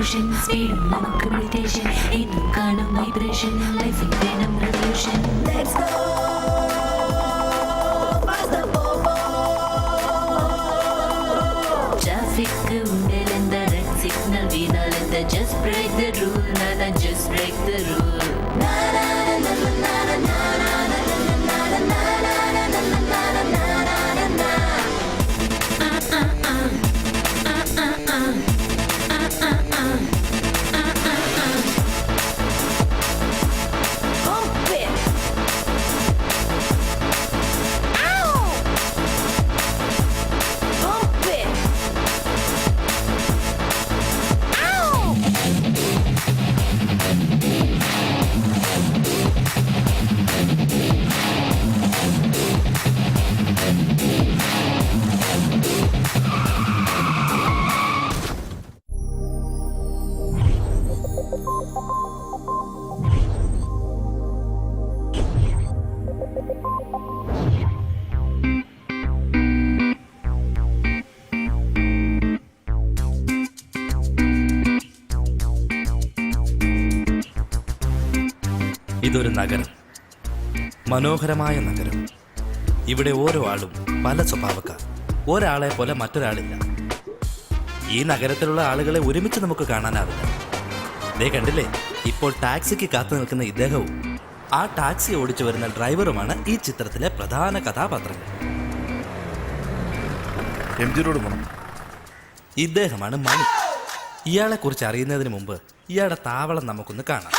revolution, speed നമുക്ക് meditation, എന്നും കാണും vibration, life in വേണം revolution. Let's go, faster popo. Traffic ഉണ്ടലെന്താ red signal വീണാലെന്താ, just break the rule, nada just break the rule. Na na na na na na na na na na na na na na na. ഇതൊരു നഗരം, മനോഹരമായ നഗരം. ഇവിടെ ഓരോ ആളും പല സ്വഭാവക്കാർ, ഒരാളെ പോലെ മറ്റൊരാളില്ല. ഈ നഗരത്തിലുള്ള ആളുകളെ ഒരുമിച്ച് നമുക്ക് കാണാനാവില്ല. ദേ കണ്ടില്ലേ, ഇപ്പോൾ ടാക്സിക്ക് കാത്തു നിൽക്കുന്ന ഇദ്ദേഹവും ആ ടാക്സി ഓടിച്ചു വരുന്ന ഡ്രൈവറുമാണ് ഈ ചിത്രത്തിലെ പ്രധാന കഥാപാത്രങ്ങൾ. ഇദ്ദേഹമാണ് മണി. ഇയാളെ കുറിച്ച് അറിയുന്നതിന് മുമ്പ് ഇയാളുടെ താവളം നമുക്കൊന്ന് കാണാം.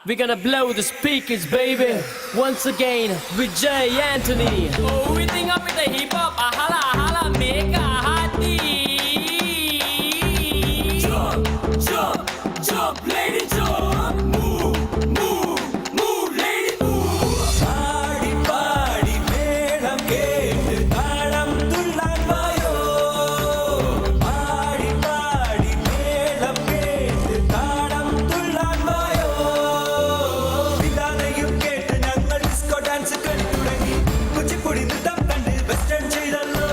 We're gonna blow the speakers, baby. Once again, with Jay Anthony. Oh, we think up with the hip hop. Ahala, ahala, mega hati. Jump, jump, jump, lady, jump. Move, move, move, lady, move. Party, party, melam kettu taalam tullan vayo. Party, party, melam kettu taalam tullan vayo. Vidanayum kettu nangal disco dance kali thudangi. Kuchipudi nittam kandu western cheyidallo.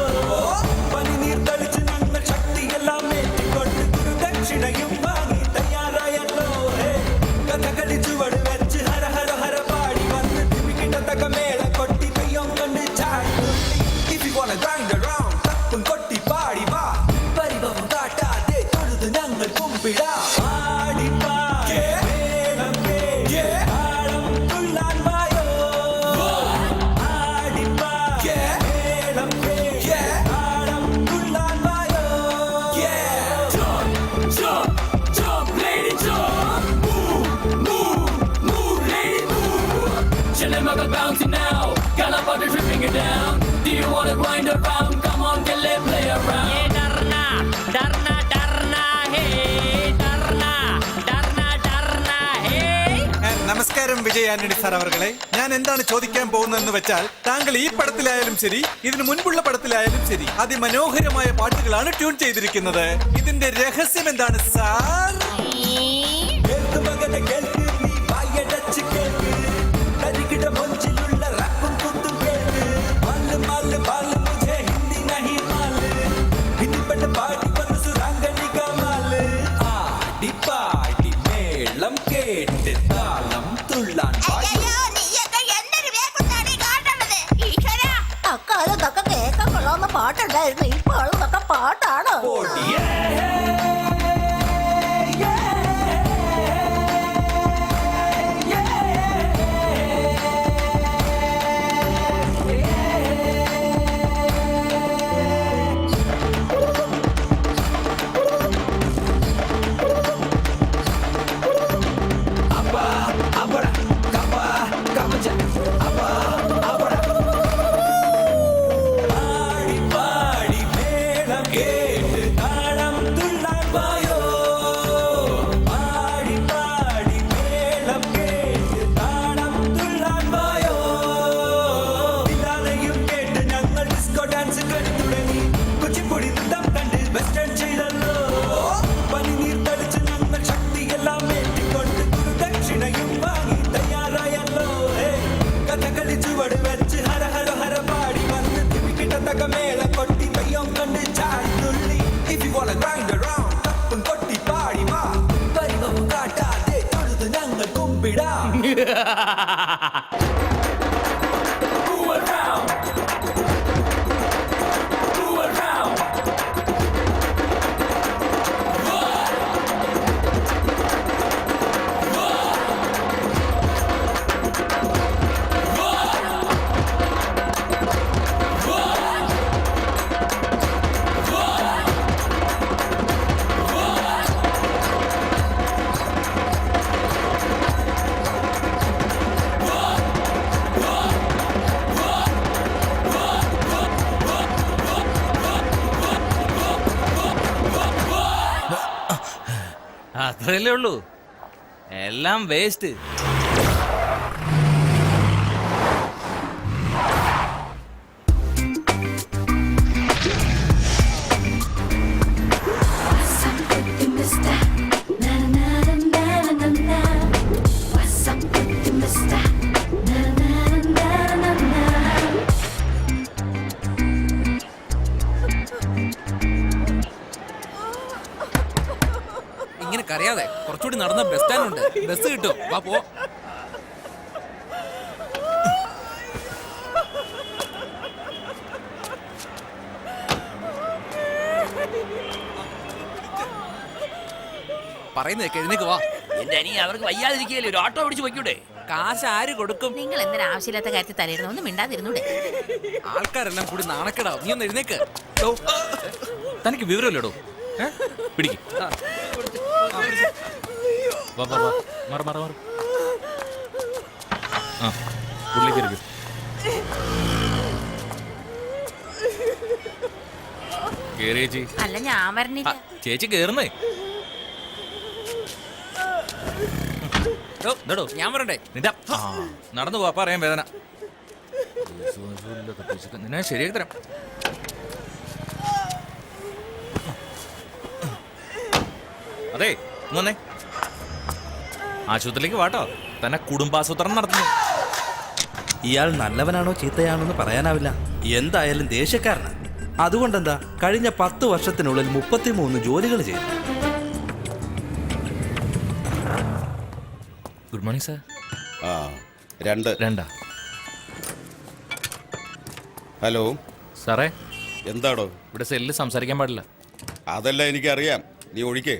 Pani neer thalichu nangal shakti ellam mettikkondu guru dakshinayum vaangi tayarayallo. Kathakali chuvadu vechu hara hara hara paadi vannu dimikita taka mela kotti teyyam kandu chaadu. If you wanna grind around tappum kotti paadi va. Parivavam kaatade thodudu nangal kumpida. Paadi paadi melam kettu taalam tullan vayo. Paadi paadi melam kettu taalam tullan vayo. Jump, jump, jump, lady, jump. Move, move, move, lady, move. Chillin' muggle bouncing now. Got up on the tripping it down. Do you wanna grind around? Come on, get lit, play around. Yeah, darna, darna, darna, hey, darna, darna, darna, hey. നമസ്കാരം Vijay Antony sir അവർകളെ. ഞാൻ എന്താണ് ചോദിക്കാൻ പോകുന്നതെന്ന് വെച്ചാൽ, താങ്കൾ ഈ പടത്തിലായാലും ശരി, ഇതിനു മുൻപുള്ള പടത്തിലായാലും ശരി, അതിമനോഹരമായ പാട്ടുകളാണ് ട്യൂൺ ചെയ്തിരിക്കുന്നത്. ഇതിന്റെ രഹസ്യം എന്താണ് സാർ? കേട്ട് താളം തുള്ളാൻ അക്കാലത്തൊക്കെ കേൾക്കാൻ കൊള്ളാവുന്ന പാട്ടുണ്ടായിരുന്നു. ഇപ്പോൾ അതൊക്കെ പാട്ടാണോ? on and grind around. തപ്പും കൊട്ടി പാടി വാ, പരിവവും കാട്ടാതെ തൊഴുത് ഞങ്ങൾ കുമ്പിടാം. Move around. Move around. അത്രയല്ലേ ഉള്ളൂ, എല്ലാം waste. What's up with you, mister? Na na na na na na na. What's up with you, mister? Na na na na na na. ഇങ്ങനെ കരയാതെ കുറച്ചുകൂടി നടന്ന ബസ് സ്റ്റാൻഡ് ഉണ്ട്, ബസ് കിട്ടും, വാ പോ. പറയുന്നേ എഴുന്നേക്ക് വാ. എന്റെ അനി അവർക്ക് വയ്യാതിരിക്കുകയല്ലേ, ഒരു ഓട്ടോ പിടിച്ച് വയ്ക്കൂടെ? കാശ് ആര് കൊടുക്കും? നിങ്ങൾ എന്തിനാ ആവശ്യമില്ലാത്ത കാര്യത്തിൽ തലയിരുന്ന ഒന്നും മിണ്ടാതിരുന്നൂടെ? ആൾക്കാരെല്ലാം കൂടി നാണക്കെടാവും. നീ ഒന്ന് എഴുന്നേക്ക്. ഓ, തനിക്ക് വിവരമില്ലടോ. പിടിക്ക്. വാ വാ വാ, മാറ് മാറ് മാറ്. ആ, ഉള്ളിലേക്ക് ഇരിക്ക്. കേറി ചേച്ചി. അല്ല ഞാൻ വരണില്ല. ചേച്ചി കേറുന്നേ. ഇതോ, ഞാൻ പറയണ്ടേ നിന്റെ നടന്നു പോവാ, പറയാൻ വേദന. നിന്നെ ശരിയാക്കി തരാം. അതെ വന്നേ, ആശുപത്രിയിലേക്ക് വാട്ടോ. തന്നെ കുടുംബാസൂത്രണം നടത്തുന്നു. ഇയാൾ നല്ലവനാണോ ചീത്തയാണോ എന്ന് പറയാനാവില്ല. എന്തായാലും ദേഷ്യക്കാരനാണ്. അതുകൊണ്ടെന്താ, കഴിഞ്ഞ 10 വർഷത്തിനുള്ളിൽ 33 ജോലികൾ ചെയ്തു. Good morning sir. ആ 2 രണ്ടാ. ഹലോ സാറേ, എന്താടോ? ഇവിടെ സെല്ലിൽ സംസാരിക്കാൻ പാടില്ല. അതല്ല എനിക്കറിയാം, നീ ഒഴിക്കേ.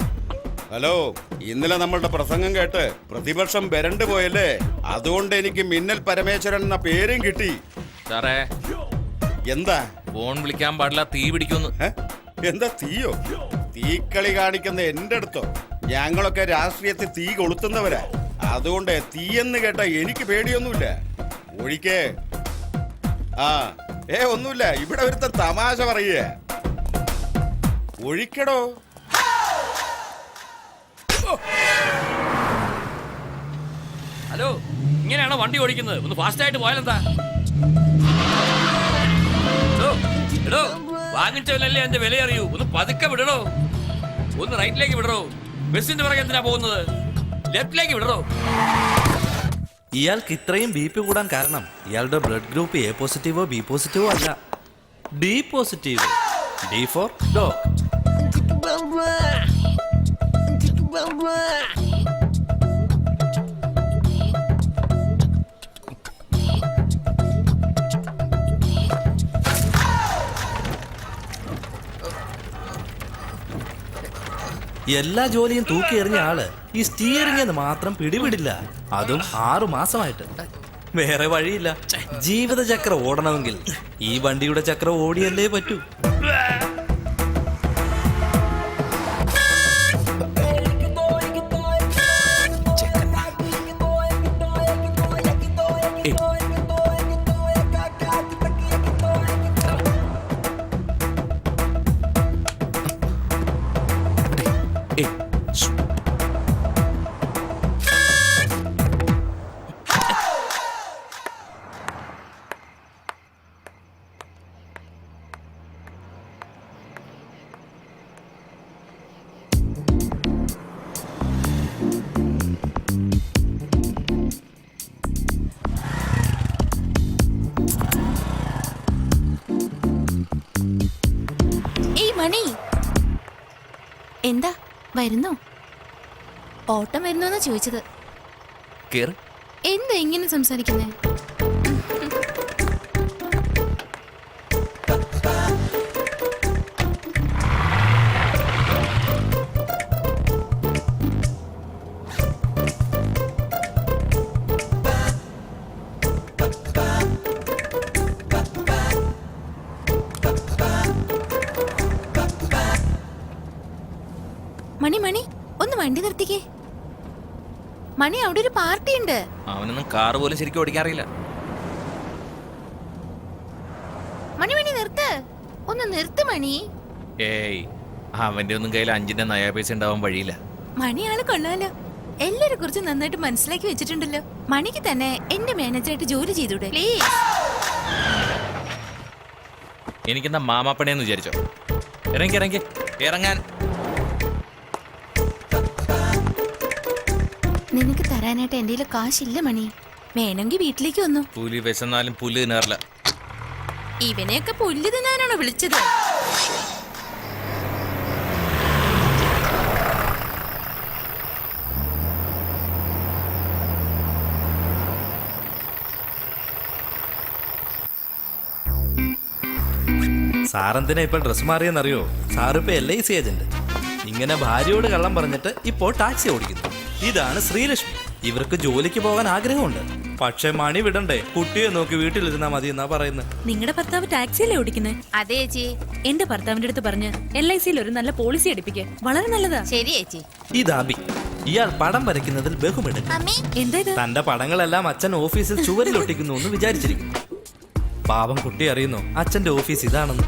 ഹലോ, ഇന്നലെ നമ്മളുടെ പ്രസംഗം കേട്ട് പ്രതിപക്ഷം വരണ്ടു പോയല്ലേ, അതുകൊണ്ട് എനിക്ക് മിന്നൽ പരമേശ്വരൻ എന്ന പേരും കിട്ടി. സാറേ, എന്താ? ഫോൺ വിളിക്കാൻ പാടില്ല, തീ പിടിക്കുന്നു. ഏ? എന്താ തീയോ? തീക്കളി കാണിക്കുന്ന എന്റെ അടുത്തോ? ഞങ്ങളൊക്കെ രാഷ്ട്രീയത്തിൽ തീ കൊളുത്തുന്നവരാ, അതുകൊണ്ട് തീയെന്ന് കേട്ട എനിക്ക് പേടിയൊന്നുമില്ല. ഒഴിക്കേ. ആ ഒന്നുമില്ല, ഇവിടെ ഒരുത്ത തമാശ പറയേ. ഒഴിക്കടോ. ഹലോ, ഇങ്ങനെയാണോ വണ്ടി ഓടിക്കുന്നത്? ഒന്ന് ഫാസ്റ്റ് ആയിട്ട് പോയാലെന്താ? എടോ, വാങ്ങിച്ചവനല്ലേ എന്റെ വില അറിയൂ. ഒന്ന് പതുക്കെ വിടണോ, ഒന്ന് റൈറ്റിലേക്ക് വിടണോ. ബസിന്റെ പുറകെ എന്തിനാ പോകുന്നത്? ലെഫ്റ്റിലേക്ക് വിടണോ. ഇയാൾക്ക് ഇത്രയും BP കൂടാൻ കാരണം ഇയാളുടെ ബ്ലഡ് ഗ്രൂപ്പ് A പോസിറ്റീവോ B പോസിറ്റീവോ അല്ല, D positive. D four dog. എല്ലാ ജോലിയും തൂക്കി എറിഞ്ഞ ആള് ഈ സ്റ്റിയറിംഗ് എന്ന് മാത്രം പിടിപിടില്ല, അതും 6 മാസമായിട്ട്. വേറെ വഴിയില്ല. ജീവിതചക്രം ഓടണമെങ്കിൽ ഈ വണ്ടിയുടെ ചക്രം ഓടിയല്ലേ പറ്റൂ. മണി എന്താ വരുന്നോ? ഓട്ടം വരുന്നോന്നാ ചോദിച്ചത്. കേറ്. എന്താ ഇങ്ങനെ സംസാരിക്കുന്നേ? മണി മണി ഒന്ന് വണ്ടി നിർത്തിക്കേ. മണി അവിടെ ഒരു പാർട്ടി ഉണ്ട്. അവനൊന്നും കാറ് പോലും ശരിക്കും ഓടിക്കാൻ അറിയില്ല. മണി മണി നിർത്ത്, ഒന്ന് നിർത്ത് മണി. ഏയ്, അവന്റെ ഒന്നും കയ്യിൽ 5ന്റെ നയാ പൈസ ഉണ്ടാവാൻ വഴിയില്ല. മണിയാള് കൊള്ളാലോ, എല്ലാരെ കുറിച്ച് നന്നായിട്ട് മനസ്സിലാക്കി വെച്ചിട്ടുണ്ടല്ലോ. മണിക്ക് തന്നെ എന്റെ മാനേജറായിട്ട് ജോലി ചെയ്തൂടെ പ്ലീസ്? എനിക്കെന്താ മാമാപ്പണിയെന്ന് വിചാരിച്ചോ? ഇറങ്ങി ഇറങ്ങി ഇറങ്ങാൻ. നിനക്ക് തരാനായിട്ട് എന്റെ കാശില്ല മണി, വേണമെങ്കിൽ വീട്ടിലേക്ക് വന്നു. പുലി വിശന്നാലും പുല്ല് തിന്നാറില്ല. ഇവനെയൊക്കെ പുല്ല് തിന്നാനാണോ വിളിച്ചത്? സാറെന്തിനാ ഇപ്പൊ ഡ്രസ് മാറിയെന്നറിയോ? സാറിപ്പോ LIC agent. ഇങ്ങനെ ഭാര്യയോട് കള്ളം പറഞ്ഞിട്ട് ഇപ്പോൾ ടാക്സി ഓടിക്കുന്നു. ഇതാണ് ശ്രീലക്ഷ്മി. ഇവർക്ക് ജോലിക്ക് പോകാൻ ആഗ്രഹമുണ്ട്, പക്ഷെ മണി വിടണ്ടേ. കുട്ടിയെ നോക്കി വീട്ടിലിരുന്നാ മതി എന്നാ പറയുന്നത്. നിങ്ങളുടെ ഭർത്താവ് ടാക്സിയല്ലേ ഓടിക്കുന്നത്? അതെ ചേച്ചി. എന്റെ ഭർത്താവിന്റെ അടുത്ത് പറഞ്ഞ് LICയിൽ ഒരു നല്ല പോളിസി എടുപ്പിക്കുക, വളരെ നല്ലതാ. ശരി ചേച്ചി. ഇതാബി, ഇയാൾ പടം വരയ്ക്കുന്നതിൽ ബഹുമെടുക്കും. എന്താ ഇത്? തന്റെ പടങ്ങളെല്ലാം അച്ഛൻ ഓഫീസിൽ ചുവരിൽ ഒട്ടിക്കുന്നു എന്ന് വിചാരിച്ചിരിക്കുന്നു. പാവം കുട്ടി അറിയുന്നു അച്ഛന്റെ ഓഫീസ് ഇതാണെന്ന്.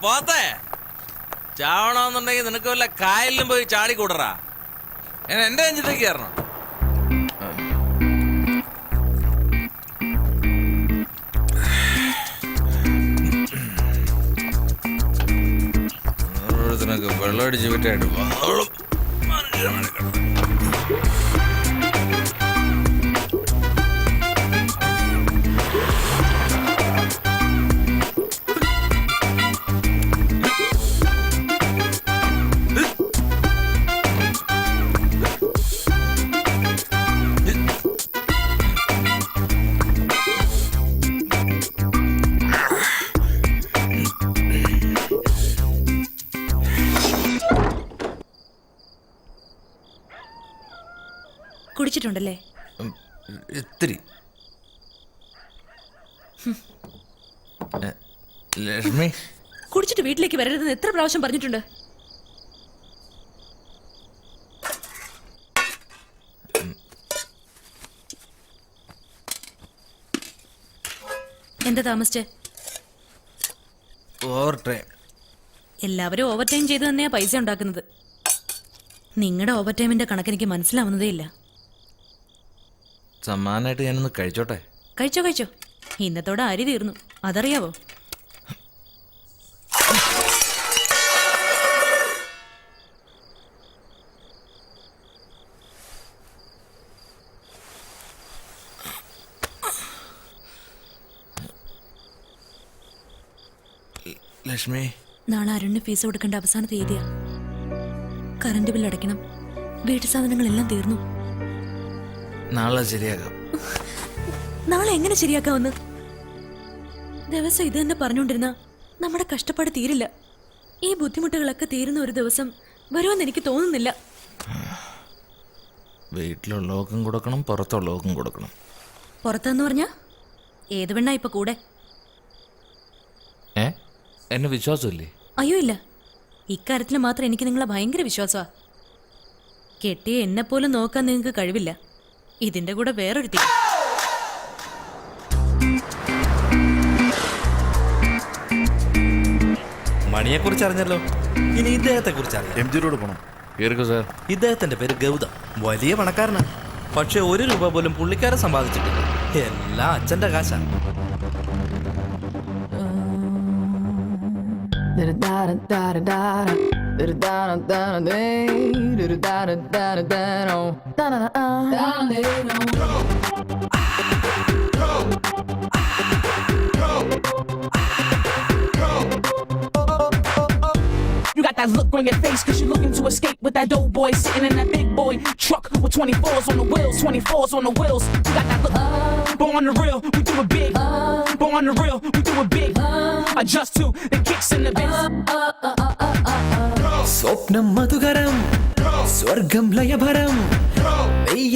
പോത്തെ ചാവണമെന്നുണ്ടെങ്കിൽ നിനക്ക് വല്ല കായലിലും പോയി ചാടിക്കൂടറാ. ഞാൻ എന്റെ നെഞ്ചത്തേക്ക് കയറണം. വെള്ളം അടിച്ച് വിട്ടായിട്ട് കുടിച്ചിട്ടുണ്ടല്ലേ? ഇത്തിരി. ലക്ഷ്മി, കുടിച്ചിട്ട് വീട്ടിലേക്ക് വരരുതെന്ന് എത്ര പ്രാവശ്യം പറഞ്ഞിട്ടുണ്ട്? എന്താ താമസിച്ചേ? Overtime. എല്ലാവരും ഓവർ ടൈം ചെയ്ത് തന്നെയാ പൈസ ഉണ്ടാക്കുന്നത്. നിങ്ങളുടെ ഓവർ ടൈമിന്റെ കണക്കെനിക്ക് മനസ്സിലാവുന്നതേ ഇല്ല. സമ്മാനമായിട്ട് ഞാനൊന്ന് കഴിച്ചോട്ടെ? കഴിച്ചോ കഴിച്ചോ, ഇന്നത്തോടെ അരി തീർന്നു, അതറിയാവോ? ലക്ഷ്മി, നാളെ അരുണിന് ഫീസ് കൊടുക്കേണ്ട അവസാന തീയതിയാ. കറണ്ട് ബിൽ അടയ്ക്കണം, വീട്ടു സാധനങ്ങളെല്ലാം തീർന്നു. നാളെ ശരിയാക്കാം. നാളെ എങ്ങനെ ശരിയാക്കാമെന്ന്? ദിവസം ഇത് തന്നെ പറഞ്ഞുകൊണ്ടിരുന്ന നമ്മുടെ കഷ്ടപ്പാട് തീരില്ല. ഈ ബുദ്ധിമുട്ടുകളൊക്കെ തീരുന്ന ഒരു ദിവസം വരുമെന്ന് എനിക്ക് തോന്നുന്നില്ല. വീട്ടിലുള്ളവർക്കും കൊടുക്കണം, പുറത്തുള്ളവർക്കും കൊടുക്കണം. പുറത്തെന്ന് പറഞ്ഞാ ഏത് പെണ്ണാ ഇപ്പൊ കൂടെ? എന്നെ വിശ്വാസമില്ലേ? അയ്യോ ഇല്ല, ഇക്കാര്യത്തിൽ മാത്രം എനിക്ക് നിങ്ങളെ ഭയങ്കര വിശ്വാസമാ. കെട്ടിയ എന്നെ പോലും നോക്കാൻ നിങ്ങൾക്ക് കഴിവില്ല, ഇതിന്റെ കൂടെ വേറൊരുത്തി. മണിയെ കുറിച്ച് അറിഞ്ഞല്ലോ, ഇനി ഇദ്ദേഹത്തെ കുറിച്ച് അറിയാം. MG റോഡ് പോണം. ഇദ്ദേഹത്തിന്റെ പേര് ഗൗതം. വലിയ പണക്കാരനാണ്, പക്ഷെ 1 രൂപ പോലും പുള്ളിക്കാരൻ സമ്പാദിച്ചിട്ടില്ല. എല്ലാം അച്ഛന്റെ കാശാണ്. Da da da da da da. You got that look on your face cause you're looking to escape with that dope boy sitting in that big boy truck with 24s on the wheels, 24s on the wheels. You got that look, born the real, we do it big. Born the real, we do it big. Adjust to the kicks in the bass. സ്വപ്നം മധുകരം സ്വർഗം ലയഭരം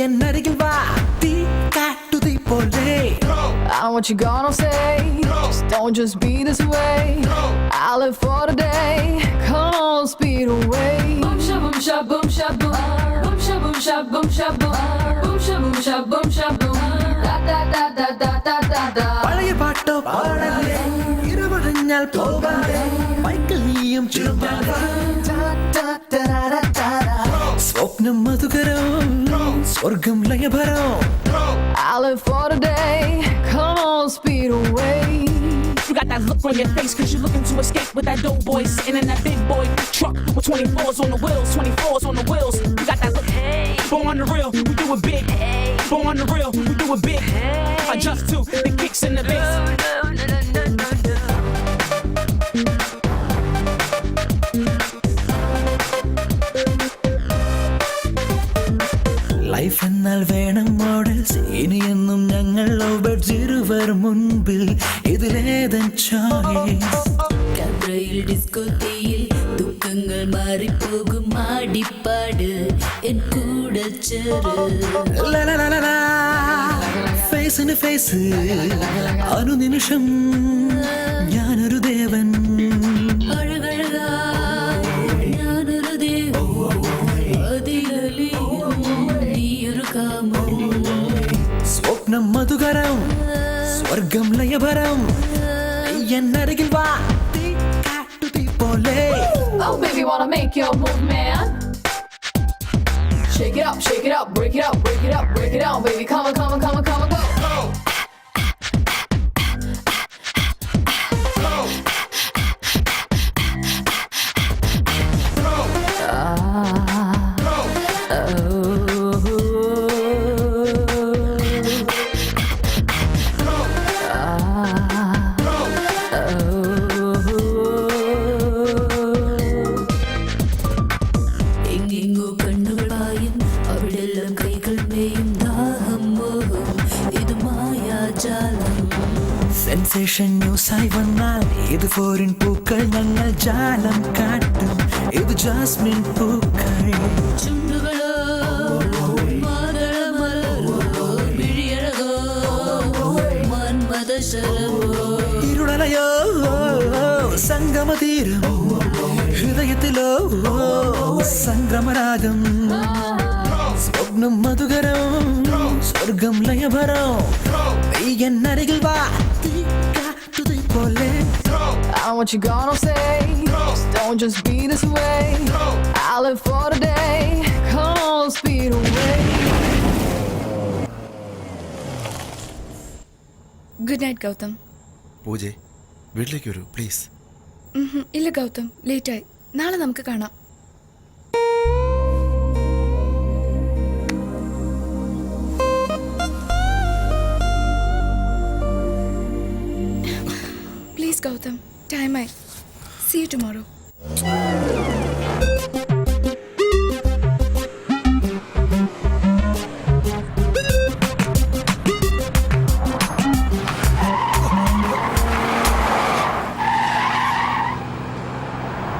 എന്നരികിൽ വാ തീ കാട്ടുതീ പോലെ What you gonna say? Just don't just be this way. I live for the day. Come on, speed away. Boom sha boom sha boom sha boom. Boom sha boom sha boom sha boom. Boom sha boom sha boom sha boom. Da da da da da da da da. പഴയ പാട്ടോ പാടല്ലേ ഇരുവടഞ്ഞാൽ പോകാതെ Michael നീയും സ്വപ്നം മധുകരം സ്വർഗം ലയഭരം I live for the day. Come on, speed away. You got that look on your face cause you're looking to escape with that dope boy sitting in that big boy truck with 24s on the wheels, 24s on the wheels. You got that look, born the real, we do it big. Born the real, we do it big. Adjust to the kicks in the bass. Life എന്നാൽ വേണം models ഇനിയെന്നും ഞങ്ങൾ lovebirds ഇരുവർ മുൻപിൽ ഇതിലേതൻ choice കബ്രയിൽ ഡിസ്കോത്തിയിൽ ദുഃഖങ്ങൾ മാറിപ്പോകും ആടിപ്പാട് N കൂടെ ചേര് ഫേസിന് face അനുനിമിഷം ഞാനൊരു ദേവൻ ഞാനൊരു ദേവൻ അതിലലിയും നീയൊരു കാമം സ്വപ്നം മധുകരം സ്വർഗം ലയഭരം എന്നരികിൽ വാ തീ കാട്ടുതീ പോലെ Oh baby wanna make your move man. Shake it up, break it up, break it up, break it down, baby. Come on, come on, come on, come on, go. എങ്ങെങ്ങോ കണ്ണുകളായും അവിടെല്ലാം കൈകൾ മേയും ദാഹം മോഹം ഇത് മായാജാലം സെൻസേഷൻ ന്യൂസായി വന്നാൽ ഇത് ഫോറിൻ പൂക്കൾ ഞങ്ങൾ ജാലം കാട്ടും ഇത് ജാസ്മിൻ പൂക്കൾ ചുണ്ടുകളോ മാതളമലരോ മിഴിയഴകോ മന്മദശരമോ ഇരുളലയോ സംഗമതീരം ഹൃദയത്തിലോ സംക്രമരാഗം സ്വപ്നം മധുകരം സ്വർഗം ലയഭരം എന്നരികിൽ വാ തീ കാട്ടുതീ പോലെ What you gonna say? Just don't just be this way. I live for the day. Come on, speed away. Good night Gautham. പൂജെ വീട്ടിലേക്ക് വരൂ പ്ലീസ്. ഇല്ല ഗൗതം, ലേറ്റായി. നാളെ നമുക്ക് കാണാം. പ്ലീസ് ഗൗതം, ടൈമായി. See you tomorrow.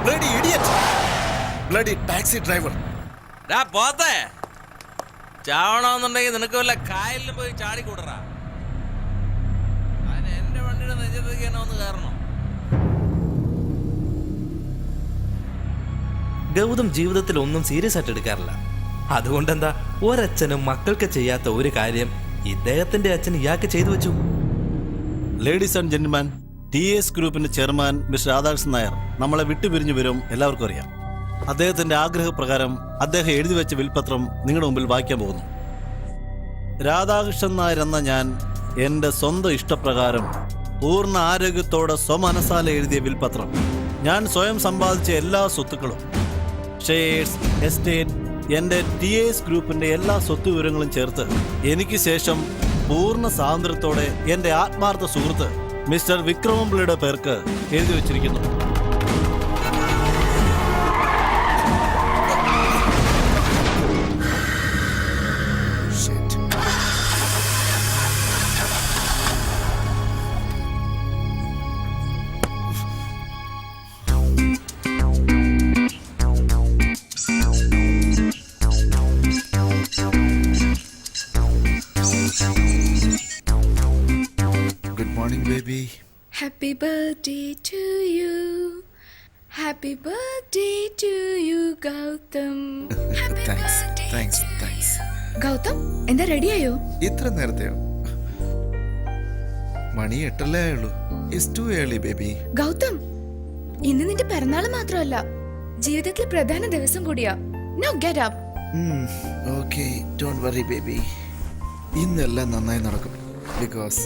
Bloody idiot! Bloody taxi driver! പോത്തെ ചാവണമെന്നുണ്ടെങ്കിൽ നിനക്ക് വല്ല കായലിലും പോയി ചാടിക്കൂടറാ. അതിന് എന്റെ വണ്ടിയുടെ നെഞ്ചത്തേക്ക് തന്നെ ഒന്ന് കയറണം. ഗൗതം ജീവിതത്തിൽ ഒന്നും സീരിയസ് ആയിട്ട് എടുക്കാറില്ല. അതുകൊണ്ടെന്താ ഒരച്ഛനും മക്കൾക്ക് ചെയ്യാത്ത ഒരു കാര്യം ഇദ്ദേഹത്തിന്റെ അച്ഛൻ ഇയാൾക്ക് ചെയ്തു വെച്ചു. ലേഡീസ് ആൻഡ് ജെന്റിൽമാൻ, TS ഗ്രൂപ്പിന്റെ ചെയർമാൻ മിസ്റ്റർ രാധാകൃഷ്ണൻ നായർ നമ്മളെ വിട്ടുപിരിഞ്ഞു വരും എല്ലാവർക്കും അറിയാം. അദ്ദേഹത്തിന്റെ ആഗ്രഹപ്രകാരം അദ്ദേഹം എഴുതി വെച്ച വിൽപത്രം നിങ്ങളുടെ മുമ്പിൽ വായിക്കാൻ പോകുന്നു. രാധാകൃഷ്ണൻ നായർ എന്ന ഞാൻ എൻ്റെ സ്വന്തം ഇഷ്ടപ്രകാരം പൂർണ്ണ ആരോഗ്യത്തോടെ സ്വമനസാലെ എഴുതിയ വിൽപത്രം, ഞാൻ സ്വയം സമ്പാദിച്ച എല്ലാ സ്വത്തുക്കളും ഷെയർസ്, എസ്റ്റേറ്റ്, എൻ്റെ TAS ഗ്രൂപ്പിന്റെ എല്ലാ സ്വത്ത് വിവരങ്ങളും ചേർത്ത് എനിക്ക് ശേഷം പൂർണ്ണ സ്വാതന്ത്ര്യത്തോടെ എൻ്റെ ആത്മാർത്ഥ സുഹൃത്ത് മിസ്റ്റർ വിക്രമപിള്ളയുടെ പേർക്ക് എഴുതി വച്ചിരിക്കുന്നു. Good morning, baby. Happy birthday to you. Happy birthday to you, Gautam. Happy Thanks, birthday thanks, to thanks. you. Gautam എന്താ റെഡിയായോ? ഇത്ര നേരത്തെയോ? മണി 8 ആയുള്ളൂ. It's too early, baby. Gautam ഇന്ന് നിന്റെ പിറന്നാള് മാത്രമല്ല ജീവിതത്തിലെ പ്രധാന ദിവസം കൂടിയാ. Now get up. Okay, don't worry, baby. ഇന്നെല്ലാം നന്നായി നടക്കും. Because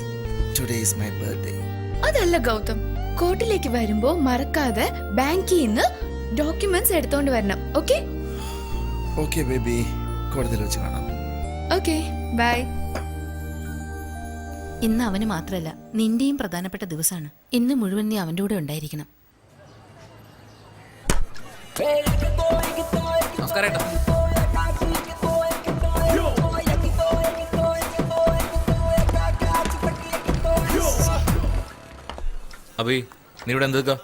today is my birthday. അതല്ല ഗൗതം, കോർട്ടിലേക്ക് വരുമ്പോ മറക്കാതെ ബാങ്കിൽ നിന്ന് ഡോക്യുമെന്റ്സ് എടുത്തോണ്ട് വരണം. ഓക്കെ? Okay, baby. കോടതിയിൽ വെച്ച് കാണാം. Okay, bye. ഇന്ന് അവന് മാത്രമല്ല നിന്റെയും പ്രധാനപ്പെട്ട ദിവസമാണ്. ഇന്ന് മുഴുവൻ നീ അവൻ്റെ കൂടെ ഉണ്ടായിരിക്കണം. നമസ്കാരം ഏട്ടാ. അഭി, നീ ഇവിടെ എന്തൊക്കെ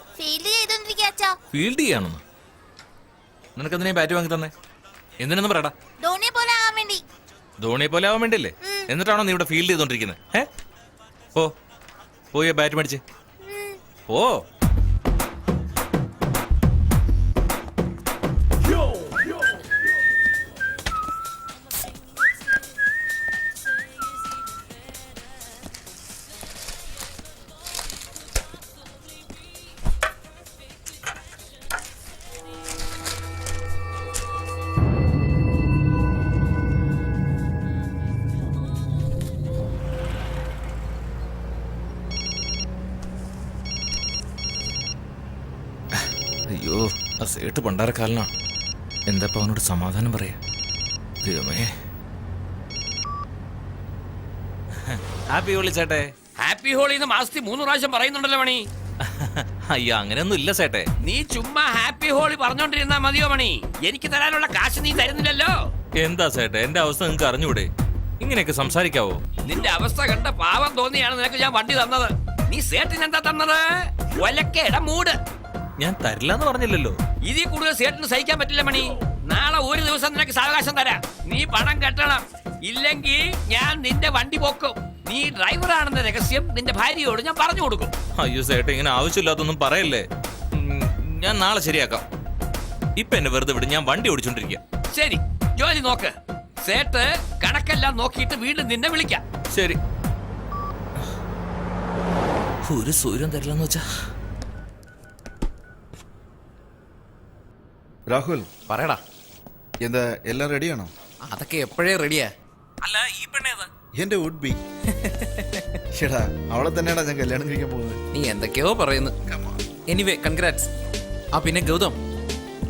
ഫീൽഡ് ചെയ്യാണെന്ന്? നിനക്ക് എന്തിനാ ബാറ്റ് വാങ്ങി തന്നെ? എന്തിനെന്ന് പറയടാ. ധോണിയെ പോലെ ആവാൻ വേണ്ടിയല്ലേ? എന്നിട്ടാണോ നീ ഇവിടെ ഫീൽഡ് ചെയ്തോണ്ടിരിക്കുന്നത്? പോയി ബാറ്റ് മേടിച്ച് ഓ. അയ്യോ, ആ സേട്ട് പണ്ടാരക്കാലനാണ്. എന്താ അവനോട് സമാധാനം പറയാ? ദൈവമേ. ഹാപ്പി ഹോളി ചേട്ടെ. ഹാപ്പി ഹോളി എന്ന് മാസത്തിൽ 3 പ്രാവശ്യം പറയുന്നുണ്ടല്ലോ മണി. അയ്യോ, അങ്ങനെയൊന്നും ഇല്ല ചേട്ടെ. നീ ചുമ്മാ ഹാപ്പി ഹോളി പറഞ്ഞോണ്ടിരുന്നാ മതിയോ മണി? എനിക്ക് തരാനുള്ള കാശ് നീ തരുന്നില്ലല്ലോ. എന്താ ചേട്ടെ, എന്റെ അവസ്ഥ നിങ്ങൾക്ക് അറിഞ്ഞൂടെ? ഇങ്ങനെയൊക്കെ സംസാരിക്കാവോ? നിന്റെ അവസ്ഥ കണ്ട പാവം തോന്നിയാണ് നിനക്ക് ഞാൻ വണ്ടി തന്നത്. നീ സേട്ടിന് എന്താ തന്നത്? ഒലക്കേടെ മൂട്. ഞാൻ തരില്ലെന്ന് പറഞ്ഞില്ലല്ലോ. ഇതിൽ കൂടുതൽ സേട്ടിന് സഹിക്കാൻ പറ്റില്ല മണി. നാളെ ഒരു ദിവസം നിനക്ക് സാവകാശം തരാം. നീ പണം കെട്ടണം, ഇല്ലെങ്കിൽ ഞാൻ നിന്റെ വണ്ടി പോക്കും. നീ ഡ്രൈവറാണെന്ന രഹസ്യം നിന്റെ ഭാര്യയോട് ഞാൻ പറഞ്ഞു കൊടുക്കും. അയ്യോ സേട്ടെ, ഇങ്ങനെ ആവശ്യമില്ലാത്തൊന്നും പറയല്ലേ. ഞാൻ നാളെ ശരിയാക്കാം. ഇപ്പൊ എന്നെ വെറുതെ വിടും, ഞാൻ വണ്ടി ഓടിച്ചോണ്ടിരിക്കുക. ശരി, ജോലി നോക്ക്. സേട്ട് കണക്കെല്ലാം നോക്കിയിട്ട് വീണ്ടും നിന്നെ വിളിക്കാം. ശരി. ഒരു സൂര്യൻ തരില്ലെന്ന് വെച്ചാ. രാഹുൽ, പറയടാ. എന്താ എല്ലാം റെഡിയാണോ? അതൊക്കെ എപ്പോഴേ റെഡിയാ. അല്ല, ഈ പെണ്ണേതാ? എന്റെ വുഡ് ബി. ചേടാ, അവളെ തന്നെയാണ് ഞാൻ കല്യാണം കഴിക്കാൻ പോകുന്നത്. നീ എന്തൊക്കെയോ പറയുന്നു. Anyway, congrats. ആ പിന്നെ ഗൗതം,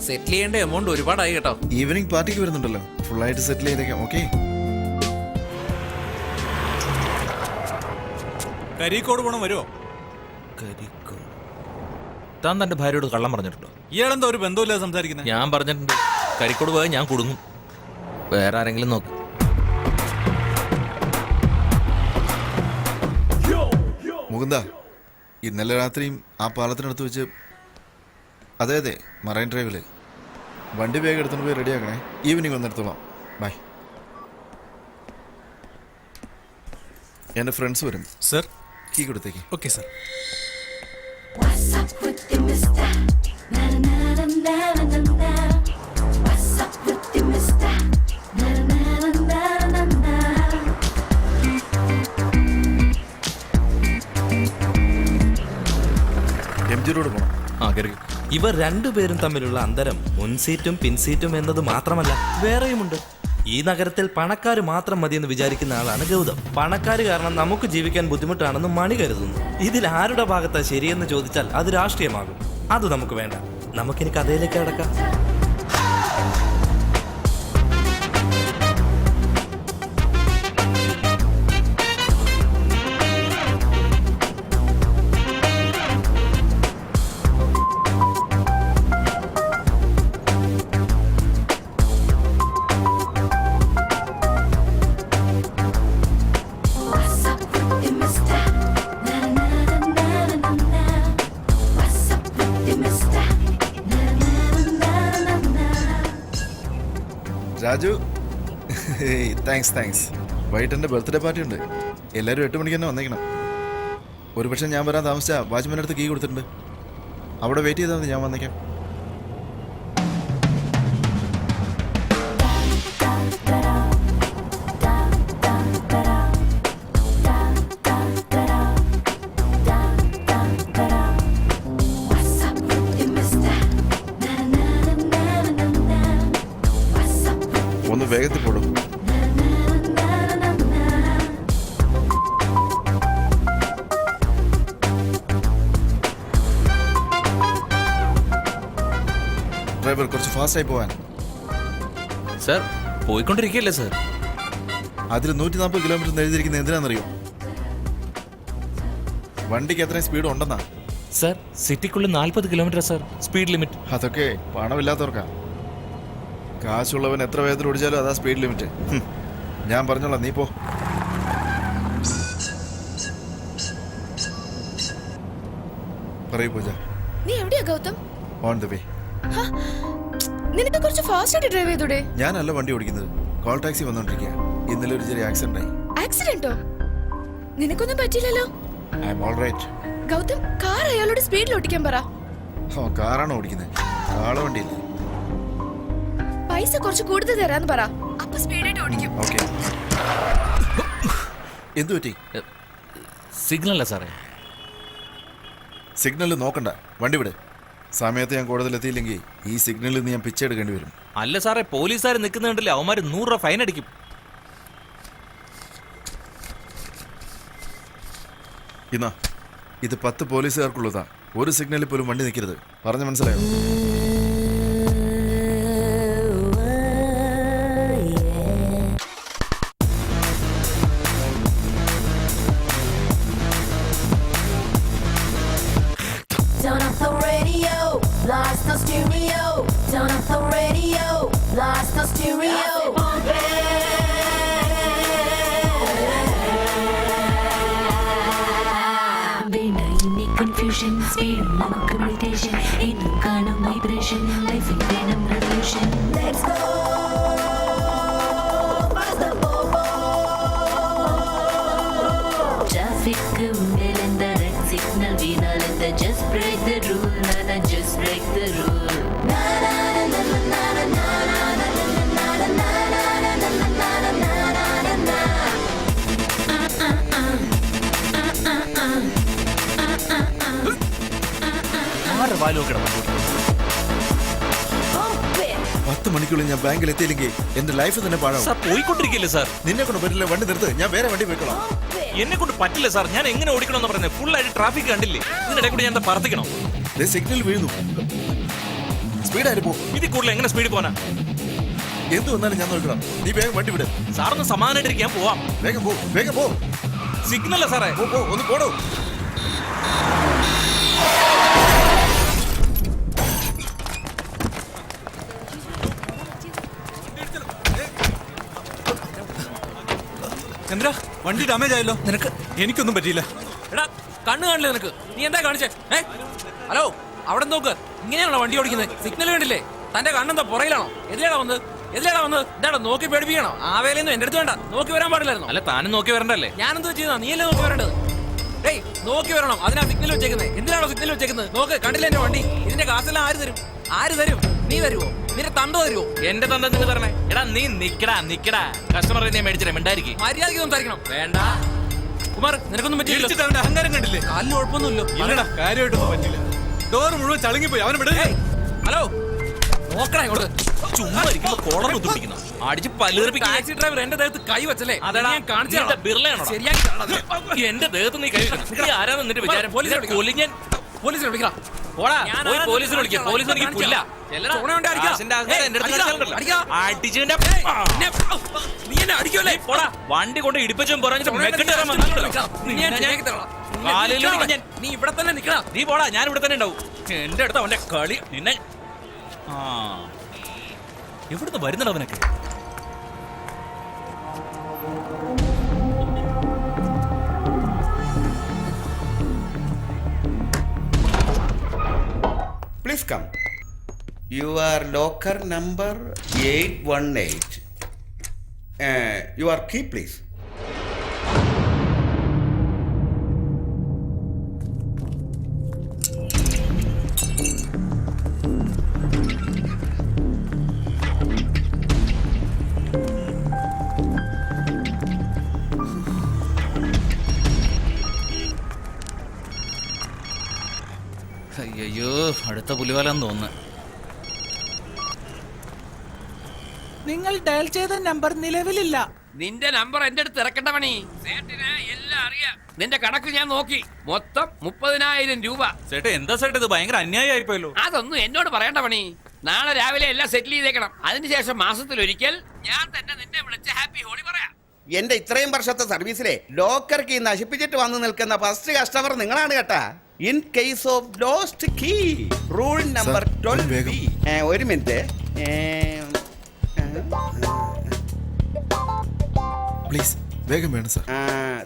സെറ്റിൽ ചെയ്യേണ്ട എമൗണ്ട് ഒരുപാടായി കേട്ടോ. ഈവനിങ് പാർട്ടിക്ക് വരുന്നുണ്ടല്ലോ, ഫുള്ളായിട്ട് സെറ്റിൽ ചെയ്തേക്കാം. ഓക്കെ. കരിക്കോട് പോണം വരുമോ? താൻ തന്റെ ഭാര്യയോട് കള്ളം പറഞ്ഞിട്ടുണ്ടോ? ഇയാളെന്താ ഒരു ബന്ധമില്ലാതെ സംസാരിക്കുന്നത്? ഞാൻ പറഞ്ഞിട്ടുണ്ട്, കരിക്കോട് പോയാൽ ഞാൻ കുടുങ്ങും. വേറെ ആരെങ്കിലും നോക്ക്. മുകുന്ദ, ഇന്നലെ രാത്രിയും ആ പാലത്തിനടുത്ത് വെച്ച്, അതെ മറൈൻ ഡ്രൈവില് വണ്ടി വേഗം എടുത്തുകൊണ്ട് പോയി റെഡിയാക്കണേ. ഈവനിങ് വന്നെടുത്തോളാം. ബൈ. എൻ്റെ ഫ്രണ്ട്സ് വരും. സർ, കീ കൊടുത്തേക്ക്. Okay sir. എംജിറോട് പോണം. ഇവർ രണ്ടുപേരും തമ്മിലുള്ള അന്തരം മുൻസീറ്റും പിൻസീറ്റും എന്നത് മാത്രമല്ല, വേറെയുമുണ്ട്. ഈ നഗരത്തിൽ പണക്കാർ മാത്രം മതിയെന്ന് വിചാരിക്കുന്ന ആളാണ് ഗൗതം. പണക്കാർ കാരണം നമുക്ക് ജീവിക്കാൻ ബുദ്ധിമുട്ടാണെന്ന് മണി കരുതുന്നു. ഇതിൽ ആരുടെ ഭാഗത്താ ശരിയെന്ന് ചോദിച്ചാൽ അത് രാഷ്ട്രീയമാകും. അത് നമുക്ക് വേണ്ട. നമുക്കിനി കഥയിലേക്ക് കടക്കാം. രാജു താങ്ക്സ് വൈകിട്ട് എൻ്റെ ബർത്ത്ഡേ പാർട്ടി ഉണ്ട്. എല്ലാവരും 8 മണിക്ക് തന്നെ വന്നേക്കണം. ഒരുപക്ഷെ ഞാൻ വരാൻ താമസിച്ചാൽ വാച്ച്മാൻ്റെ അടുത്ത് കീ കൊടുത്തിട്ടുണ്ട്. അവിടെ വെയിറ്റ് ചെയ്താൽ മതി, ഞാൻ വന്നേക്കാം. ഒന്ന് വേഗത്തിൽ പോടും. ഡ്രൈവർ കുറച്ച് ഫാസ്റ്റായി പോവാൻ. സാർ പോയിക്കൊണ്ടിരിക്കുകയല്ലേ സാർ? അതിൽ 140 കിലോമീറ്റർ എഴുതിയിരിക്കുന്നത് എന്തിനാണെന്നറിയോ? വണ്ടിക്ക് എത്രയും സ്പീഡ് ഉണ്ടെന്നാ. സാർ സിറ്റിക്കുള്ളിൽ 40 കിലോമീറ്റർ സാർ സ്പീഡ് ലിമിറ്റ്. അതൊക്കെ പണമില്ലാത്തവർക്കാ. കാശുള്ളവൻ എത്ര വേഗത്തിൽ ഓടിച്ചാലും അതാ സ്പീഡ് ലിമിറ്റ്. ഞാൻ പറഞ്ഞോളാം, നീ പോ. പറയൂ പൂജ. നീ എവിടെയാ ഗൗതം? On the way. നിനക്ക് കുറച്ച് ഫാസ്റ്റ് ആയിട്ട് ഡ്രൈവ് ചെയ്തൂടെ? ഞാനല്ല വണ്ടി ഓടിക്കുന്നത്, കോൾ ടാക്സി വന്നോണ്ടിരിക്കുക. ഇന്നലെ ഒരു ചെറിയ ആക്സിഡന്റ് ആയി. ആക്സിഡന്റോ? നിനക്കൊന്നും പറ്റില്ലല്ലോ? I am all right. Gautham car അയാളോട് സ്പീഡിൽ ഓടിക്കാൻ പറ. ഓ, കാറാണ് ഓടിക്കുന്നത്, കാളവണ്ടിയില്ല. പൈസ കുറച്ച് കൂടുതൽ തരാന്ന് പറ, അപ്പൊ സ്പീഡായിട്ട് ഓടിക്കും. ഓക്കെ. എന്തു പറ്റി? സിഗ്നല്ല സാറേ. സിഗ്നൽ നോക്കണ്ട, വണ്ടി വിട്. സമയത്ത് ഞാൻ കൂടുതൽ എത്തിയില്ലെങ്കിൽ ഈ സിഗ്നലിൽ നിന്ന് ഞാൻ പിച്ചെടുക്കേണ്ടി വരും. അല്ല സാറേ, പോലീസുകാർ നിൽക്കുന്നുണ്ടല്ലേ, അവന്മാർ 100 രൂപ ഫൈൻ അടിക്കും. ഇന്നാ ഇത് 10 പോലീസുകാർക്കുള്ളതാ. ഒരു സിഗ്നലിൽ പോലും വണ്ടി നിൽക്കരുത്. പറഞ്ഞു മനസ്സിലായോ? Turn up the radio, blast the stereo. Turn up the radio, blast the stereo. Veena inni confusion, speed നമുക്ക് meditation. ഇന്നും കാണും vibration, life in venom revolution. Let's go. Faster popo. Traffic ഉണ്ടലെന്താ red signal വീണാലെന്താ just break the rule. Nana just break the rule. Na na na na na na na na na na na na na na na na. ആരുടെ വാല് നോക്കണം? 10 മണിക്കുള്ളിൽ ഞാൻ ബാങ്കിൽ എത്തിയില്ലെങ്കിൽ എന്റെ life തന്നെ പാഴാവും. Sir പോയിക്കൊണ്ടിരിക്കില്ലേ sir? നിന്നെ കൊണ്ട് പറ്റില്ല, വണ്ടി നിർത്ത്. ഞാൻ വേറെ വണ്ടി പോയിക്കോളാം. എന്നെ കൊണ്ട് പറ്റില്ല സാർ. ഞാൻ എങ്ങനെ ഓടിക്കണമെന്ന് പറയുന്നത്? ഫുൾ ആയിട്ട് ട്രാഫിക് കണ്ടില്ലേ? ഇതിനിടെ കൂടി ഞാൻ എന്താ പറത്തിക്കണോ? സിഗ്നൽ വീഴുന്നു. സ്പീഡായിട്ട് പോ. ഇതിൽ കൂടുതൽ എങ്ങനെ സ്പീഡിൽ പോനാ? എന്ത് വന്നാലും ഞാൻ നോക്കണം. നീ വേഗം വണ്ടി വിട്. സാറൊന്ന് സമാധാനായിട്ടിരിക്കാൻ പോവാം. വേഗം പോ, വേഗം പോ. സിഗ്നല്ല സാറേ. പോ, ഒന്ന് പോടോ. ചന്ദ്ര, വണ്ടി ഡാമേജ് ആയല്ലോ. നിനക്ക്? എനിക്കൊന്നും പറ്റിയില്ല. എടാ കണ്ണ് കാണില്ല നിനക്ക്? നീ എന്താ കാണിച്ചേ? ഹലോ, അവിടെ നോക്ക്. ഇങ്ങനെയാണോ വണ്ടി ഓടിക്കുന്നത്? സിഗ്നൽ കണ്ടില്ലേ? തന്റെ കണ്ണെന്താ പുറയിലാണോ? എതിലേടാ വന്നത്? എന്താ നോക്കി പേടിപ്പിക്കണോ? ആ വേലയൊന്നും എന്റെ അടുത്ത് വേണ്ട. നോക്കി വരാൻ പാടില്ലായിരുന്നു. അല്ല, താനും നോക്കി വരണ്ടല്ലേ? ഞാനെന്താ ചെയ്യുന്ന? നീയല്ലേ നോക്കി വരേണ്ടത്? ഏയ്, നോക്കി വരണം. അതിനാ സിഗ്നൽ വെച്ചേക്കുന്നത്. എന്തിനാണോ സിഗ്നൽ വെച്ചേക്കുന്നത്? നോക്ക്, കണ്ടില്ല എന്റെ വണ്ടി? ഇതിന്റെ കാശെല്ലാം ആര് തരും? നീ തരുവോ? നിന്റെ തണ്ട തരുവോ? എന്റെ തണ്ട നിങ്ങൾ തരണേ. എടാ നീ നിക്കടാ. കസ്റ്റമർ നീ മേടിച്ചിട്ട് മിണ്ടായിരിക്കും. മര്യാദയ്ക്ക് സംസാരിക്കണം. വേണ്ട കുമാർ, നിനക്കൊന്നും പറ്റില്ല. അഹങ്കാരം കണ്ടില്ലേ? കാലിന് കുഴപ്പമൊന്നുമില്ലോ. ഇല്ലടാ, കാര്യമായിട്ടൊന്നും പറ്റില്ല. ഡോർ മുഴുവൻ ചളുങ്ങിപ്പോയി. അവനെ വിടേ. ഹലോ, നോക്കണേ ഇങ്ങോട്ട്. ചുമ്മാ ഇരിക്കുമ്പോ കോളർ കുത്തിപ്പിടിക്കുന്നു. അടിച്ച് പല്ലുതെറിപ്പിക്കും. ടാക്സി ഡ്രൈവർ എന്റെ ദേഹത്ത് കൈ വെച്ചല്ലേ? അതെടാ, കാണിച്ചു ബിർളയാണോ? ശരിയാക്കി എന്റെ ദേഹത്ത് നീ കൈ വെക്കണം. ആരാന്ന് നിന്റെ വിചാരം? പോലീസിനെ വിളിക്കാം. പോടാ, പോയി പോലീസിനെ വിളിക്കാം. പോലീസ് എനിക്ക് പുല്ല. വണ്ടി കൊണ്ട് ഇടിപ്പിച്ചും പറഞ്ഞിട്ട് നീ ഇവിടെ തന്നെ നിക്കണം. നീ പോടാ, ഞാൻ ഇവിടെ തന്നെ ഉണ്ടാവും. എന്റെ അടുത്ത് അവന്റെ കളി. നിന്നെ എവിടുന്ന് വരുന്നുണ്ടോ അവനൊക്കെ? Please come. Your locker number 818. Your key please. അയ്യോ, അടുത്ത പുലിവാലാന്ന് തോന്നുന്നു. നിങ്ങൾ ഡയൽ ചെയ്ത നമ്പർ നിലവിലില്ല. നിന്റെ നമ്പർ എന്റെ അടുത്ത് ഇറക്കണ്ട മണി. സേട്ടിന് എല്ലാം അറിയാം. നിന്റെ കണക്ക് ഞാൻ നോക്കി. മൊത്തം 30,000 രൂപ. ചേട്ടാ എന്താ ചേട്ടാ ഇത് ഭയങ്കര അന്യായമായിപ്പോയല്ലോ. അതൊന്നും എന്നോട് പറയണ്ട മണി. നാളെ രാവിലെ എല്ലാം സെറ്റിൽ ചെയ്തേക്കണം. അതിനുശേഷം മാസത്തിലൊരിക്കൽ ഞാൻ തന്നെ നിന്നെ വിളിച്ച് ഹാപ്പി ഹോളി പറയാം. എന്റെ ഇത്രയും വർഷത്തെ സർവീസിലെ ലോക്കർ കീ നശിപ്പിച്ചിട്ട് വന്ന് നിൽക്കുന്ന ഫസ്റ്റ് കസ്റ്റമർ നിങ്ങളാണ് കേട്ടാ. In case of lost key rule number 12. ഒരു മിനിറ്റ്. പ്ലീസ് വേഗം വേണം സാർ.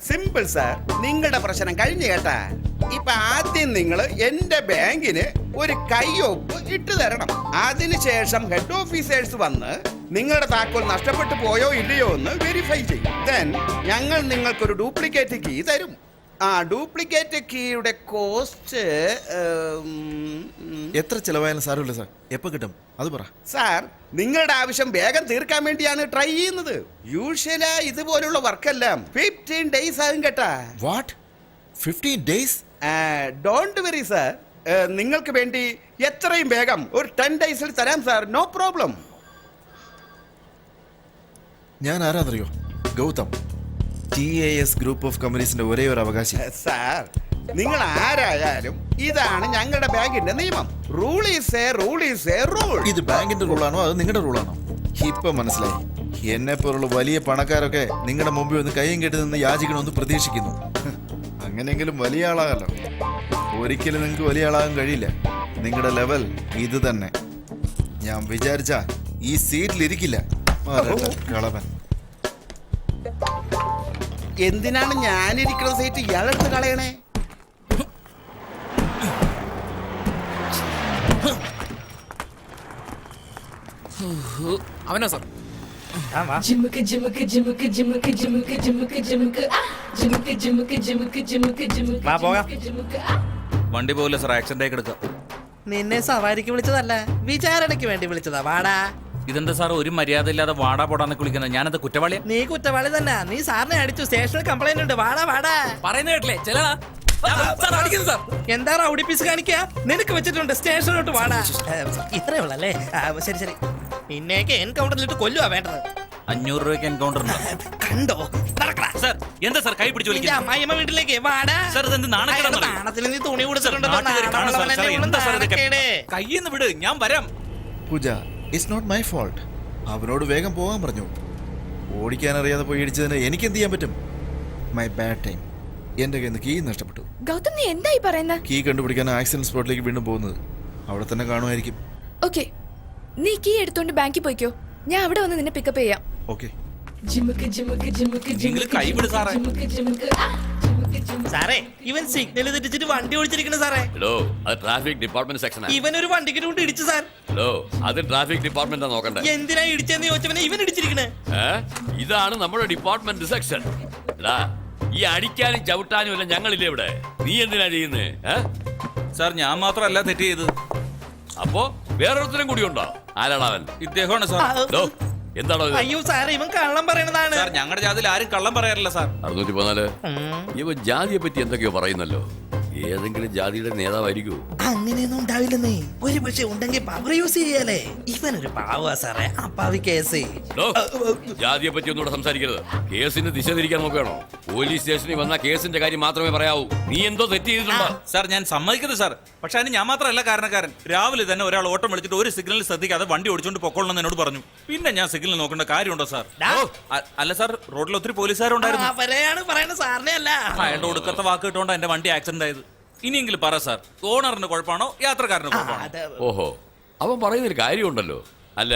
സിമ്പിൾ സാർ, നിങ്ങളുടെ പ്രശ്നം കഴിഞ്ഞു കേട്ടാ. ഇപ്പൊ ആദ്യം നിങ്ങൾ എന്റെ ബാങ്കിന് ഒരു കൈയൊപ്പ് ഇട്ട് തരണം. അതിനുശേഷം ഹെഡ് ഓഫീസേഴ്സ് വന്ന് നിങ്ങളുടെ താക്കോൽ നഷ്ടപ്പെട്ടു പോയോ ഇല്ലയോ എന്ന് വെരിഫൈ ചെയ്യും. ദെൻ ഞങ്ങൾ നിങ്ങൾക്കൊരു ഡ്യൂപ്ലിക്കേറ്റ് കീ തരും. ഡ്യൂപ്ലിക്കേറ്റ് കീയുടെ കോസ്റ്റ് എത്ര ചിലവായാലും സാരമില്ല സാർ. എപ്പോൾ കിട്ടും അത് പറ. സാർ, നിങ്ങളുടെ ആവശ്യം വേഗം തീർക്കാൻ വേണ്ടിയാണ് ട്രൈ ചെയ്യുന്നത്. യൂഷ്വലാ ഇതുപോലുള്ള വർക്കെല്ലാം 15 days ആകും കേട്ടാ. What 15 days? Don't worry sir. നിങ്ങൾക്ക് വേണ്ടി എത്രയും വേഗം ഒരു 10 days തരാം സാർ. No problem. ഞാൻ ആരാന്നറിയോ? ഗൗതം, TAS ഗ്രൂപ്പ് ഓഫ് കമ്പനീസിന്റെ ഒരേ ഒരു അവകാശി. സാർ, നിങ്ങൾ ആരായാലും ഇതാണ് ഞങ്ങളുടെ ബാങ്കിന്റെ നിയമം. Rule is A rule is A rule. ഇത് ബാങ്കിന്റെ റൂളാണോ അത് നിങ്ങളുടെ റൂളാണോ? ഇപ്പൊ മനസ്സിലായി. എന്നെ പോലുള്ള വലിയ പണക്കാരൊക്കെ നിങ്ങളുടെ മുമ്പിൽ ഒന്ന് കയ്യും കെട്ടി നിന്ന് യാചിക്കണമെന്ന് പ്രതീക്ഷിക്കുന്നു. അങ്ങനെയെങ്കിലും വലിയ ആളാകല്ലോ. ഒരിക്കലും നിങ്ങൾക്ക് വലിയ ആളാകാൻ കഴിയില്ല. നിങ്ങളുടെ ലെവൽ ഇത് തന്നെ. ഞാൻ വിചാരിച്ച ഈ സീറ്റിലിരിക്കില്ല. കളവൻ. എന്തിനാണ് ഞാനിരിക്കുന്ന സീറ്റ് ഇയാളെടുത്ത് കളയണേ? അവനാ സാർ. വണ്ടി പോകില്ല സാർ, ആക്സിഡന്റ് ആയി കിടക്കുക. നിന്നെ സവാരിക്ക് വിളിച്ചതല്ല, വിചാരണയ്ക്ക് വേണ്ടി വിളിച്ചതാ. വാടാ. ഇതെന്താ സാർ ഒരു മര്യാദ ഇല്ലാതെ വാടാ പോടാന്ന് വിളിക്കുന്നത്? ഞാനത് കുറ്റവാളിയാ? നീ കുറ്റവാളി തന്നെ. നീ സാറിനെ അടിച്ചു. സ്റ്റേഷനിൽ കംപ്ലൈന്റ് ഉണ്ട്. വാടാ വാടാ. പറയുന്നത് കേട്ടില്ലേ? ചെല്ലടാ. എന്താ റൗഡി പീസ് കാണിക്കാ? നിനക്ക് വെച്ചിട്ടുണ്ട്. സ്റ്റേഷനിലോട്ട് വാടാ. ഇത്രേ ഉള്ളല്ലേ? ശരി ശരി. നിന്നേക്ക് എൻകൗണ്ടറിലിട്ട് കൊല്ലുവാ വേണ്ടത്. 500 രൂപയ്ക്ക് എൻകൗണ്ടർ കണ്ടോ? സാർ എന്താ സാർ കൈ പിടിച്ചു നിന്റെ അമ്മായിയമ്മ വീട്ടിലേക്ക് വാടാ. സാർ ഇതെന്ത് നാണക്കേടാണ്? നാണത്തിന് നീ തുണി കൊടുത്തിട്ടുണ്ടോ? കയ്യെന്ന് വിട്, ഞാൻ വരാം. പൂജ, ഇറ്റ്സ് നോട്ട് മൈ ഫോൾട്ട്. അവനോട് വേഗം പോകാൻ പറഞ്ഞു. ഓടിക്കാൻ അറിയാതെ പോയി ഇടിച്ചതിന് എനിക്ക് എന്ത് ചെയ്യാൻ പറ്റും? My bad time. എന്റെ കയ്യിൽ നിന്ന് കീ നഷ്ടപ്പെട്ടു. ഗൗതം നീ എന്തായി പറയുന്ന? കീ കണ്ടുപിടിക്കാൻ ആക്സിഡന്റ് സ്പോട്ടിലേക്ക് വീണ്ടും പോകുന്നത്. അവിടെ തന്നെ കാണുമായിരിക്കും. ഓക്കെ, നീ കീ എടുത്തോണ്ട് ബാങ്കിൽ പോയിക്കോ. ഞാൻ അവിടെ വന്ന് നിന്നെ പിക്കപ്പ് ചെയ്യാം. ഓക്കെ. കൈ വിട് സാറേ. സാറേ, ഇവൻ സിഗ്നൽ തെറ്റിച്ചിട്ട് വണ്ടി ഓടിച്ചിരിക്കണ സാറേ. ഹലോ, അത് ട്രാഫിക് ഡിപ്പാർട്ട്മെന്റ് സെക്ഷൻ. ഇവൻ ഒരു വണ്ടിക്ക് കൊണ്ട് ഇടിച്ചു സാർ. ഹലോ, അത് ട്രാഫിക് ഡിപ്പാർട്ട്മെന്റ് നോക്കണ്ടേ? എന്തിനാ ഇടിച്ചെന്ന് ചോദിച്ചവനെ ഇവൻ ഇടിച്ചിരിക്കണേ. ഇതാണ് നമ്മുടെ ഡിപ്പാർട്ട്മെന്റ് സെക്ഷൻ. ഈ അടിക്കാനും ചവിട്ടാനും എല്ലാം ഞങ്ങളില്ലേ ഇവിടെ. നീ എന്തിനാ ചെയ്യുന്നേ? സാർ ഞാൻ മാത്രമല്ല തെറ്റ് ചെയ്തത്. അപ്പോ വേറൊരുത്തരും കൂടി ഉണ്ടോ? ആരാണ് അവൻ? ഇദ്ദേഹമാണ് സാർ. എന്താണോ? അയ്യോ സാറേ, ഇവൻ കള്ളം പറയണതാണ്. സാർ ഞങ്ങളുടെ ജാതിയിൽ ആരും കള്ളം പറയാറില്ല സാർ. 614. ഇവൻ ജാതിയെ പറ്റി എന്തൊക്കെയോ പറയുന്നല്ലോ. ഏതെങ്കിലും ജാതിയുടെ നേതാവായിരിക്കൂ? അങ്ങനെയൊന്നും ഉണ്ടാവില്ലെന്നേ. ഒരു പക്ഷെ ഉണ്ടെങ്കിൽ പവർ യൂസ് ചെയ്യാലേ. ഇവനൊരു പാവാ സാറേ. അപ്പാവി കേസ്. ജാതിയെ പറ്റി ഒന്നുകൂടെ സംസാരിക്കരുത്. കേസിന് ദിശ തിരിക്കാൻ നോക്കുകയാണോ? പോലീസ് സ്റ്റേഷനിൽ വന്ന കേസിന്റെ കാര്യം മാത്രമേ പറയാവൂ. നീ എന്തോ തെറ്റ് ചെയ്തിട്ടുണ്ടോ? സാർ ഞാൻ സമ്മതിക്കുന്നത് സാർ. പക്ഷെ അതിന് ഞാൻ മാത്രമല്ല കാരണക്കാരൻ. രാവിലെ തന്നെ ഒരാൾ ഓട്ടം വിളിച്ചിട്ട് ഒരു സിഗ്നൽ ശ്രദ്ധിക്കാതെ വണ്ടി ഓടിച്ചോണ്ട് പൊക്കോളണം എന്നോട് പറഞ്ഞു. പിന്നെ ഞാൻ സിഗ്നൽ നോക്കേണ്ട കാര്യമുണ്ടോ സാർ? അല്ല സാർ, റോഡിൽ ഒത്തിരി പോലീസുകാരുണ്ടായിരുന്നു. അവരെയാണ് പറയുന്നത്, സാറിനെ അല്ല. അയാളുടെ ഒടുക്കത്തെ വാക്ക് കിട്ടുകൊണ്ട് എന്റെ വണ്ടി ആക്സിഡന്റ് ആയത്. ഇനിയെങ്കിലും പറ സാർ, ഓണറിന്റെ കുഴപ്പമാണോ യാത്രക്കാരന്റെ കുഴപ്പമാണോ? ഓഹോ, അവൻ പറയുന്നൊരു കാര്യമുണ്ടല്ലോ. അല്ല,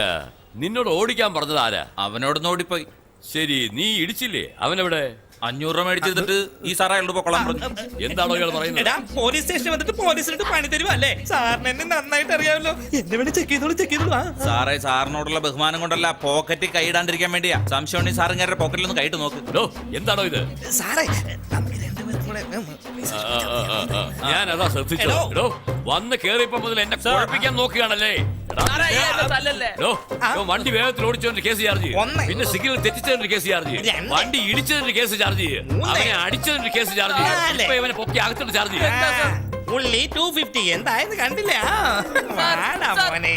നിന്നോട് ഓടിക്കാൻ പറഞ്ഞത് ആരാ? അവനോടൊന്ന് ഓടിപ്പോയി. ശരി, നീ ഇടിച്ചില്ലേ? അവനെവിടെ? 500 രൂപ മേടിച്ചിട്ട് ഈ സാറേ അയാളോട് പൊക്കോളാൻ പറഞ്ഞു. എന്താണോ ഇയാൾ പറയുന്നത്? പോലീസ് സ്റ്റേഷനിൽ വന്നിട്ട് പോലീസിനിട്ട് പണി തരുമോ അല്ലേ? സാറിന് എന്നെ നന്നായിട്ട് അറിയാമല്ലോ. എന്നെ വേണ്ടി ചെക്ക് ചെയ്തോളൂ. സാറേ സാറിനോടുള്ള ബഹുമാനം കൊണ്ടല്ല, പോക്കറ്റിൽ കൈയിടാണ്ടിരിക്കാൻ വേണ്ടിയാ. സംശയം ഉണ്ടെങ്കിൽ സാറിങ്ങാരുടെ പോക്കറ്റിലൊന്ന് കൈയിട്ട് നോക്ക്. എന്താണോ ഇത്? സാറേ ഞാൻ അതാ ശ്രദ്ധിച്ചോ. വന്ന് കേറിയപ്പോ മുതൽ എന്നെ കുഴപ്പിക്കാൻ നോക്കുകയാണല്ലേ. വണ്ടി വേഗത്തിൽ ഓടിച്ചതിന്റെ കേസ് ചാർജ് ചെയ്യും. പിന്നെ സിഗ്നൽ തെറ്റിച്ചതിന്റെ കേസ് ചാർജ് ചെയ്യും. വണ്ടി ഇടിച്ചതിന്റെ കേസ് ചാർജ് ചെയ്യും. അവനെ അടിച്ചതിന്റെ കേസ് ചാർജ് ചെയ്യും. ഇപ്പൊ ഇവനെ പൊക്കി അകത്തോട്ട് ചാർജ് ചെയ്യും. ഉള്ളി 250 എന്തായെന്ന് കണ്ടില്ല. മോനെ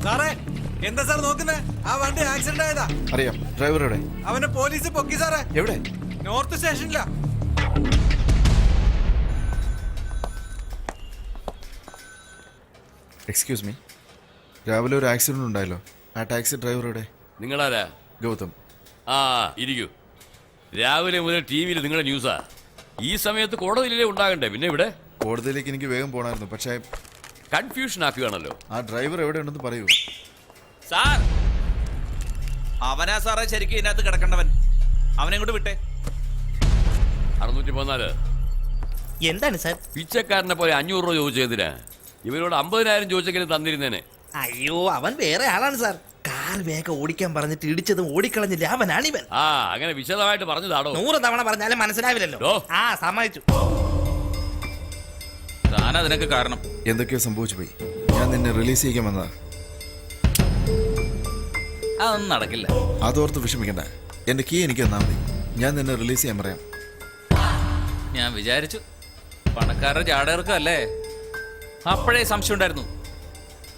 സാറേ എന്താ സാർ നോക്കുന്നേ? ആ വണ്ടി ആക്സിഡന്റ് ആയതാ. അറിയാം. ഡ്രൈവർ എവിടെ? അവനെ പോലീസ് പൊക്കി സാറേ. എവിടെ? നോർത്ത് സ്റ്റേഷനിലാ. എക്സ്ക്യൂസ് മീ, രാവിലെ ഒരു ആക്സിഡന്റ് ഉണ്ടായല്ലോ. ആ ടാക്സി ഡ്രൈവർ എവിടെ? നിങ്ങളാരാ? ഗൗതം. ഇരിക്കൂ. രാവിലെ മുതൽ ടി വിയിൽ നിങ്ങളുടെ ന്യൂസാ. ഈ സമയത്ത് കോടതിയിലേ ഉണ്ടാകണ്ടേ? പിന്നെ ഇവിടെ കോടതിയിലേക്ക് എനിക്ക് വേഗം പോകണമായിരുന്നു, പക്ഷേ കൺഫ്യൂഷൻ ആക്കുകയാണല്ലോ. ആ ഡ്രൈവർ എവിടെ ഉണ്ടെന്ന് പറയൂ. സാർ, അവനാ സാറേ ശരിക്കും ഇതിനകത്ത് കിടക്കേണ്ടവൻ. അവനെ കൊണ്ട് വിട്ടേ. 614. എന്താണ് സാർ? പിച്ചക്കാരനെ പോലെ 500 രൂപ ചോദിച്ചതിനാ. ഇവരോട് 50,000 ചോദിച്ചെങ്കിലും തന്നിരുന്നേനെ. അയ്യോ, അവൻ വേറെ ആളാണ് സാർ. കാർ വേഗം ഓടിക്കാൻ പറഞ്ഞിട്ട് ഇടിച്ചതും ഓടിക്കളഞ്ഞില്ല അവനാണിവൻ. അങ്ങനെ വിശദമായിട്ട് പറഞ്ഞതാണോ? 100 തവണ പറഞ്ഞാലും മനസ്സിലാവില്ലല്ലോ. സമ്മതിച്ചു. താനതിനൊക്കെ കാരണം. എന്തൊക്കെയോ സംഭവിച്ചു പോയി. ഞാൻ നിന്നെ റിലീസ് ചെയ്യാൻ വന്നതാ. അതൊന്നും നടക്കില്ല. അതോർത്ത് വിഷമിക്കണ്ട. എന്റെ കീ എനിക്ക് തന്നാ മതി. ഞാൻ നിന്നെ റിലീസ് ചെയ്യാൻ പറയാം. ഞാൻ വിചാരിച്ചു പണക്കാരുടെ ജാടകർക്കും അല്ലേ. അപ്പോഴേ സംശയം ഉണ്ടായിരുന്നു.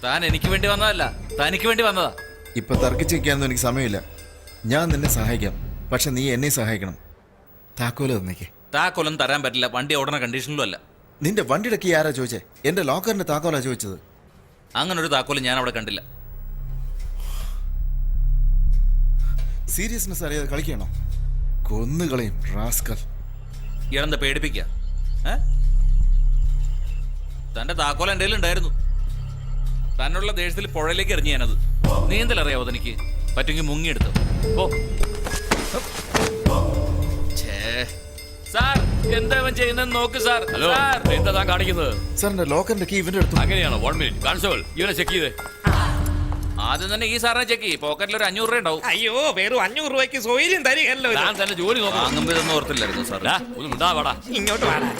താൻ എനിക്ക് വേണ്ടി വന്നതല്ല, തനിക്ക് വേണ്ടി വന്നതാ. ഇപ്പൊ തർക്കിച്ചിരിക്കാനൊന്നും എനിക്ക് സമയമില്ല. ഞാൻ നിന്നെ സഹായിക്കാം, പക്ഷെ നീ എന്നെ സഹായിക്കണം. താക്കോല് തന്നേക്ക്. താക്കോലൊന്നും തരാൻ പറ്റില്ല. വണ്ടി ഓടണ കണ്ടീഷനിലും അല്ല. നിന്റെ വണ്ടിയുടെ കീ ആരാ ചോദിച്ചേ? എന്റെ ലോക്കറിന്റെ താക്കോലാ ചോദിച്ചത്. അങ്ങനെ ഒരു താക്കോല് ഞാൻ അവിടെ കണ്ടില്ല. സീരിയസ്നെസ് അറിയാതെ കളിക്കണോ? കൊന്നുകളയും റാസ്കൽ. ഇയാളെന്താ പേടിപ്പിക്കുക? തന്റെ താക്കോൽ എൻ്റെ ഉണ്ടായിരുന്നു. തന്നുള്ള ദേഷ്യത്തിൽ പുഴയിലേക്ക് എറിഞ്ഞു ഞാനത്. നീന്തലറിയാവോ തനിക്ക്? പറ്റുമെങ്കിൽ മുങ്ങിയെടുത്തു. ഓ സാർ, എന്താ ഇവൻ ചെയ്യുന്നത് നോക്ക് സാർ. ഹലോ, എന്താ താൻ കാണിക്കുന്നത്? സാറിന്റെ ലോക്കറിന്റെ കീ ഇവന്റെ അടുത്ത്. അങ്ങനെയാണോ? 1 മിനിറ്റ്. കോൺസ്റ്റബിൾ, ഇവനെ ചെക്ക് ചെയ്തേ. ആദ്യം തന്നെ ഈ സാറിനെ ചെക്ക് ചെയ്യും. പോക്കറ്റിൽ ഒരു 500 രൂപ ഉണ്ടാവും. അയ്യോ, വെറും 500 രൂപയ്ക്ക് സൗകര്യം തരികയല്ലോ. ഞാൻ തന്നെ ജോലി നോക്കാം. വാങ്ങുമ്പോ ഇതൊന്നും ഓർത്തില്ലായിരുന്നു സാർ. ഒന്നും ഉണ്ടാ വാടാ, ഇങ്ങോട്ട് വാടാ.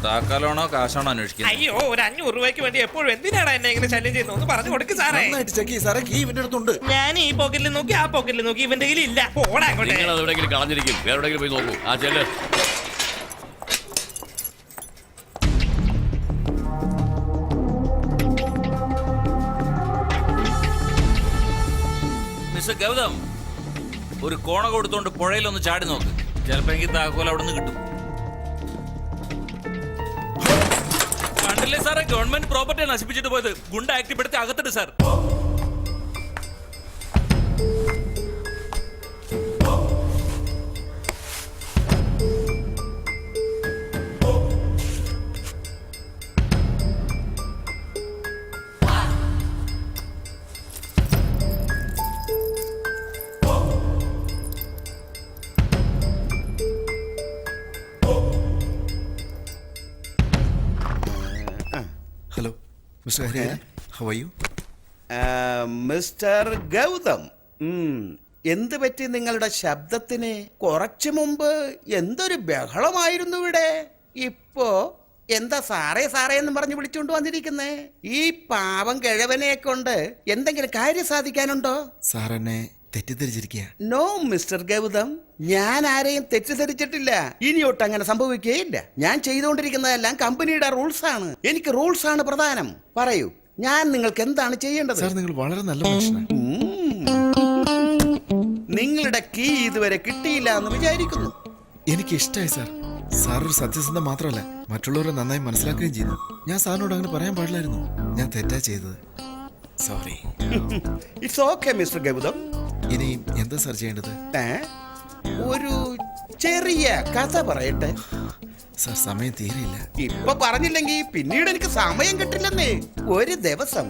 താക്കാലാണോ കാശാണോ അന്വേഷിക്കുന്നത്? അയ്യോ, ഒരു 500 രൂപയ്ക്ക് വേണ്ടി എപ്പോഴും എന്തിനാണ് എന്നെ ഇങ്ങനെ ശല്യം ചെയ്യുന്നത്? ഒന്ന് പറഞ്ഞു കൊടുക്ക് സാറേ. നന്നായിട്ട് ചെക്ക് ചെയ്യ് സാറേ. കീ ഇവന്റെ അടുത്തുണ്ട്. ഞാൻ ഈ പോക്കറ്റിൽ നോക്കി, ആ പോക്കറ്റിൽ നോക്കി, ഇവന്റെ കയ്യിൽ ഇല്ല. പോടാ അങ്ങോട്ട്. നിങ്ങൾ അത് എവിടെയെങ്കിലും കളഞ്ഞിരിക്കും. വേറെ എവിടെയെങ്കിലും പോയി നോക്കൂ. ആ ചെല്ല്. മിസ്റ്റർ ഗൗതം, ഒരു കോണ കൊടുത്തോണ്ട് പുഴയിലൊന്ന് ചാടി നോക്ക്. ചിലപ്പോ എനിക്ക് താക്കോൽ അവിടെ നിന്ന് കിട്ടും. കണ്ടില്ലേ സാറേ, ഗവൺമെന്റ് പ്രോപ്പർട്ടി നശിപ്പിച്ചിട്ട് പോയത്. ഗുണ്ട ആക്ടിപ്പെടുത്തി അകത്തിട്ട് സാർ. Hello mister Hariharan, how are you? Mister Gautham, എന്ത് പറ്റി നിങ്ങളുടെ ശബ്ദത്തിന്? കുറച്ചു മുമ്പ് എന്തൊരു ബഹളമായിരുന്നു ഇവിടെ. ഇപ്പോ എന്താ സാറേ സാറേ എന്ന് പറഞ്ഞ് വിളിച്ചുകൊണ്ട് വന്നിരിക്കുന്നേ? ഈ പാവം കിഴവനെ കൊണ്ട് എന്തെങ്കിലും കാര്യം സാധിക്കാനുണ്ടോ? സാർ എന്നെ തെറ്റിദ്ധരിച്ചിരിക്കുക. നോ മിസ്റ്റർ ഗൗതം, ഞാൻ ആരെയും തെറ്റിദ്ധരിച്ചിട്ടില്ല. ഇനിയൊട്ട് അങ്ങനെ സംഭവിക്കുകയില്ല. ഞാൻ ചെയ്തുകൊണ്ടിരിക്കുന്നതെല്ലാം കമ്പനിയുടെ റൂൾസ് ആണ്. എനിക്ക് റൂൾസ് ആണ് പ്രധാനം. പറയൂ, ഞാൻ നിങ്ങൾക്ക് എന്താണ് ചെയ്യേണ്ടത്? സാർ, നിങ്ങൾ വളരെ നല്ല മനുഷ്യനാണ്. നിങ്ങളുടെ കീ ഇതുവരെ കിട്ടിയില്ല എന്ന് വിചാരിക്കുന്നു. എനിക്ക് ഇഷ്ടമായി സാർ. സാർ ഒരു സത്യസന്ധ മാത്രമല്ല മറ്റുള്ളവരെ നന്നായി മനസ്സിലാക്കുകയും ചെയ്യുന്നു. ഞാൻ സാറിനോട് അങ്ങനെ പറയാൻ പാടില്ലായിരുന്നു. ഞാൻ തെറ്റാ ചെയ്തത്. Sorry. It's okay mister Gautham. ഇനി എന്താ സാർ ചെയ്യേണ്ടത്? ഒരു ചെറിയ കഥ പറയട്ടെ. സാർ സമയം തീരെയില്ല. ഇപ്പൊ പറഞ്ഞില്ലെങ്കിൽ പിന്നീട് എനിക്ക് സമയം കിട്ടില്ലെന്നേ. ഒരു ദിവസം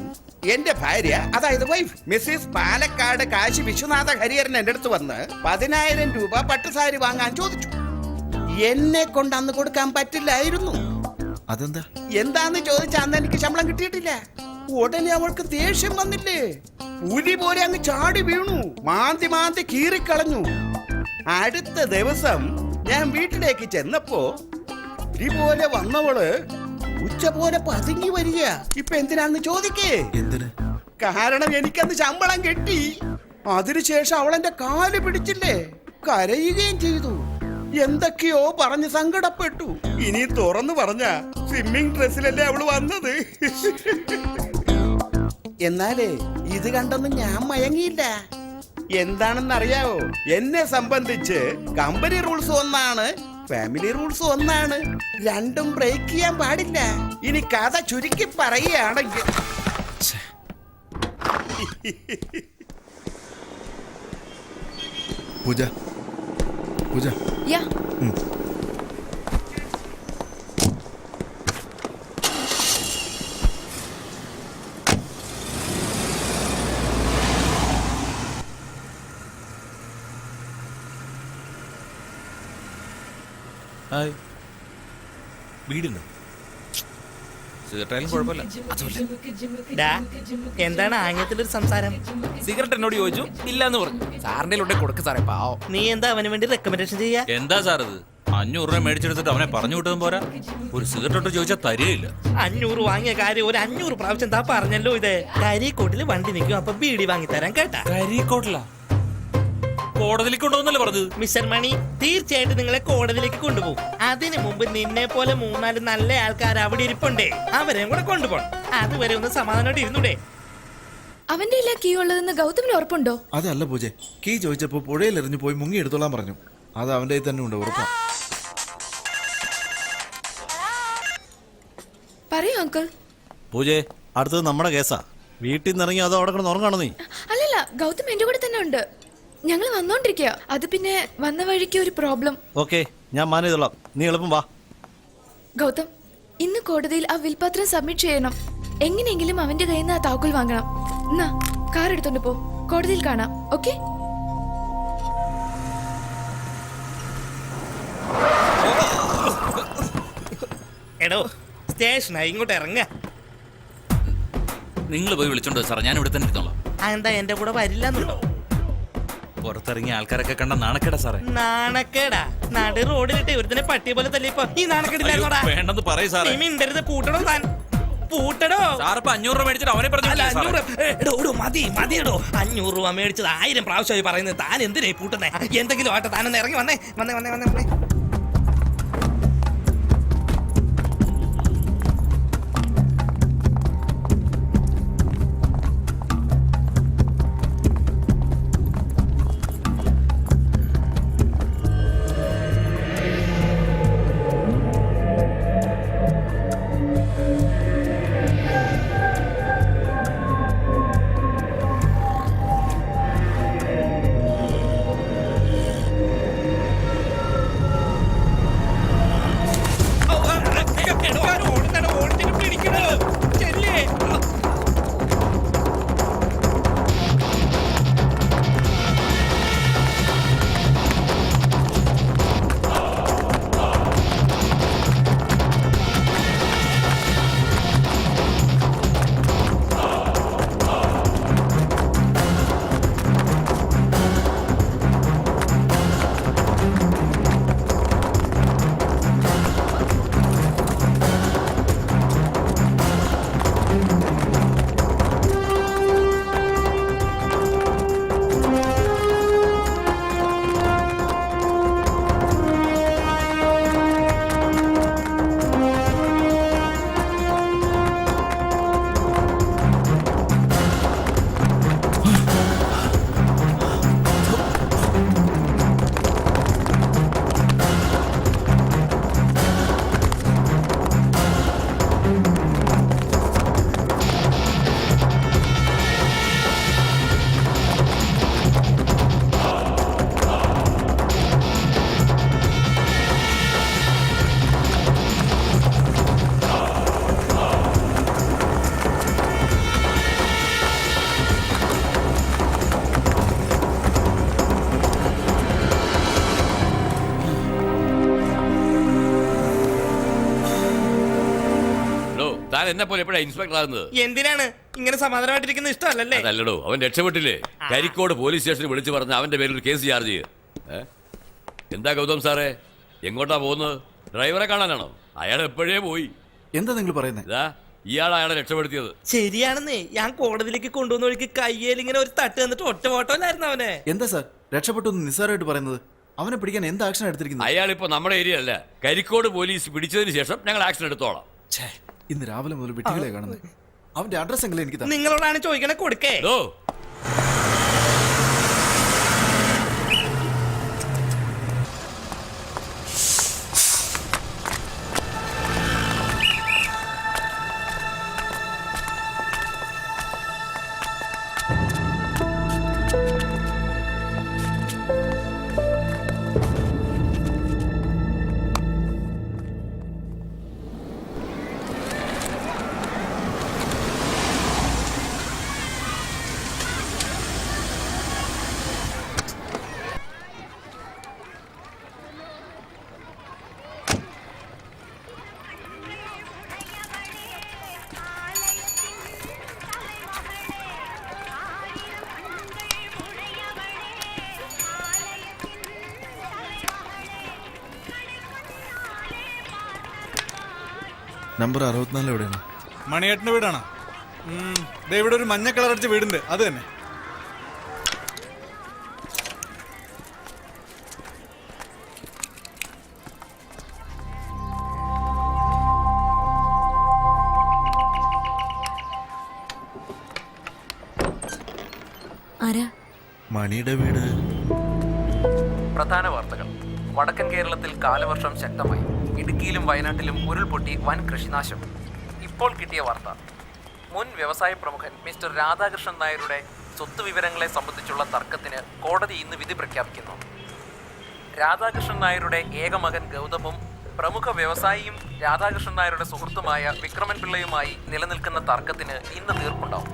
എന്റെ ഭാര്യ, അതായത് വൈഫ് മിസ്സിസ് പാലക്കാട് കാശി വിശ്വനാഥ ഹരിഹരൻ എന്റെ അടുത്ത് വന്ന് 10,000 രൂപ പട്ടുസാരി വാങ്ങാൻ ചോദിച്ചു. എന്നെ കൊണ്ട് അന്ന് കൊടുക്കാൻ പറ്റില്ലായിരുന്നു. അതെന്താ? എന്താന്ന് ചോദിച്ചാൽ അന്ന് എനിക്ക് ശമ്പളം കിട്ടിയിട്ടില്ല. ഉടനെ അവൾക്ക് ദേഷ്യം വന്നില്ലേ, പുലി പോലെ അങ്ങ് ചാടി വീണു, മാന്തി മാന്തി കീറിക്കളഞ്ഞു. അടുത്ത ദിവസം ഞാൻ വീട്ടിലേക്ക് ചെന്നപ്പോ പോലെ വന്നവള് ഉച്ച പോലെ പതുങ്ങി വരിക. ഇപ്പൊ എന്തിനാന്ന് ചോദിക്കേ. എന്തിന്? കാരണം എനിക്കന്ന് ശമ്പളം കിട്ടി. അതിനുശേഷം അവളെന്റെ കാല് പിടിച്ചില്ലേ, കരയുകയും ചെയ്തു. എന്തൊക്കെയോ പറഞ്ഞ് സങ്കടപ്പെട്ടു. ഇനി തുറന്നു പറഞ്ഞ സ്വിമ്മിംഗ് ഡ്രസ്സിലല്ലേ അവള് വന്നത്. എന്നാലേ ഇത് കണ്ടൊന്നും ഞാൻ മയങ്ങിയില്ല. എന്താണെന്നറിയാവോ, എന്നെ സംബന്ധിച്ച് കമ്പനി റൂൾസ് ഒന്നാണ്, ഫാമിലി റൂൾസ് ഒന്നാണ്. രണ്ടും ബ്രേക്ക് ചെയ്യാൻ പാടില്ല. ഇനി കഥ ചുരുക്കി പറയുകയാണെങ്കിൽ പൂജ പൂജ യാ ഹായ്. വീടുണ്ട്. സിഗരറ്റായാലും കുഴപ്പമില്ല. എന്താണ് ആംഗ്യത്തിലൊരു സംസാരം? സിഗരറ്റ് എന്നോട് ചോദിച്ചു, ഇല്ല എന്ന് പറഞ്ഞു. സാറിന്റെ ഉണ്ടെ കൊടുക്ക സാറേ, പാവോ. നീ എന്താ അവന് വേണ്ടി റെക്കമെൻഡേഷൻ ചെയ്യാ? എന്താ സാർ ഇത്? 500 രൂപ മേടിച്ചെടുത്തിട്ട് അവനെ പറഞ്ഞു വിട്ടതും പോരാ, ഒരു സിഗരറ്റ് ചോദിച്ചാൽ തരികയില്ല. 500 വാങ്ങിയ കാര്യം ഒരു 500 പ്രാവശ്യം താ പറഞ്ഞല്ലോ. ഇത് കരിക്കോട്ടില് വണ്ടി നിൽക്കും, അപ്പൊ ബീഡി വാങ്ങിത്തരാൻ കേട്ടാ. കരിക്കോട്ടില്ല, കോടതിയിലേക്ക് കൊണ്ടുവന്നല്ലേ പറഞ്ഞത്? മിസ്റ്റർ മണി, തീർച്ചയായിട്ടും നിങ്ങളെ കോടതിയിലേക്ക് കൊണ്ടുപോകും. അതിനു മുമ്പ് നിന്നെ പോലെ 3-4 നല്ല ആൾക്കാർ അവിടെ ഇരിപ്പുണ്ടേ, അവരെയും കൂടെ കൊണ്ടുപോകണം. അതുവരെ ഒന്ന് സമാധാനമായിട്ട് ഇരുന്നൂടെ? അവന്റെ ഇല്ല കീ ഉള്ളതെന്ന് ഗൗതമിന് ഉറപ്പുണ്ടോ? അതല്ല പൂജ, കീ ചോദിച്ചപ്പോ പുഴയിൽ എറിഞ്ഞു പോയി മുങ്ങി എടുത്തോളാൻ പറഞ്ഞു. അത് അവന്റെ കയ്യിൽ തന്നെ ഉണ്ട്, ഉറപ്പാ. പറയൂ അങ്കിൾ. പൂജേ, അടുത്തത് നമ്മുടെ കേസാ. വീട്ടിൽ നിന്ന് ഇറങ്ങി അതോ അവിടെ കിടന്ന് ഉറങ്ങാണോ നീ? അല്ലല്ല, ഗൗതം എന്റെ കൂടെ തന്നെ ഉണ്ട്. ഞങ്ങൾ വന്നോണ്ടിരിക്കുക. അത് പിന്നെ വന്ന വഴിക്ക് ഒരു പ്രോബ്ലം. ഓക്കെ, ഞാൻ മാനേജ് ചെയ്തോളാം. നീ എളുപ്പം വാ. ഗൗതം, ഇന്ന് കോടതിയിൽ ആ വിൽപത്രം സബ്മിറ്റ് ചെയ്യണം. എങ്ങനെയെങ്കിലും അവന്റെ കയ്യിൽ നിന്ന് ആ താക്കോൽ വാങ്ങണം. എന്നാ കാർ എടുത്തോണ്ട് പോ, കോടതിയിൽ കാണാം. ഓക്കെ? എടോ, സ്റ്റേഷനായി, ഇങ്ങോട്ട് ഇറങ്ങ. നിങ്ങൾ പോയി വിളിച്ചോണ്ട് സാർ, ഞാൻ ഇവിടെ തന്നെ ഇരുന്നോളാം. എന്താ എന്റെ കൂടെ വരില്ലെന്നുണ്ടോ? പുറത്തിറങ്ങിയ ആൾക്കാരൊക്കെ കണ്ട നാണക്കേടാ സാറേ. നാണക്കേടാ? നടു റോഡിലിട്ട് ഒരുത്തിനെ പട്ടിയെ പോലെ തല്ലിയപ്പോ ഈ നാണക്കേടില്ലായിരുന്നോടാ? വേണ്ടെന്ന് പറയൂ സാറേ. നീ മിണ്ടരുത്. പൂട്ടടോ താൻ, പൂട്ടടോ. സാറിപ്പോ 500 രൂപ മേടിച്ചിട്ട് അവനെ പറഞ്ഞു. 500 മതിയടോ. 500 രൂപ മേടിച്ചത് 1000 പ്രാവശ്യമായി പറയുന്നത്. താൻ എന്തിനായി പൂട്ടുന്നേ? എന്തെങ്കിലും ആട്ടെ, താനൊന്ന് ഇറങ്ങി വന്നേ. വന്നേ വന്നേ വന്നേ വന്നേ. എന്നെ പോലെ എപ്പോഴാ ഇൻസ്പെക്ടർ ആകുന്നത്? എന്തിനാണ് ഇങ്ങനെ സമാധാനമായിട്ടിരിക്കുന്നത്? ഇഷ്ടമല്ലല്ലേ? അതല്ലടോ, അവൻ രക്ഷപ്പെട്ടില്ലേ? കരിക്കോട് പോലീസ് സ്റ്റേഷനിൽ വിളിച്ചു പറഞ്ഞ് അവന്റെ പേരിൽ ഒരു കേസ് ചാർജ് ചെയ്യുക. എന്താ ഗൗതം സാറേ, എങ്ങോട്ടാ പോകുന്നത്? ഡ്രൈവറെ കാണാനാണോ? അയാൾ എപ്പോഴേ പോയി. എന്താ നിങ്ങൾ പറയുന്നത്? ഇതാ ഇയാൾ അയാളെ രക്ഷപ്പെടുത്തിയത്. ശരിയാണെന്നേ, ഞാൻ കോടതിയിലേക്ക് കൊണ്ടുവന്ന വഴിക്ക് കയ്യേൽ ഇങ്ങനെ ഒരു തട്ട് തന്നിട്ട് ഒറ്റ ഓട്ടോയിലായിരുന്നു അവനെ. എന്താ സാർ രക്ഷപ്പെട്ടു എന്ന് നിസ്സാരമായിട്ട് പറയുന്നത്? അവനെ പിടിക്കാൻ എന്ത് ആക്ഷൻ എടുത്തിരിക്കുന്നത്? അയാൾ ഇപ്പൊ നമ്മുടെ ഏരിയ അല്ല. കരിക്കോട് പോലീസ് പിടിച്ചതിന് ശേഷം ഞങ്ങൾ ആക്ഷൻ എടുത്തോളാം. ഇന്ന് രാവിലെ മുതൽ വിട്ടികളെ കാണുന്നത്. അവന്റെ അഡ്രസ് എങ്കിലും എനിക്ക് തന്നെ. നിങ്ങളോടാണ് ചോദിക്കണേ, കൊടുക്കേ. നമ്പർ 64 എവിടെയാണ്? മണിയേട്ടന്റെ വീടാണോ? ഇവിടെ ഒരു മഞ്ഞ കളർ അടിച്ച വീടുണ്ട്, അത് തന്നെ. ആരാ? മണിയുടെ വീട്. പ്രധാന വാർത്തകൾ. വടക്കൻ കേരളത്തിൽ കാലവർഷം ശക്തമായി. ഇടുക്കിയിലും വയനാട്ടിലും ഉരുൾപൊട്ടി വൻ കൃഷിനാശം. ഇപ്പോൾ കിട്ടിയ വാർത്ത, മുൻ വ്യവസായ പ്രമുഖൻ മിസ്റ്റർ രാധാകൃഷ്ണൻ നായരുടെ സ്വത്ത് വിവരങ്ങളെ സംബന്ധിച്ചുള്ള തർക്കത്തിന് കോടതി ഇന്ന് വിധി പ്രഖ്യാപിക്കുന്നു. രാധാകൃഷ്ണൻ നായരുടെ ഏക മകൻ ഗൗതമും പ്രമുഖ വ്യവസായിയും രാധാകൃഷ്ണൻ നായരുടെ സുഹൃത്തുമായ വിക്രമൻ പിള്ളയുമായി നിലനിൽക്കുന്ന തർക്കത്തിന് ഇന്ന് തീർപ്പുണ്ടാവും.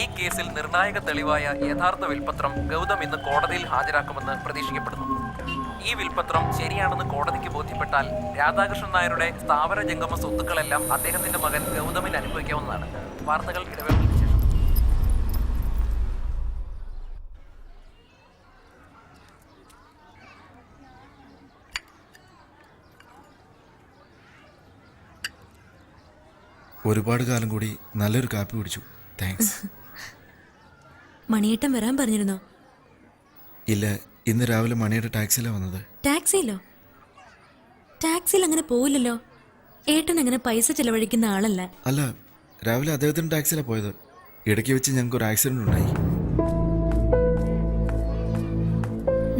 ഈ കേസിൽ നിർണായക തെളിവായ യഥാർത്ഥ വിൽപത്രം ഗൗതം ഇന്ന് കോടതിയിൽ ഹാജരാക്കുമെന്ന് പ്രതീക്ഷിക്കപ്പെടുന്നു. ഈ വിൽപത്രം ശരിയാണെന്ന് കോടതിക്ക് ബോധ്യപ്പെട്ടാൽ രാധാകൃഷ്ണൻ നായരുടെ സ്ഥാവര ജംഗമ സ്വത്തുക്കളെല്ലാം അദ്ദേഹത്തിന്റെ മകൻ ഗൗതമിന് അനുഭവിക്കാവുന്നതാണ്. വാർത്തകൾ ഇടവേളയ്ക്ക് ശേഷം. ഒരുപാട് കാലം കൂടി നല്ലൊരു കാപ്പി കുടിച്ചു. താങ്ക്സ്. മണിയേട്ടൻ വരാൻ പറഞ്ഞിരുന്നോ? ഇല്ല, ഇന്ന് രാവിലെ മണിയുടെ ടാക്സിയിലാണ് വന്നത്. ടാക്സിയിലോ? ടാക്സിയിൽ അങ്ങനെ പോവില്ലല്ലോ. ഏട്ടൻ അങ്ങനെ പൈസ ചെലവഴിക്കുന്ന ആളല്ല. അല്ല, രാവിലെ അദ്ദേഹത്തിന്റെ ടാക്സിയിലാണ് പോയത്. ഇടയ്ക്ക് വെച്ച് ഞങ്ങൾക്ക് ഒരു ആക്സിഡന്റ് ഉണ്ടായി.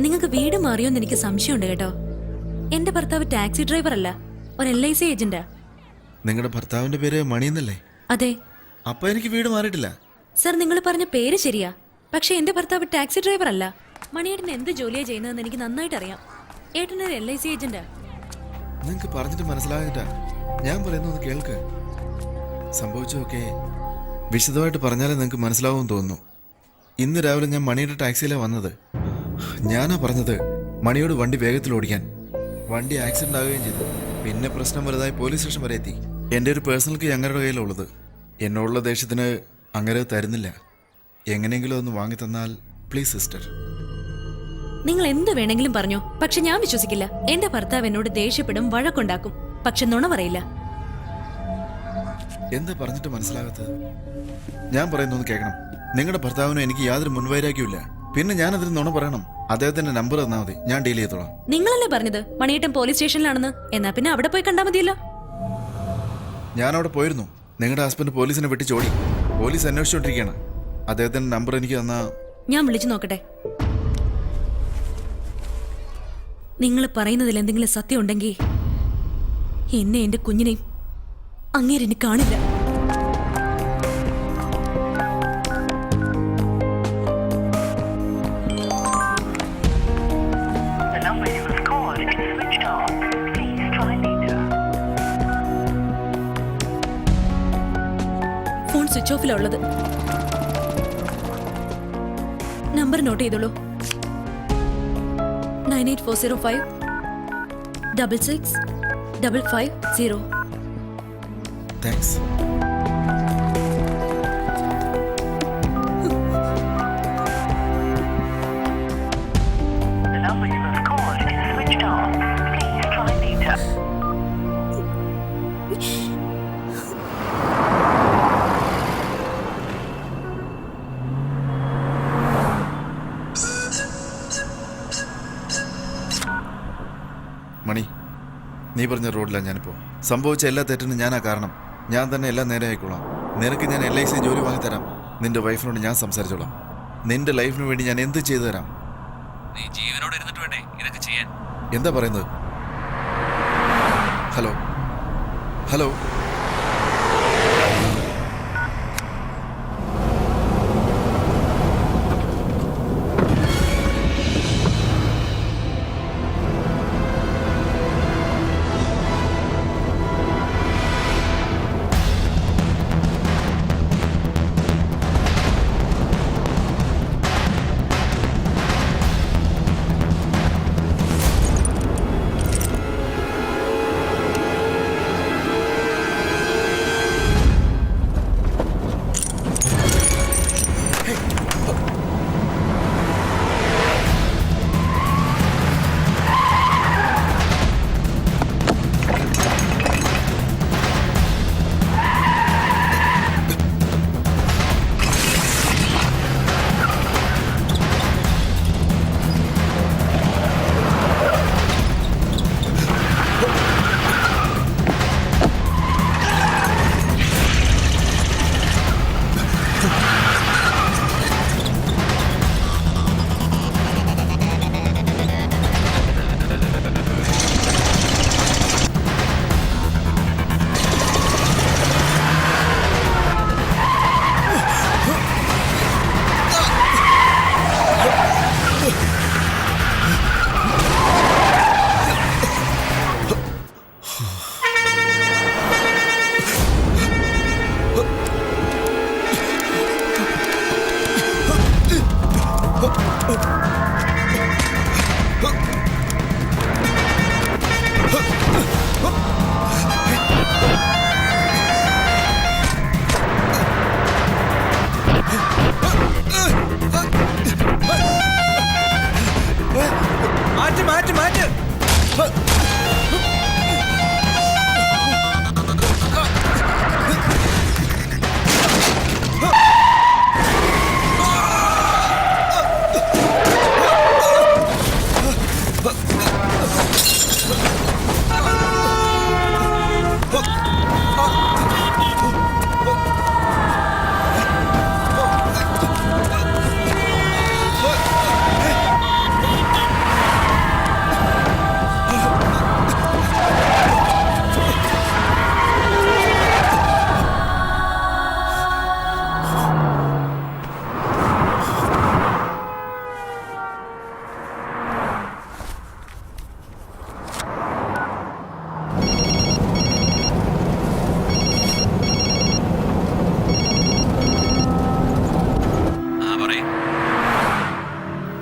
നിങ്ങൾക്ക് വീട് മാറിയോന്ന് എനിക്ക് സംശയമുണ്ട് കേട്ടോ. എന്റെ ഭർത്താവ് ടാക്സി ഡ്രൈവർ അല്ല, ഒരു LIC ഏജന്റാ. നിങ്ങളുടെ ഭർത്താവിന്റെ പേര് മണിയെന്നല്ലേ? അതെ. അപ്പൊ എനിക്ക് വീട് മാറിയിട്ടില്ല. സർ, നിങ്ങൾ പറഞ്ഞ പേര് ശരിയാ, പക്ഷെ എന്റെ ഭർത്താവ് ടാക്സി ഡ്രൈവർ അല്ല. മണിയേട്ടൻ എന്ത് ജോലിയാ ചെയ്യുന്നതെന്ന് എനിക്ക് നന്നായിട്ട് അറിയാം. ഏട്ടനൊരു LIC ഏജന്റാ. നിങ്ങൾക്ക് പറഞ്ഞിട്ട് മനസ്സിലാകിട്ടാ. ഞാൻ പറയുന്നത് കേൾക്ക്. സംഭവിച്ചതൊക്കെ വിശദമായിട്ട് പറഞ്ഞാലേ നിങ്ങൾക്ക് മനസ്സിലാവുമെന്ന് തോന്നുന്നു. ഇന്ന് രാവിലെ ഞാൻ മണിയുടെ ടാക്സിയിലാണ് വന്നത്. ഞാനാ പറഞ്ഞത് മണിയോട് വണ്ടി വേഗത്തിൽ ഓടിക്കാൻ. വണ്ടി ആക്സിഡന്റ് ആവുകയും ചെയ്തു. പിന്നെ പ്രശ്നം വലുതായി പോലീസ് സ്റ്റേഷൻ വരെ എത്തി. എൻ്റെ ഒരു പേഴ്സണൽ കീ അങ്ങയുടെ കയ്യിലുള്ളത്. എന്നോടുള്ള ദേഷ്യത്തിന് അങ്ങനെ തരുന്നില്ല. എങ്ങനെയെങ്കിലും ഒന്ന് വാങ്ങി തന്നാൽ പ്ലീസ് സിസ്റ്റർ. നിങ്ങൾ എന്ത് വേണമെങ്കിലും പറഞ്ഞോ, പക്ഷെ ഞാൻ വിശ്വസിക്കില്ല. എന്റെ ഭർത്താവ് എന്നോട് ദേഷ്യപ്പെടും, വഴക്കുണ്ടാക്കും, പക്ഷെ നുണ പറയില്ല. എന്താ പറഞ്ഞിട്ട് മനസ്സിലാകാത്തത്? ഞാൻ പറയുന്നൊന്ന് കേൾക്കണം. നിങ്ങളുടെ ഭർത്താവിനും എനിക്ക് യാതൊരു മുൻവൈരാഗ്യമില്ല. പിന്നെ ഞാൻ അതിന് നുണ പറയണം? അദ്ദേഹത്തിന്റെ നമ്പർ തന്നാൽ മതി, ഞാൻ ഡീൽ ചെയ്തോളാം. നിങ്ങളല്ലേ പറഞ്ഞത് മണിയേട്ടൻ പോലീസ് സ്റ്റേഷനിലാണെന്ന്? എന്നാ പിന്നെ അവിടെ പോയി കണ്ടാൽ മതിയല്ലോ. ഞാൻ അവിടെ പോയിരുന്നു. നിങ്ങളുടെ ഹസ്ബൻഡ് പോലീസിനെ വെട്ടിച്ചോടി. പോലീസ് അന്വേഷിച്ചോണ്ടിരിക്കുകയാണ്. അദ്ദേഹത്തിന്റെ നമ്പർ എനിക്ക് തന്നാ ഞാൻ വിളിച്ചു നോക്കട്ടെ. നിങ്ങൾ പറയുന്നതിൽ എന്തെങ്കിലും സത്യം ഉണ്ടെങ്കിൽ എന്നെ എന്റെ കുഞ്ഞിനെയും അങ്ങേരെന്നെ കാണില്ല. ഫോൺ സ്വിച്ച് ഓഫിലുള്ളത്. നമ്പർ നോട്ട് ചെയ്തോളൂ. 98405 66 550. താങ്ക്സ്. നീ പറഞ്ഞ റോഡിലാണ് ഞാനിപ്പോൾ. സംഭവിച്ച എല്ലാ തെറ്റിനും ഞാനാ കാരണം. ഞാൻ തന്നെ എല്ലാം നേരെ ആയിക്കോളാം. നിനക്ക് ഞാൻ LIC ജോലി വാങ്ങിത്തരാം. നിന്റെ വൈഫിനോട് ഞാൻ സംസാരിച്ചോളാം. നിന്റെ ലൈഫിന് വേണ്ടി ഞാൻ എന്ത് ചെയ്തു തരാം. നീ ജീവനോട് ഇരുന്നിട്ട് വേണ്ടേ ഇതൊക്കെ ചെയ്യാൻ? എന്താ പറയുന്നത്? ഹലോ ഹലോ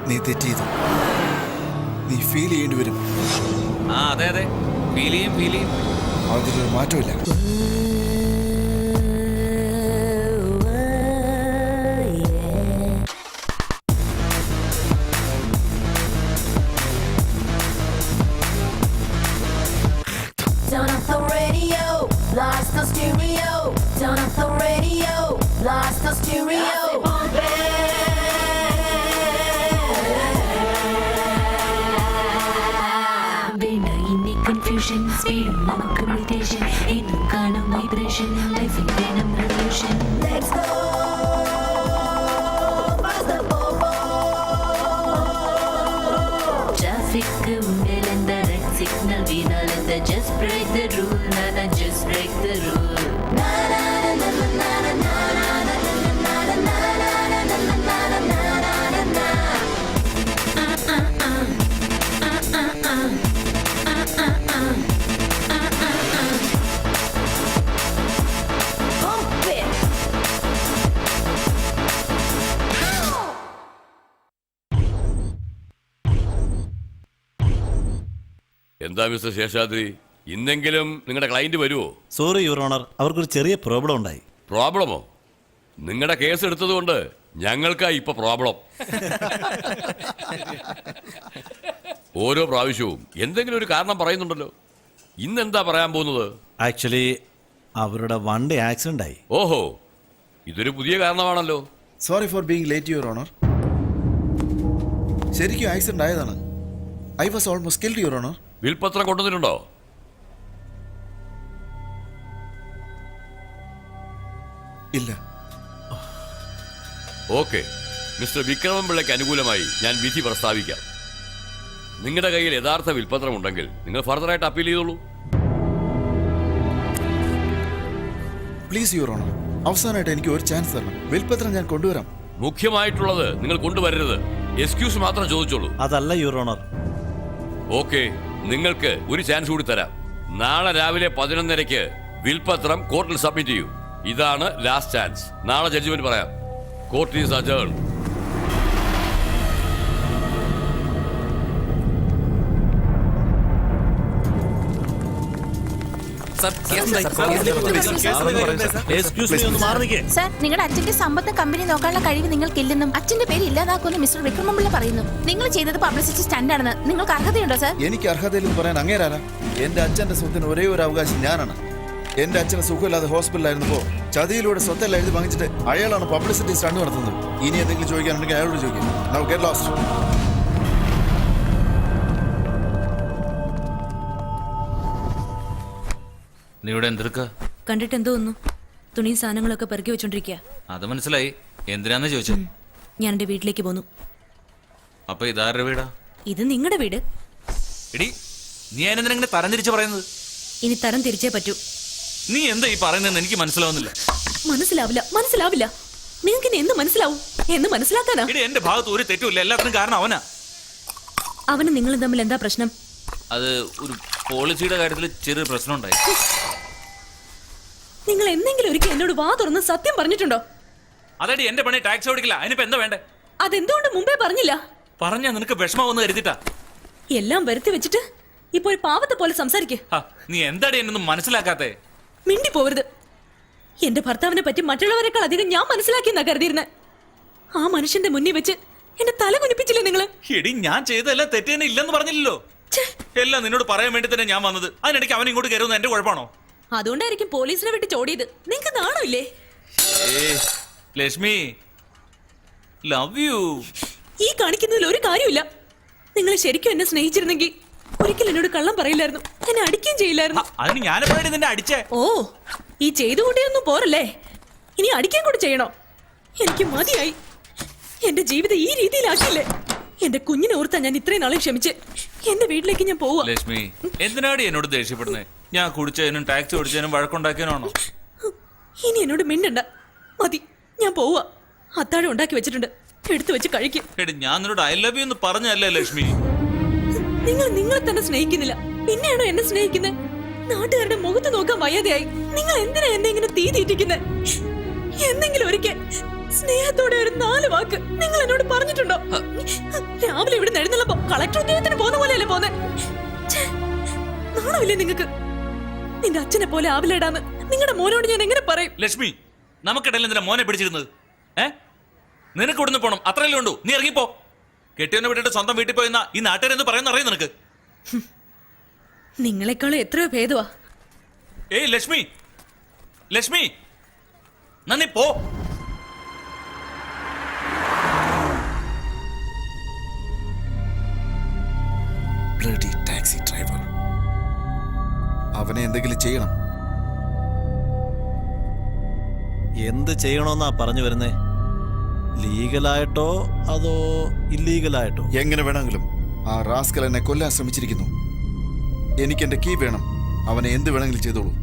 നീ തെറ്റ് ചെയ്തു. നീ ഫീൽ ചെയ്യേണ്ടി വരും. അതെ അതെ, ഫീൽ ചെയ്യും. അതിലൊരു മാറ്റമില്ല. Turn up the radio, blast the stereo. Turn up the radio, blast the stereo. Vena inni confusion, speed നമുക്ക് meditation. ഇന്നും കാണും vibration, life in venom revolution. Let's go, past the popo. Traffic undelenda red signal വീണാലെന്താ? Just break the rule, nana, just break the rule. Na na na na na na na na na na na na na na na na. Pump it. എന്താ mister Seshadri, ഇന്നെങ്കിലും നിങ്ങളുടെ client വരുമോ? Sorry your honour, അവർക്കൊരു ചെറിയ problem ഉണ്ടായി. പ്രോബ്ലമോ? നിങ്ങളുടെ case എടുത്തതുകൊണ്ട് ഞങ്ങൾക്കാ ഇപ്പൊ problem. ഓരോ പ്രാവശ്യവും എന്തെങ്കിലും ഒരു കാരണം പറയുന്നുണ്ടല്ലോ. ഇന്നെന്താ പറയാൻ പോകുന്നത്? ആക്ച്വലി അവരുടെ വണ്ടി ആക്സിഡന്റ് ആയി. ഓഹോ, ഇതൊരു പുതിയ കാരണമാണല്ലോ. Sorry for being late your honour. ശരിക്കും ആക്സിഡന്റ് ആയതാണ്. I was almost killed your honour. വിൽപത്രം കൊണ്ടുവന്നിട്ടുണ്ടോ? ഇല്ല. ഓക്കെ, മിസ്റ്റർ വിക്രമൻപിള്ളയ്ക്ക് അനുകൂലമായി ഞാൻ വിധി പ്രസ്താവിക്കാം. നിങ്ങളുടെ കയ്യിൽ യഥാർത്ഥ വിൽപ്പത്രം ഉണ്ടെങ്കിൽ നിങ്ങൾ ഫർദറായിട്ട് അപ്പീൽ ചെയ്തോളൂ. പ്ലീസ് യുവർ ഓണർ, അവസാനമായിട്ട് എനിക്ക് ഒരു ചാൻസ് തരണം. വിൽപ്പത്രം ഞാൻ കൊണ്ടുവരാം. മുഖ്യമായിട്ടുള്ളത് നിങ്ങൾ കൊണ്ടുവരരുത്. എക്സ്ക്യൂസ് മാത്രം ചോദിച്ചോളൂ. അതല്ല യുവർ ഓണർ. ഓക്കെ, നിങ്ങൾക്ക് ഒരു ചാൻസ് കൂടി തരാം. നാളെ രാവിലെ 11:30 വിൽപ്പത്രം കോർട്ടിൽ സബ്മിറ്റ് ചെയ്യൂ. ഇതാണ് ലാസ്റ്റ് ചാൻസ്. നാളെ ജഡ്ജ്മെന്റ് പറയാം. Court is adjourned. സർ, നിങ്ങളുടെ അച്ഛന്റെ സമ്പത്ത് കമ്പനി നോക്കാനുള്ള കഴിവ് നിങ്ങൾക്കില്ലെന്നും അച്ഛന്റെ പേര് ഇല്ലാതാക്കുമെന്ന് മിസ്റ്റർ വിക്രമപിള്ള പറയുന്നു. നിങ്ങൾ ചെയ്തത് പബ്ലിസിറ്റി സ്റ്റണ്ടാണെന്ന് നിങ്ങൾക്ക് അർഹതയുണ്ടോ സർ? എനിക്ക് അർഹതയില്ലെന്ന് പറയാൻ അങ്ങേരാണ്. എന്റെ അച്ഛന്റെ സ്വത്തിന് ഒരേ ഒരു അവകാശം ഞാനാണ്. എന്റെ അച്ഛന് സുഖമില്ലാതെ ഹോസ്പിറ്റലായിരുന്നപ്പോ ചതിയിലൂടെ സ്വത്തെല്ലാം എഴുതി വാങ്ങിച്ചിട്ട് അയാളാണ് പബ്ലിസിറ്റി സ്റ്റണ്ട് നടത്തുന്നത്. ഇനി എന്തെങ്കിലും ചോദിക്കാനുണ്ടെങ്കിൽ അയാളോട് ചോദിക്കും. Now get lost. നീ ഇവിടെ എന്തെടുക്ക? കണ്ടിട്ട് എന്തോ ഒന്നു തുണിയും സാധനങ്ങളൊക്കെ പെറുക്കി വെച്ചോണ്ടിരിക്കുക. അത് മനസ്സിലായി. എന്തിനാന്ന് ചോദിച്ചു. ഞാൻ എന്റെ വീട്ടിലേക്ക് പോന്നു. അപ്പൊ ഇതാരുടെ വീടാ? ഇത് നിങ്ങളുടെ വീട്. എടി, നീ അതിനെന്തിനെ തരംതിരിച്ച് പറയുന്നത്? ഇനി തരം തിരിച്ചേ പറ്റൂ. നീ എന്താ ഈ പറയുന്നതെന്ന് എനിക്ക് മനസ്സിലാവുന്നില്ല. മനസ്സിലാവില്ല. നിങ്ങൾക്ക് ഇനി എന്ന് മനസ്സിലാവും? എന്ന് മനസ്സിലാക്കാനാ? എടി, എന്റെ ഭാഗത്ത് ഒരു തെറ്റുമില്ല. എല്ലാത്തിനും കാരണം അവനാ. അവന് നിങ്ങളും തമ്മിൽ എന്താ പ്രശ്നം? അത് ഒരു പോളിസിയുടെ കാര്യത്തിൽ ചെറിയൊരു പ്രശ്നം ഉണ്ടായി. നിങ്ങൾ എന്തെങ്കിലും ഒരിക്കൽ എന്നോട് വാ തുറന്ന് സത്യം പറഞ്ഞിട്ടുണ്ടോ? അതെടി, എന്റെ പണി ടാക്സ് ഓടിക്കില്ല. അതിനിപ്പോ എന്താ വേണ്ടേ? അതെന്തുകൊണ്ട് മുമ്പേ പറഞ്ഞില്ല? പറഞ്ഞാ നിനക്ക് വിഷമാവെന്ന് കരുതിട്ടാ. എല്ലാം വരുത്തി വെച്ചിട്ട് ഇപ്പൊ ഒരു പാവത്തെ പോലെ സംസാരിക്കേ. നീ എന്താടി എന്നൊന്നും മനസ്സിലാക്കാത്തേ? മിണ്ടി പോവരുത്. എന്റെ ഭർത്താവിനെ പറ്റി മറ്റുള്ളവരെക്കാൾ അധികം ഞാൻ മനസ്സിലാക്കിയെന്നാ കരുതിയിരുന്നത്. ആ മനുഷ്യന്റെ മുന്നിൽ വെച്ച് എന്റെ തല കുനിപ്പിച്ചില്ലേ നിങ്ങള്? എടി, ഞാൻ ചെയ്തതെല്ലാം തെറ്റ് തന്നെ ഇല്ലെന്ന് പറഞ്ഞില്ലല്ലോ. എല്ലാം നിന്നോട് പറയാൻ വേണ്ടി തന്നെ ഞാൻ വന്നത്. അതിനിടയ്ക്ക് അവൻ ഇങ്ങോട്ട് കയറുന്നത് എന്റെ കുഴപ്പമാണോ? അതുകൊണ്ടായിരിക്കും പോലീസിനെ വിട്ട് ചോടിയത്. നിങ്ങൾക്ക് നാണോ ഇല്ലേ? Lakshmi, love you. ഈ കാണിക്കുന്നതിൽ ഒരു കാര്യമില്ല. നിങ്ങൾ ശരിക്കും എന്നെ സ്നേഹിച്ചിരുന്നെങ്കിൽ ഒരിക്കലും എന്നോട് കള്ളം പറയില്ലായിരുന്നു. എന്നെ അടിക്കുകയും ചെയ്യില്ലായിരുന്നു. അതിന് ഞാനെപ്പോഴാണ് നിന്നെ അടിച്ചേ? ഓ, ഈ ചെയ്തുകൊണ്ടേയൊന്നും പോരല്ലേ, ഇനി അടിക്കാൻ കൂടി ചെയ്യണോ? എനിക്ക് മതിയായി. എന്റെ ജീവിതം ഈ രീതിയിലാക്കില്ലേ? എന്റെ കുഞ്ഞിനെ ഓർത്താ ഞാൻ ഇത്രയും നാളും ക്ഷമിച്ച്. എന്റെ വീട്ടിലേക്ക് ഞാൻ പോവാ. ലക്ഷ്മി, എന്തിനാടി എന്നോട് ദേഷ്യപ്പെടുന്നേ? ഞാൻ കുടിച്ചതിനും ടാക്സി ഓടിച്ചതിനും വഴക്കുണ്ടാക്കിയതിനാണോ? ഇനി എന്നോട് മിണ്ടണ്ട. മതി, ഞാൻ പോവാ. അത്താഴം ഉണ്ടാക്കി വെച്ചിട്ടുണ്ട്, എടുത്തു വെച്ച് കഴിക്കും. എടി, ഞാൻ നിന്നോട് ഐ ലവ് യു എന്ന് പറഞ്ഞല്ലേ ലക്ഷ്മി? നിങ്ങൾ നിങ്ങളെ തന്നെ സ്നേഹിക്കുന്നില്ല, പിന്നെയാണോ എന്നെ സ്നേഹിക്കുന്നത്? നാട്ടുകാരുടെ മുഖത്ത് നോക്കാൻ വയ്യാതെയായി. നിങ്ങൾ എന്തിനാ എന്നെ ഇങ്ങനെ തീ തീറ്റിക്കുന്നത്? എന്തെങ്കിലും ഒരിക്കൽ സ്നേഹത്തോടെ ഒരു 4 വാക്ക് നിങ്ങൾ എന്നോട് പറഞ്ഞിട്ടുണ്ടോ? രാവിലെ ഇവിടെ എഴുന്നള്ളപ്പോ കളക്ടർ ഉദ്യോഗത്തിന് പോകുന്ന പോലെയല്ലേ പോന്നെ? നാണമില്ലേ നിങ്ങൾക്ക്? നിന്റെ അച്ഛനെ പോലെ ആവില്ലേടാന്ന് നിങ്ങളുടെ മോനോട് ഞാൻ എങ്ങനെ പറയും? ലക്ഷ്മി, നമുക്കിടയിൽ എന്തിനാ മോനെ പിടിച്ചിരുന്നത്? നിനക്ക് ഇവിടുന്ന് പോണം, അത്രയല്ലേ ഉണ്ടു. നീ ഇറങ്ങിപ്പോ. കെട്ടിയൊന്നെ വിട്ടിട്ട് സ്വന്തം വീട്ടിൽ പോയെന്നാ ഈ നാട്ടുകാരെന്ന് പറയുന്ന അറിയാം നിനക്ക്? നിങ്ങളെക്കാളും എത്രയോ ഭേദവാ. ഏയ് ലക്ഷ്മി, ലക്ഷ്മി, നന്ദി പോ. Bloody taxi driver. അവനെ എന്തെങ്കിലും ചെയ്യണം. എന്ത് ചെയ്യണമെന്നാ പറഞ്ഞു വരുന്നേ? ലീഗലായിട്ടോ അതോ ഇല്ലീഗലായിട്ടോ? എങ്ങനെ വേണമെങ്കിലും. ആ റാസ്കൽ എന്നെ കൊല്ലാൻ ശ്രമിച്ചിരിക്കുന്നു. എനിക്ക് എന്റെ കീ വേണം. അവനെ എന്ത് വേണമെങ്കിലും ചെയ്തോളൂ.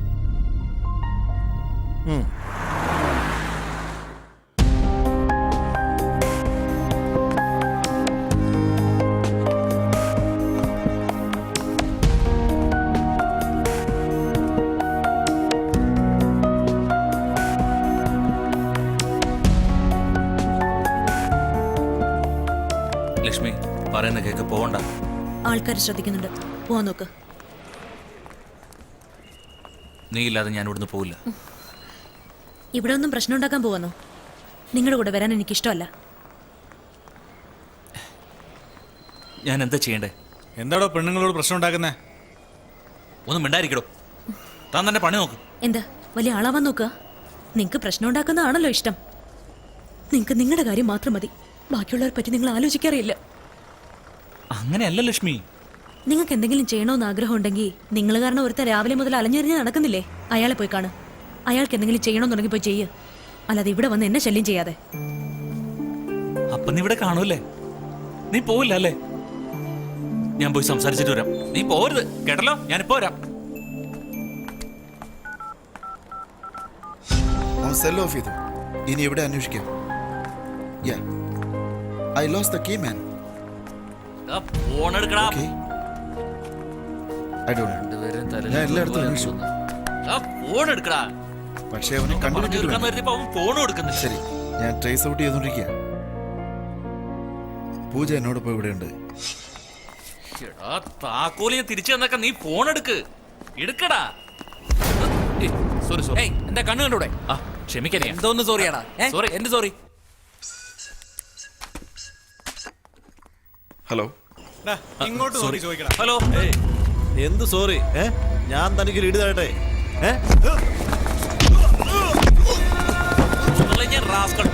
ലക്ഷ്മി, പറയുന്ന കേക്ക് പോകണ്ട. ആൾക്കാർ ശ്രദ്ധിക്കുന്നുണ്ട്, പോവാൻ നോക്ക്. നീ ഇല്ലാതെ ഞാൻ ഇവിടുന്ന് പോവില്ല. ഇവിടെ ഒന്നും പ്രശ്നം ഉണ്ടാക്കാൻ പോവാന്നോ? നിങ്ങളുടെ കൂടെ വരാൻ എനിക്ക് ഇഷ്ടമല്ല. ഞാൻ എന്താ ചെയ്യണ്ടേ? എന്താടോ പെണ്ണുങ്ങളോട് പ്രശ്നം ഉണ്ടാക്കുന്നേ? ഒന്നും മിണ്ടായിരിക്കടോ. താൻ തന്നെ പണി നോക്ക്. എന്താ വലിയ ആളാവാൻ നോക്കുക? നിങ്ങൾക്ക് പ്രശ്നം ഉണ്ടാക്കുന്നതാണല്ലോ ഇഷ്ടം. നിങ്ങൾക്ക് നിങ്ങളുടെ കാര്യം മാത്രം മതി, ബാക്കിയുള്ളവരെ പറ്റി നിങ്ങൾ ആലോചിക്കാറില്ല. അങ്ങനെയല്ല ലക്ഷ്മി. നിങ്ങൾക്ക് എന്തെങ്കിലും ചെയ്യണമെന്ന് ആഗ്രഹം ഉണ്ടെങ്കിൽ നിങ്ങൾ കാരണം ഒരുത്തൻ രാവിലെ മുതൽ അലഞ്ഞെറിഞ്ഞ് നടക്കുന്നില്ലേ, അയാളെ പോയി കാണും. അയാൾക്ക് എന്തെങ്കിലും ചെയ്യണമെന്നുണ്ടെങ്കിൽ പോയി ചെയ്യ്. അല്ലാതെ ഇവിടെ വന്ന് എന്നെ ശല്യം ചെയ്യാതെ. അപ്പൊ നീ ഇവിടെ കാണൂല്ലേ? നീ പോവില്ല അല്ലേ? ഞാൻ പോയി സംസാരിച്ചിട്ട് വരാം. നീ പോരുത് കേട്ടല്ലോ. ഞാനിപ്പോ വരാം. അവൻ സെൽ ഓഫ് ചെയ്തു. ഇനി എവിടെ അന്വേഷിക്കാം? I lost the key man. Phone എടുക്കടാ. ഞാൻ എല്ലായിടത്തും അന്വേഷിച്ചു, ഫോൺ എടുക്കടാ. പക്ഷേ അവനെ കണ്ടുപിടിച്ചിട്ട് ഫോൺ കൊടുക്കുന്നില്ല. ശരി, ഞാൻ ട്രേസ് ഔട്ട് ചെയ്തോണ്ടിരിക്കുക. പൂജ എന്നോടൊപ്പം ഇവിടെയുണ്ട്. താക്കോലി തിരിച്ചു തന്നൊക്കെ നീ ഫോൺ എടുക്കടാ. Sorry sorry. എന്റെ കണ്ണു കണ്ടൂടെ? ക്ഷമിക്കണേ. എന്തോന്ന് സോറിയാടാ? സോറി. എന്ത് സോറി? ഹലോ, ഇങ്ങോട്ട് നോക്കി ചോദിക്കണം. ഹലോ. എന്ത് സോറി? ഞാൻ തനിക്ക് ലീഡ് തരട്ടെ? റാസ്കൽ.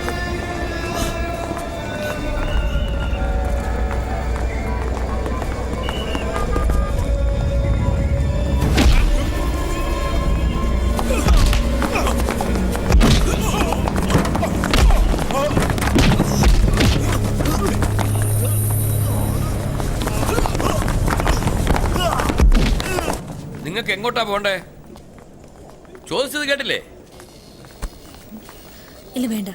നിങ്ങൾക്ക് എങ്ങോട്ടാ പോണ്ടേ? ചോദിച്ചത് കേട്ടില്ലേ? ഇല്ല, വേണ്ട.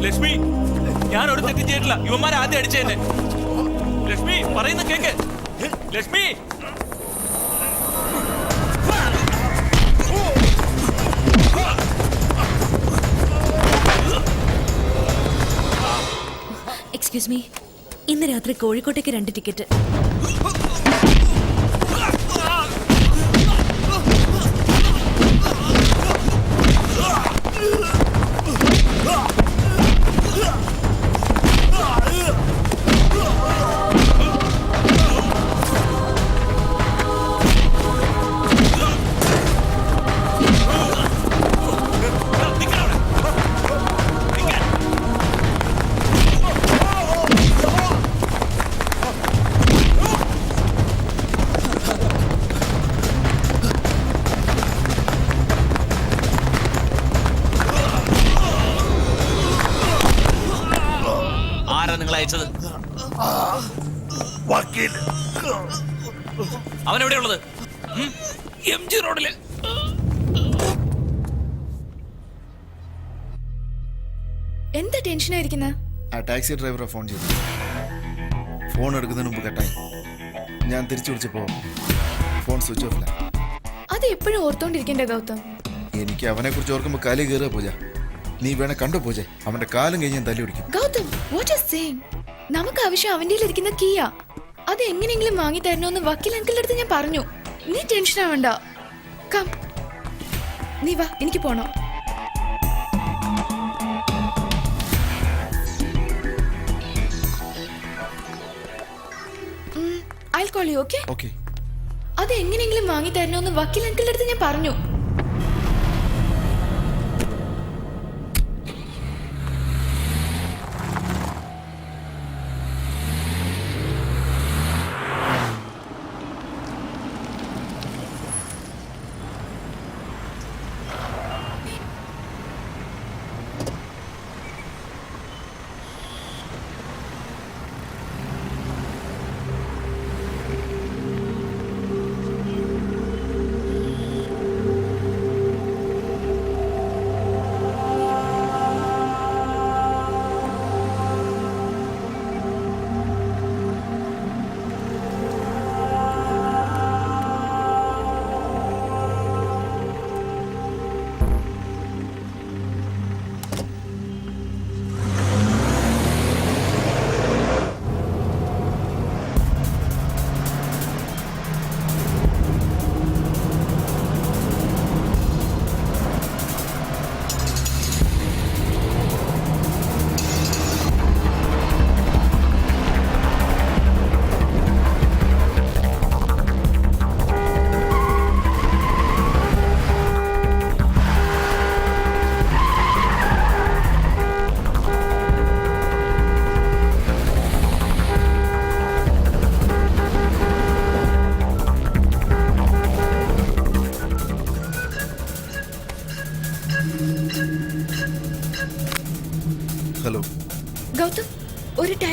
ലക്ഷ്മി, ഞാൻ ഒരു തെറ്റും ചെയ്തിട്ടില്ല. ഇവന്മാരെ ആദ്യം അടിച്ചേന്നെ. ലക്ഷ്മി പറയുന്ന കേക്ക്. ലക്ഷ്മി, എക്സ്ക്യൂസ് മീ, ഇന്ന് രാത്രി കോഴിക്കോട്ടേക്ക് 2 ടിക്കറ്റ്. നിങ്ങൾ അയച്ചത്? അവൻ എവിടെയുള്ളത്? MG റോഡില്. എന്താ ടെൻഷനായിരിക്കുന്ന? ആ ടാക്സി ഡ്രൈവറെ ഫോൺ ചെയ്തു. ഫോൺ എടുക്കുന്നതിന് മുമ്പ് കട്ടായി. ഞാൻ തിരിച്ചു വിളിച്ചപ്പോ ഫോൺ സ്വിച്ച് ഓഫില്ല. അത് എപ്പോഴും ഓർത്തോണ്ടിരിക്കണ്ടേ ഗൗതം? എനിക്ക് അവനെ കുറിച്ച് ഓർക്കുമ്പോ കാലി കയറുക പൂജ. നീ വേണേ കണ്ടു പൂജ, അവന്റെ കാലം കഴിഞ്ഞ് ഞാൻ തല്ലി പിടിക്കും. Gautham, what is saying? നമുക്ക് ആവശ്യം അവന്റെ ഇരിക്കുന്ന കീയാ. അത് എങ്ങനെയെങ്കിലും വാങ്ങി തരണോന്ന് വക്കീൽ അങ്കിളുടെ അടുത്ത് ഞാൻ പറഞ്ഞു. നീ ടെൻഷൻ ആവണ്ട. കം, നീ വാ, എനിക്ക് പോണം. I'll call you, okay? Okay. അത് എങ്ങനെയെങ്കിലും വാങ്ങി തരണോന്ന് വക്കീൽ അങ്കിളുടെ അടുത്ത് ഞാൻ പറഞ്ഞു.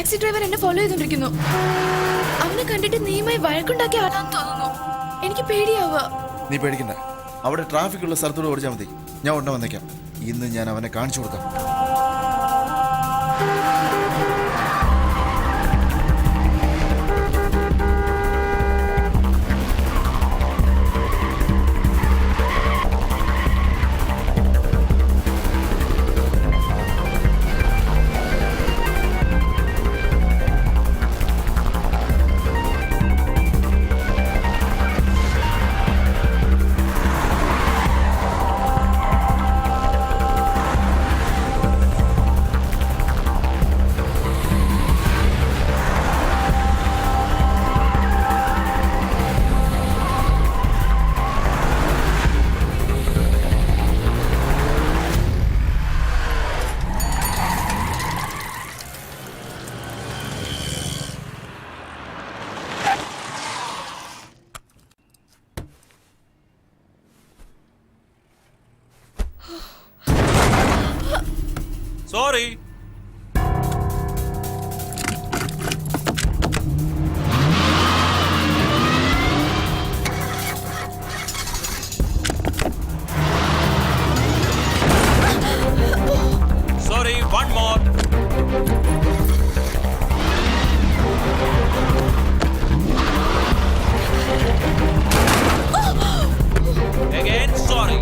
ടാക്സി ഡ്രൈവർ എന്നെ ഫോളോ ചെയ്തോണ്ടിരിക്കുന്നു. അവനെ കണ്ടിട്ട് നീയുമായി വഴക്കുണ്ടാക്കിയ ആളാന്ന് തോന്നുന്നു. എനിക്ക് പേടിയാവുക. നീ പേടിക്കണ്ട, അവിടെ ട്രാഫിക് ഉള്ള സ്ഥലത്തൂടെ ഓടിച്ചാൽ മതി. ഞാൻ ഉടനെ വന്നേക്കാം. ഇന്ന് ഞാൻ അവനെ കാണിച്ചു കൊടുക്കാം. Sorry. Sorry, one more. Again, sorry.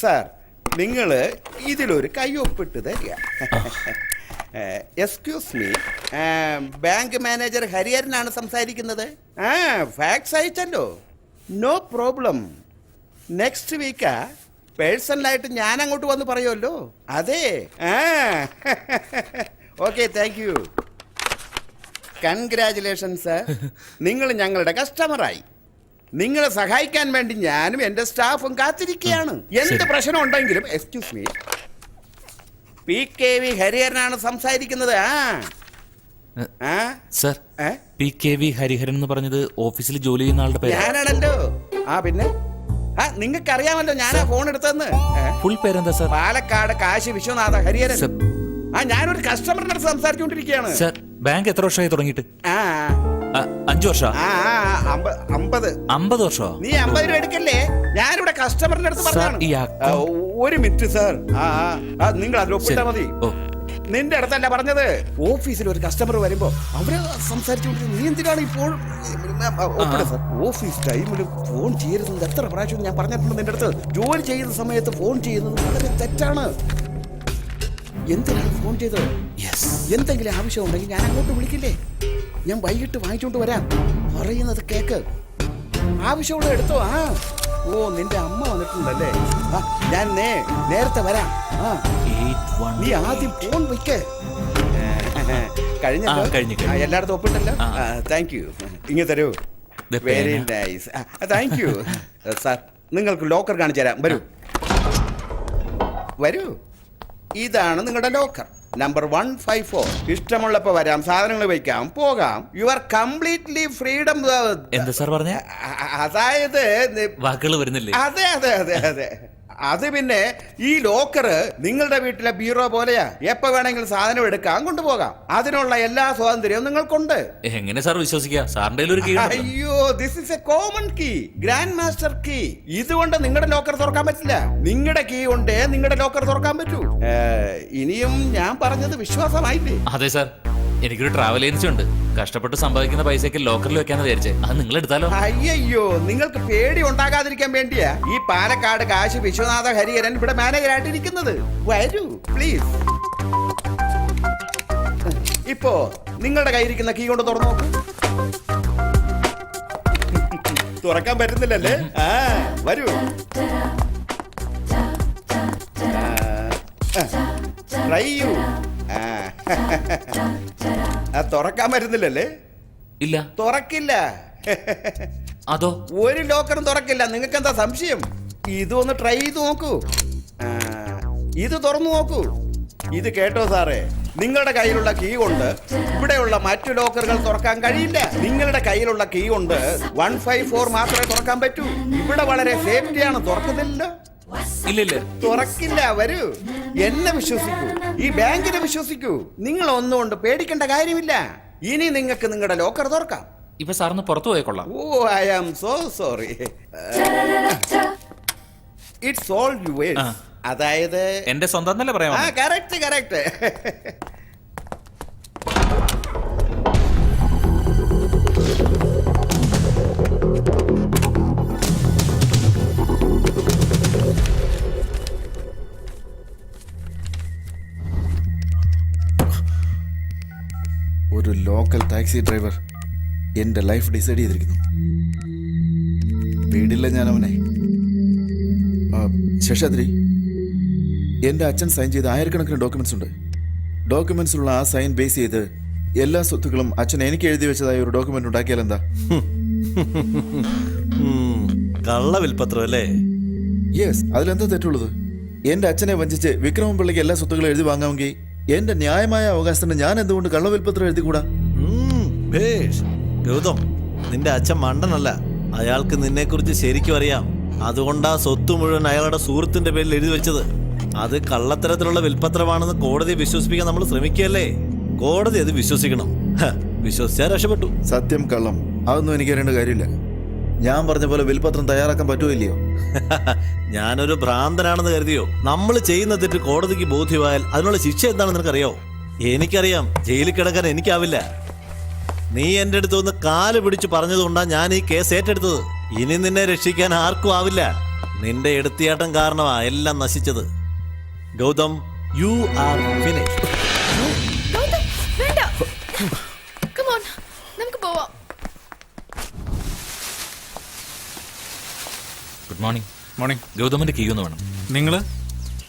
Sir നിങ്ങൾ ഇതിലൊരു കയ്യൊപ്പിട്ട് തരിക. എക്സ്ക്യൂസ് മീ, ബാങ്ക് മാനേജർ ഹരിഹരനാണ് സംസാരിക്കുന്നത്. ഫാക്സ് അയച്ചല്ലോ, നോ പ്രോബ്ലം. നെക്സ്റ്റ് വീക്കാ പേഴ്സണലായിട്ട് ഞാൻ അങ്ങോട്ട് വന്ന് പറയുമല്ലോ. അതെ, ഓക്കെ, താങ്ക് യു. കൺഗ്രാചുലേഷൻസ്, നിങ്ങൾ ഞങ്ങളുടെ കസ്റ്റമറായി. നിങ്ങളെ സഹായിക്കാൻ വേണ്ടി ഞാനും എൻ്റെ സ്റ്റാഫും കാത്തിരിക്കുകയാണ്. എന്ത് പ്രശ്നം ഉണ്ടെങ്കിലും. എക്സ്ക്യൂസ് മീ, PKV ഹരിഹരനാണ് സംസാരിക്കുന്നത്. സർ, PKV ഹരിഹരൻ എന്ന് പറഞ്ഞത് ഓഫീസിൽ ജോലി ചെയ്യുന്ന ആളുടെ പേര് ഞാനാണല്ലോ. പിന്നെ നിങ്ങൾക്ക് അറിയാമല്ലോ ഞാനാ ഫോൺ എടുത്തതെന്ന്. ഫുൾ പേരെന്താ സർ? പാലക്കാട് കാശി വിശ്വനാഥ ഹരിഹരൻ. ഞാനൊരു കസ്റ്റമറിന്റെ അടുത്ത് സംസാരിച്ചുകൊണ്ടിരിക്കുകയാണ്. സർ, ബാങ്ക് എത്ര വർഷമായി തുടങ്ങിയിട്ട്? 5 വർഷം. 50 വർഷമോ? നീ 50 രൂപ എടുക്കല്ലേ, ഞാനിവിടെ കസ്റ്റമറിന്റെ അടുത്ത് പറഞ്ഞാണ്. ഒരു മിനിറ്റ് സാർ, നിങ്ങൾ അതിൽ ഒപ്പിട്ടാ മതി. നിന്റെ അടുത്തല്ല പറഞ്ഞത്. ഓഫീസിൽ ഒരു കസ്റ്റമർ വരുമ്പോ അവര് സംസാരിച്ചുകൊണ്ടിരിക്കും. നീ എന്തിനാണ് ഇപ്പോൾ ഓഫീസ് ടൈമിൽ ഫോൺ ചെയ്യരുത്? എത്ര പ്രാവശ്യം ഞാൻ പറഞ്ഞിട്ടുണ്ട് നിന്റെ അടുത്ത്. ജോലി ചെയ്യുന്ന സമയത്ത് ഫോൺ ചെയ്യുന്നത് വളരെ തെറ്റാണ്. എന്തിനാണ് ഫോൺ ചെയ്തത്? എന്തെങ്കിലും ആവശ്യം ഉണ്ടെങ്കിൽ ഞാൻ അങ്ങോട്ട് വിളിക്കില്ലേ? ഞാൻ വൈകിട്ട് വാങ്ങിച്ചോണ്ട് വരാം. പറയുന്നത് കേക്ക്. ആവശ്യമുള്ള എടുത്തോ. ഓ, നിന്റെ അമ്മ വന്നിട്ടുണ്ടല്ലേ? ഞാൻ നേരത്തെ വരാം. നീ ആദ്യം ഫോൺ വയ്ക്ക്. കഴിഞ്ഞല്ലോ, എല്ലായിടത്തും ഒപ്പിട്ടല്ലോ. Thank you. ഇങ്ങനെ തരൂ. Very nice. Thank you sir. നിങ്ങൾക്ക് ലോക്കർ കാണിച്ചു തരാം. വരൂ വരൂ. ഇതാണ് നിങ്ങളുടെ ലോക്കർ, നമ്പർ 154. ഇഷ്ടമുള്ളപ്പോ വരാം, സാധനങ്ങൾ വയ്ക്കാം, പോകാം. You are completely freedom. എന്താ സാർ പറഞ്ഞ? അതായത് വാക്കുകൾ വരുന്നില്ലേ? അതെ അതെ അതെ അതെ. അത് പിന്നെ ഈ ലോക്കറ് നിങ്ങളുടെ വീട്ടിലെ ബ്യൂറോ പോലെയാ. എപ്പോ വേണമെങ്കിലും സാധനം എടുക്കാം, കൊണ്ടുപോകാം. അതിനുള്ള എല്ലാ സ്വാതന്ത്ര്യവും നിങ്ങൾക്കുണ്ട്. എങ്ങനെ സാർ വിശ്വസിക്കുക? സാറിന്റെ ഒരു കീ. അയ്യോ, this is a common key, grand master key. ഇതുകൊണ്ട് നിങ്ങളുടെ ലോക്കർ തുറക്കാൻ പറ്റില്ല. നിങ്ങളുടെ കീ കൊണ്ട് നിങ്ങളുടെ ലോക്കർ തുറക്കാൻ പറ്റൂ. ഇനിയും ഞാൻ പറഞ്ഞത് വിശ്വാസമായില്ലേ? അതെ സാർ, എനിക്കൊരു ട്രാവൽ ഏജൻസി ഉണ്ട്. കഷ്ടപ്പെട്ട് സമ്പാദിക്കുന്ന പൈസക്ക് ലോക്കറിൽ വെക്കാന്ന് വിചാരിച്ചേ. അത് നിങ്ങൾ എടുത്താലോ? അയ്യോ, നിങ്ങൾക്ക് പേടി ഉണ്ടാകാതിരിക്കാൻ വേണ്ടിയാ ഈ പാലക്കാട് കാശി വിശ്വനാഥ ഹരിഹരൻ ഇവിടെ മാനേജറായിട്ട് ഇരിക്കുന്നത്. വരൂ പ്ലീസ്. ഇപ്പോ നിങ്ങളുടെ കയ്യിരിക്കുന്ന കീ കൊണ്ട് തുറന്നു നോക്കൂ. തുറക്കാൻ പറ്റുന്നില്ലല്ലേ? വരൂ. Try U. തുറക്കാൻ പറ്റുന്നില്ലല്ലേ? ഇല്ല, തുറക്കില്ല. അതോ? ഒരു ലോക്കറും തുറക്കില്ല. നിങ്ങൾക്ക് എന്താ സംശയം? ഇതൊന്ന് ട്രൈ ചെയ്ത് നോക്കൂ. ഇത് തുറന്നു നോക്കൂ. ഇത് കേട്ടോ സാറേ, നിങ്ങളുടെ കയ്യിലുള്ള കീ കൊണ്ട് ഇവിടെയുള്ള മറ്റു ലോക്കറുകൾ തുറക്കാൻ കഴിയില്ല. നിങ്ങളുടെ കയ്യിലുള്ള കീ കൊണ്ട് 154 മാത്രമേ തുറക്കാൻ പറ്റൂ. ഇവിടെ വളരെ സേഫ്റ്റിയാണ്. തുറക്കുന്നില്ല. ഇല്ല, തുറക്കില്ല. വരൂ, എന്നെ വിശ്വസിക്കൂ, ഈ ബാങ്കിനെ വിശ്വസിക്കൂ. നിങ്ങൾ ഒന്നുകൊണ്ട് പേടിക്കേണ്ട കാര്യമില്ല. ഇനി നിങ്ങൾക്ക് നിങ്ങളുടെ ലോക്കർ തുറക്കാം. ഇപ്പൊ സാറിന് പുറത്തു പോയിക്കൊള്ളാം. Oh, I am so sorry. It's all yours. അതായത് എന്റെ സ്വന്തം തന്നെ പറയാം. Correct correct. ഒരു ലോക്കൽ ടാക്സി ഡ്രൈവർ എൻ്റെ ലൈഫ് ഡിസൈഡ് ചെയ്തിരിക്കുന്നു. വീടില്ല ഞാൻ അവനെ. ശേഷാദ്രി, എൻ്റെ അച്ഛൻ സൈൻ ചെയ്ത ആയിരക്കണക്കിന് ഡോക്യുമെന്റ്സ് ഉണ്ട്. ഡോക്യുമെന്റ്സിലുള്ള ആ സൈൻ ബേസ് ചെയ്ത് എല്ലാ സ്വത്തുക്കളും അച്ഛൻ എനിക്ക് എഴുതി വെച്ചതായ ഒരു ഡോക്യുമെന്റ് ഉണ്ടാക്കിയാൽ എന്താ? കള്ള വിൽപത്രം അല്ലേ? യെസ്, അതിലെന്താ തെറ്റുള്ളത്? എൻ്റെ അച്ഛനെ വഞ്ചിച്ച് വിക്രമൻ പിള്ളയ്ക്ക് എല്ലാ സ്വത്തുക്കളും എഴുതി വാങ്ങാമെങ്കിൽ എന്റെ ന്യായമായ അവകാശത്തിന് ഞാൻ എന്തുകൊണ്ട് കള്ളവിൽപത്രം എഴുതിക്കൂടാ? ഗൗതം, നിന്റെ അച്ഛൻ മണ്ടനല്ല. അയാൾക്ക് നിന്നെ കുറിച്ച് ശരിക്കും അറിയാം. അതുകൊണ്ടാ സ്വത്ത് മുഴുവൻ അയാളുടെ സുഹൃത്തിന്റെ പേരിൽ എഴുതി വെച്ചത്. അത് കള്ളത്തരത്തിലുള്ള വിൽപത്രമാണെന്ന് കോടതിയെ വിശ്വസിപ്പിക്കാൻ നമ്മൾ ശ്രമിക്കുകയല്ലേ? കോടതി അത് വിശ്വസിക്കണം. വിശ്വസിച്ചാൽ രക്ഷപ്പെട്ടു. സത്യം കള്ളം അതൊന്നും എനിക്ക് അറിയേണ്ട കാര്യമില്ല. ഞാൻ പറഞ്ഞ പോലെ വിൽപത്രം തയ്യാറാക്കാൻ പറ്റുമോ ഇല്ലയോ? ഞാനൊരു ഭ്രാന്തനാണെന്ന് കരുതിയോ? നമ്മൾ ചെയ്യുന്ന തെറ്റ് കോടതിക്ക് ബോധ്യമായാൽ അതിനുള്ള ശിക്ഷ എന്താണെന്ന് നിനക്കറിയോ? എനിക്കറിയാം, ജയിലിൽ കിടക്കാൻ എനിക്കാവില്ല. നീ എൻ്റെ അടുത്ത് ഒന്ന് കാല് പിടിച്ച് പറഞ്ഞതുകൊണ്ടാണ് ഞാൻ ഈ കേസ് ഏറ്റെടുത്തത്. ഇനി നിന്നെ രക്ഷിക്കാൻ ആർക്കും ആവില്ല. നിന്റെ എടുത്തിയാട്ടം കാരണമാ എല്ലാം നശിച്ചത്. Gautham, you are finished. Good morning. Morning. ഗൗതമന്റെ കീ ഒന്ന് വേണം. നിങ്ങള്?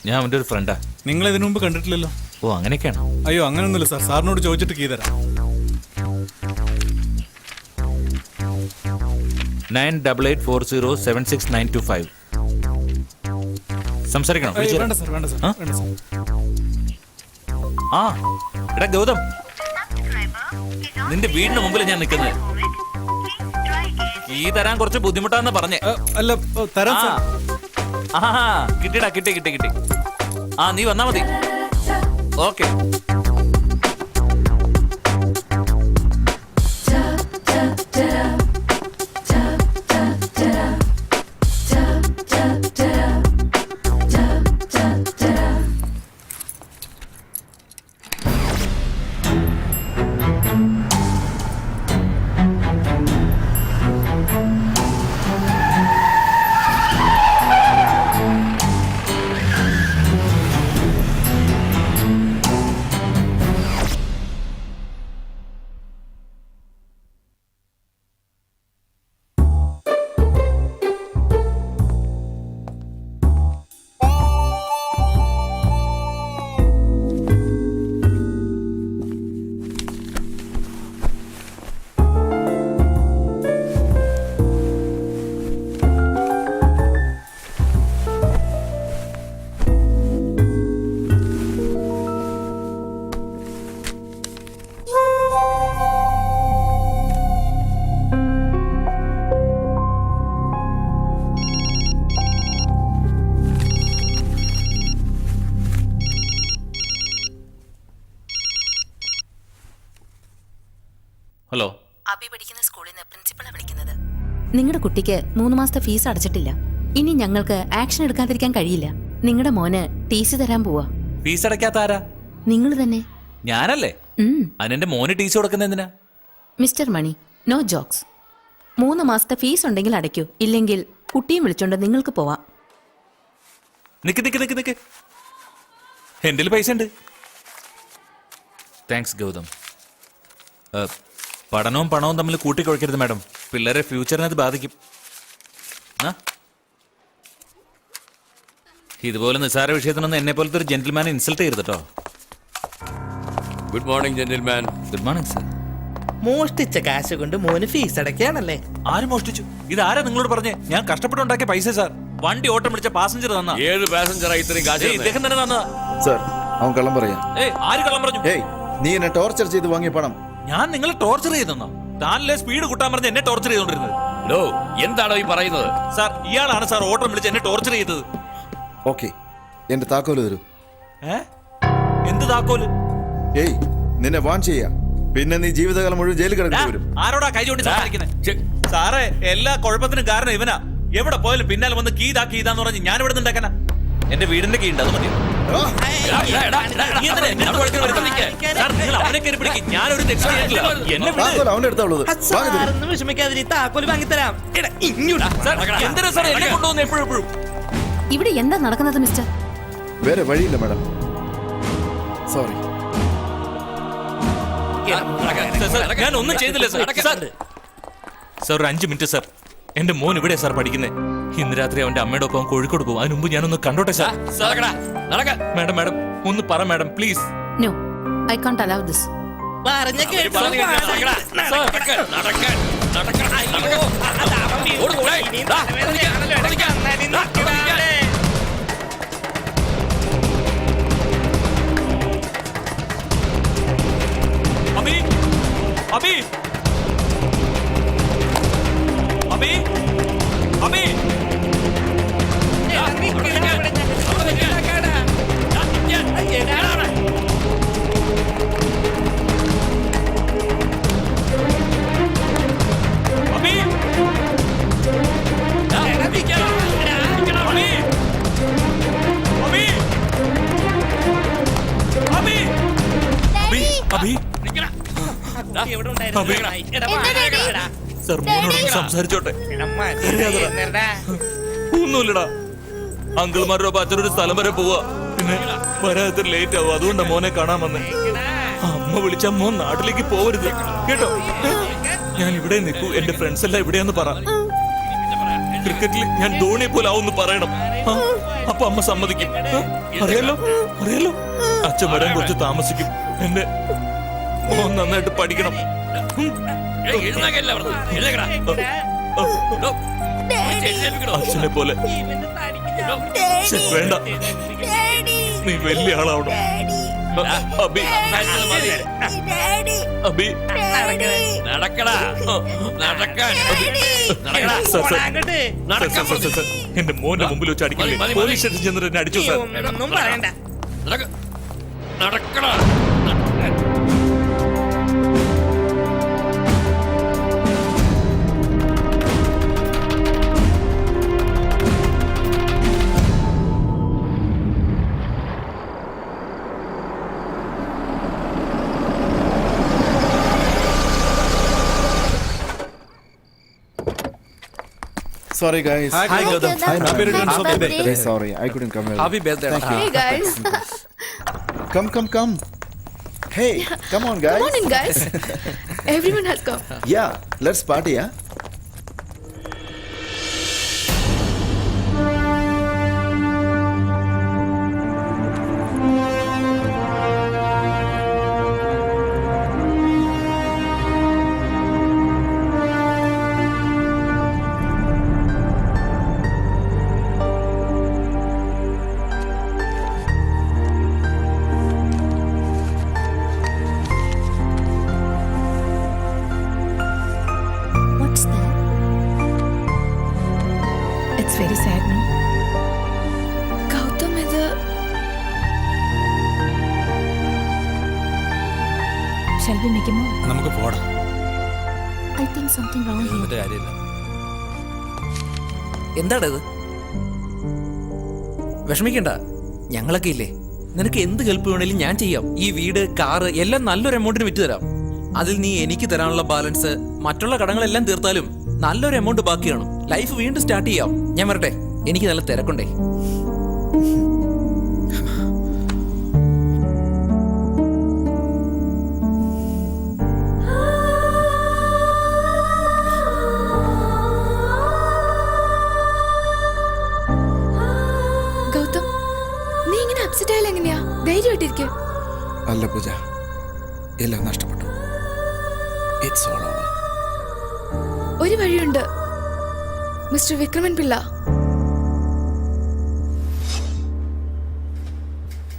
ഞാൻ അവന്റെ ഒരു ഫ്രണ്ടാ. നിങ്ങൾ ഇതിനു മുമ്പ് കണ്ടിട്ടില്ലല്ലോ. ഓ അങ്ങനെയൊക്കെയാണോ? അയ്യോ അങ്ങനൊന്നുമില്ല സാർ, സാറിനോട് ചോദിച്ചിട്ട് കീ തരാം. 9884076925. സംസാരിക്കണം. ഏയ്, വേണ്ട സാർ, വേണ്ട സാർ, വേണ്ട സാർ. ആ എടാ ഗൗതം, നിന്റെ വീടിന് മുമ്പിൽ ഞാൻ നിൽക്കുന്നത്. ഈ തരാൻ കുറച്ച് ബുദ്ധിമുട്ടാന്ന് പറഞ്ഞേ. അല്ല തരാം സാർ. ആ കിട്ടിടാ, കിട്ടി. ആ നീ വന്നാ മതി. ഓക്കെ. ഹലോ. അബി പഠിക്കുന്ന സ്കൂളിൽ നിന്ന് പ്രിൻസിപ്പളാ വിളിക്കുന്നത്. നിങ്ങളുടെ കുട്ടിക്ക് 3 മാസത്തെ ഫീസ് അടച്ചിട്ടില്ല. ഇനി ഞങ്ങൾക്ക് ആക്ഷൻ എടുക്കാതിരിക്കാൻ കഴിയില്ല. നിങ്ങളുടെ മോന് TC തരാൻ പോവാ. ഫീസ് അടയ്ക്കാത്ത ആരാ? നിങ്ങൾ തന്നെ. ഞാനല്ലേ? അതിനെന്റെ മോന് TC കൊടുക്കുന്ന എന്തിനാ? മിസ്റ്റർ മണി, നോ ജോക്സ്. 3 മാസത്തെ ഫീസ് ഉണ്ടെങ്കിൽ അടയ്ക്കൂ, ഇല്ലെങ്കിൽ കുട്ടിയും വിളിച്ചോണ്ട് നിങ്ങൾക്ക് പോവാം. നിക്ക്. എന്റെ പൈസ ഉണ്ട്. താങ്ക്സ് ഗൗതം. പഠനവും പണവും തമ്മിൽ കൂട്ടിക്കുഴക്കരുത് മാഡം. പിള്ളേരെ ഫ്യൂച്ചറിനെ അത് ബാധിക്കും. ഇതുപോലെ നിസ്സാര വിഷയത്തിനൊന്നും എന്നെ പോലത്തെ ഒരു ജെന്റിൽമാനെ ഇൻസൾട്ട് ചെയ്യരുത് കേട്ടോ. Good morning gentleman. Good morning sir. മോഷ്ടിച്ച കാശ് കൊണ്ട് മോന് ഫീസ് അടയ്ക്കാണല്ലേ? ആര് മോഷ്ടിച്ചു? ഇതാരാ നിങ്ങളോട് പറഞ്ഞേ? ഞാൻ കഷ്ടപ്പെട്ടുണ്ടാക്കിയ പൈസ സാർ. വണ്ടി ഓട്ടം പിടിച്ച പാസഞ്ചർ തന്നാ. ഏത് പാസഞ്ചറാ ഇത്രയും കാശ്? ഇദ്ദേഹം തന്നെ തന്നതാ സാർ. അവൻ കള്ളം പറയാ. ആര് കള്ളം പറഞ്ഞു? ഏയ്, നീ എന്നെ ടോർച്ചർ ചെയ്ത് വാങ്ങിയ പണം. ഞാൻ നിങ്ങളെ ടോർച്ചർ ചെയ്തെന്നോ? താനല്ലേ സ്പീഡ് കൂട്ടാൻ പറഞ്ഞ് എന്നെ ടോർച്ചർ ചെയ്തോണ്ടിരുന്നത്. എന്താണോ ഈ പറയുന്നത്? സാർ ഇയാളാണ് സാർ ഓട്ടം വിളിച്ച് എന്നെ ടോർച്ചർ ചെയ്തത്. ഓക്കെ, എന്റെ താക്കോല് തരൂ. എന്ത് താക്കോല്? ഏയ്, നിന്നെ വാൺ ചെയ്യാ, പിന്നെ നീ ജീവിതകാലം മുഴുവൻ ജയിലിൽ കിടക്കേണ്ടി വരും. ആരോടാ കൈ ചൂണ്ടി സംസാരിക്കുന്നത്? സാറേ, എല്ലാ കുഴപ്പത്തിനും കാരണം ഇവനാ. എവിടെ പോയാലും പിന്നാലെ വന്ന് കീതാന്ന് പറഞ്ഞ് ഞാൻ ഇവിടെ നിന്നുണ്ടാക്കാനാ. എന്റെ വീടിന്റെ കീ ഉണ്ട്, അത് മതി. വിഷമിക്കാതിരി താക്കോല് വാങ്ങിത്തരാം. ഇവിടെ എന്താ നടക്കുന്നത് മിസ്റ്റർ? വേറെ വഴിയില്ല മാഡം, സോറി. ഞാൻ ഒന്നും ചെയ്തില്ല സാർ. സാർ ഒരു 5 മിനിറ്റ് സാർ. എന്റെ മോൻ ഇവിടെ സാർ പഠിക്കുന്നത്. ഇന്ന് രാത്രി അവന്റെ അമ്മയുടെ ഒപ്പം കോഴിക്കോട് പോകും. അതിന് മുമ്പ് ഞാനൊന്ന് കണ്ടോട്ടെ സാർ. മാഡം ഒന്ന് പറ madam please. No, I can't allow this. Sir മോനോട് സംസാരിച്ചോട്ടെ. ഒന്നുമില്ലടാ, അങ്കിൾമാരുടെ അച്ഛനൊരു സ്ഥലം വരെ പോവാ. പിന്നെ വരാത്ത ലേറ്റ് ആവും, അതുകൊണ്ടാ മോനെ കാണാൻ വന്നേ. അമ്മ വിളിച്ച മോൻ നാട്ടിലേക്ക് പോവരുത് കേട്ടോ. ഞാൻ ഇവിടെ നിൽക്കൂ, എന്റെ ഫ്രണ്ട്സ് എല്ലാം ഇവിടെയാന്ന് പറ. ക്രിക്കറ്റിൽ ഞാൻ ധോണിയെ പോലെ ആവുമെന്ന് പറയണം. ആ, അപ്പൊ അമ്മ സമ്മതിക്കും. അറിയാലോ അറിയാലോ. അച്ഛൻ വരാൻ കുറച്ച് താമസിക്കും. എന്റെ മോൻ നന്നായിട്ട് പഠിക്കണം. അച്ഛനെ പോലെ വേണ്ട, നീ വലിയ ആളാവണം. അബി അബി നടക്കടാ, നടക്കാൻ എന്റെ മോന്റെ മുമ്പിൽ വെച്ച് അടിക്കില്ലേ? പോലീസ് സ്റ്റേഷൻ ചെന്നിട്ട് എന്നെ അടിച്ചു സാർ. ഒന്നും പറയണ്ട. നടക്കടാ. Sorry guys. Hi, Gautam. Hi, Happy returns of the day. Very sorry, I couldn't come early. Happy birthday. Thank you. Hey guys. Come. Hey, come on guys. Come on in, guys. Everyone has come. Yeah, let's party, yeah? What's that? It's very sad, no? Gautam ഇത് Shall we make a move? നമുക്ക് പോടാം. I think something wrong here. എന്നിട്ട് കാര്യമില്ല. എന്താടാ ഇത്? വിഷമിക്കണ്ട, ഞങ്ങളൊക്കെ ഇല്ലേ. നിനക്ക് എന്ത് ഹെൽപ്പ് വേണേലും ഞാൻ ചെയ്യാം. ഈ വീട്, കാറ് എല്ലാം നല്ലൊരു എമൗണ്ടിന് വിറ്റ് തരാം. അതിൽ നീ എനിക്ക് തരാനുള്ള ബാലൻസ്, മറ്റുള്ള കടങ്ങളെല്ലാം തീർത്താലും നല്ലൊരു എമൗണ്ട് ബാക്കിയാണ്. ലൈഫ് വീണ്ടും സ്റ്റാർട്ട് ചെയ്യാം. ഞാൻ വരട്ടെ, എനിക്ക് നല്ല തിരക്കുണ്ടേ. ഗൗതം, നീ ഇങ്ങനെ അപ്സെറ്റ് ആയാലും എങ്ങനെയാ? ധൈര്യമായിട്ടിരിക്കെ. അല്ല പൂജ, എല്ലാം നഷ്ടപ്പെട്ടു. It's all over. ഒരു വഴിയുണ്ട്, മിസ്റ്റർ വിക്രമൻ പിള്ള.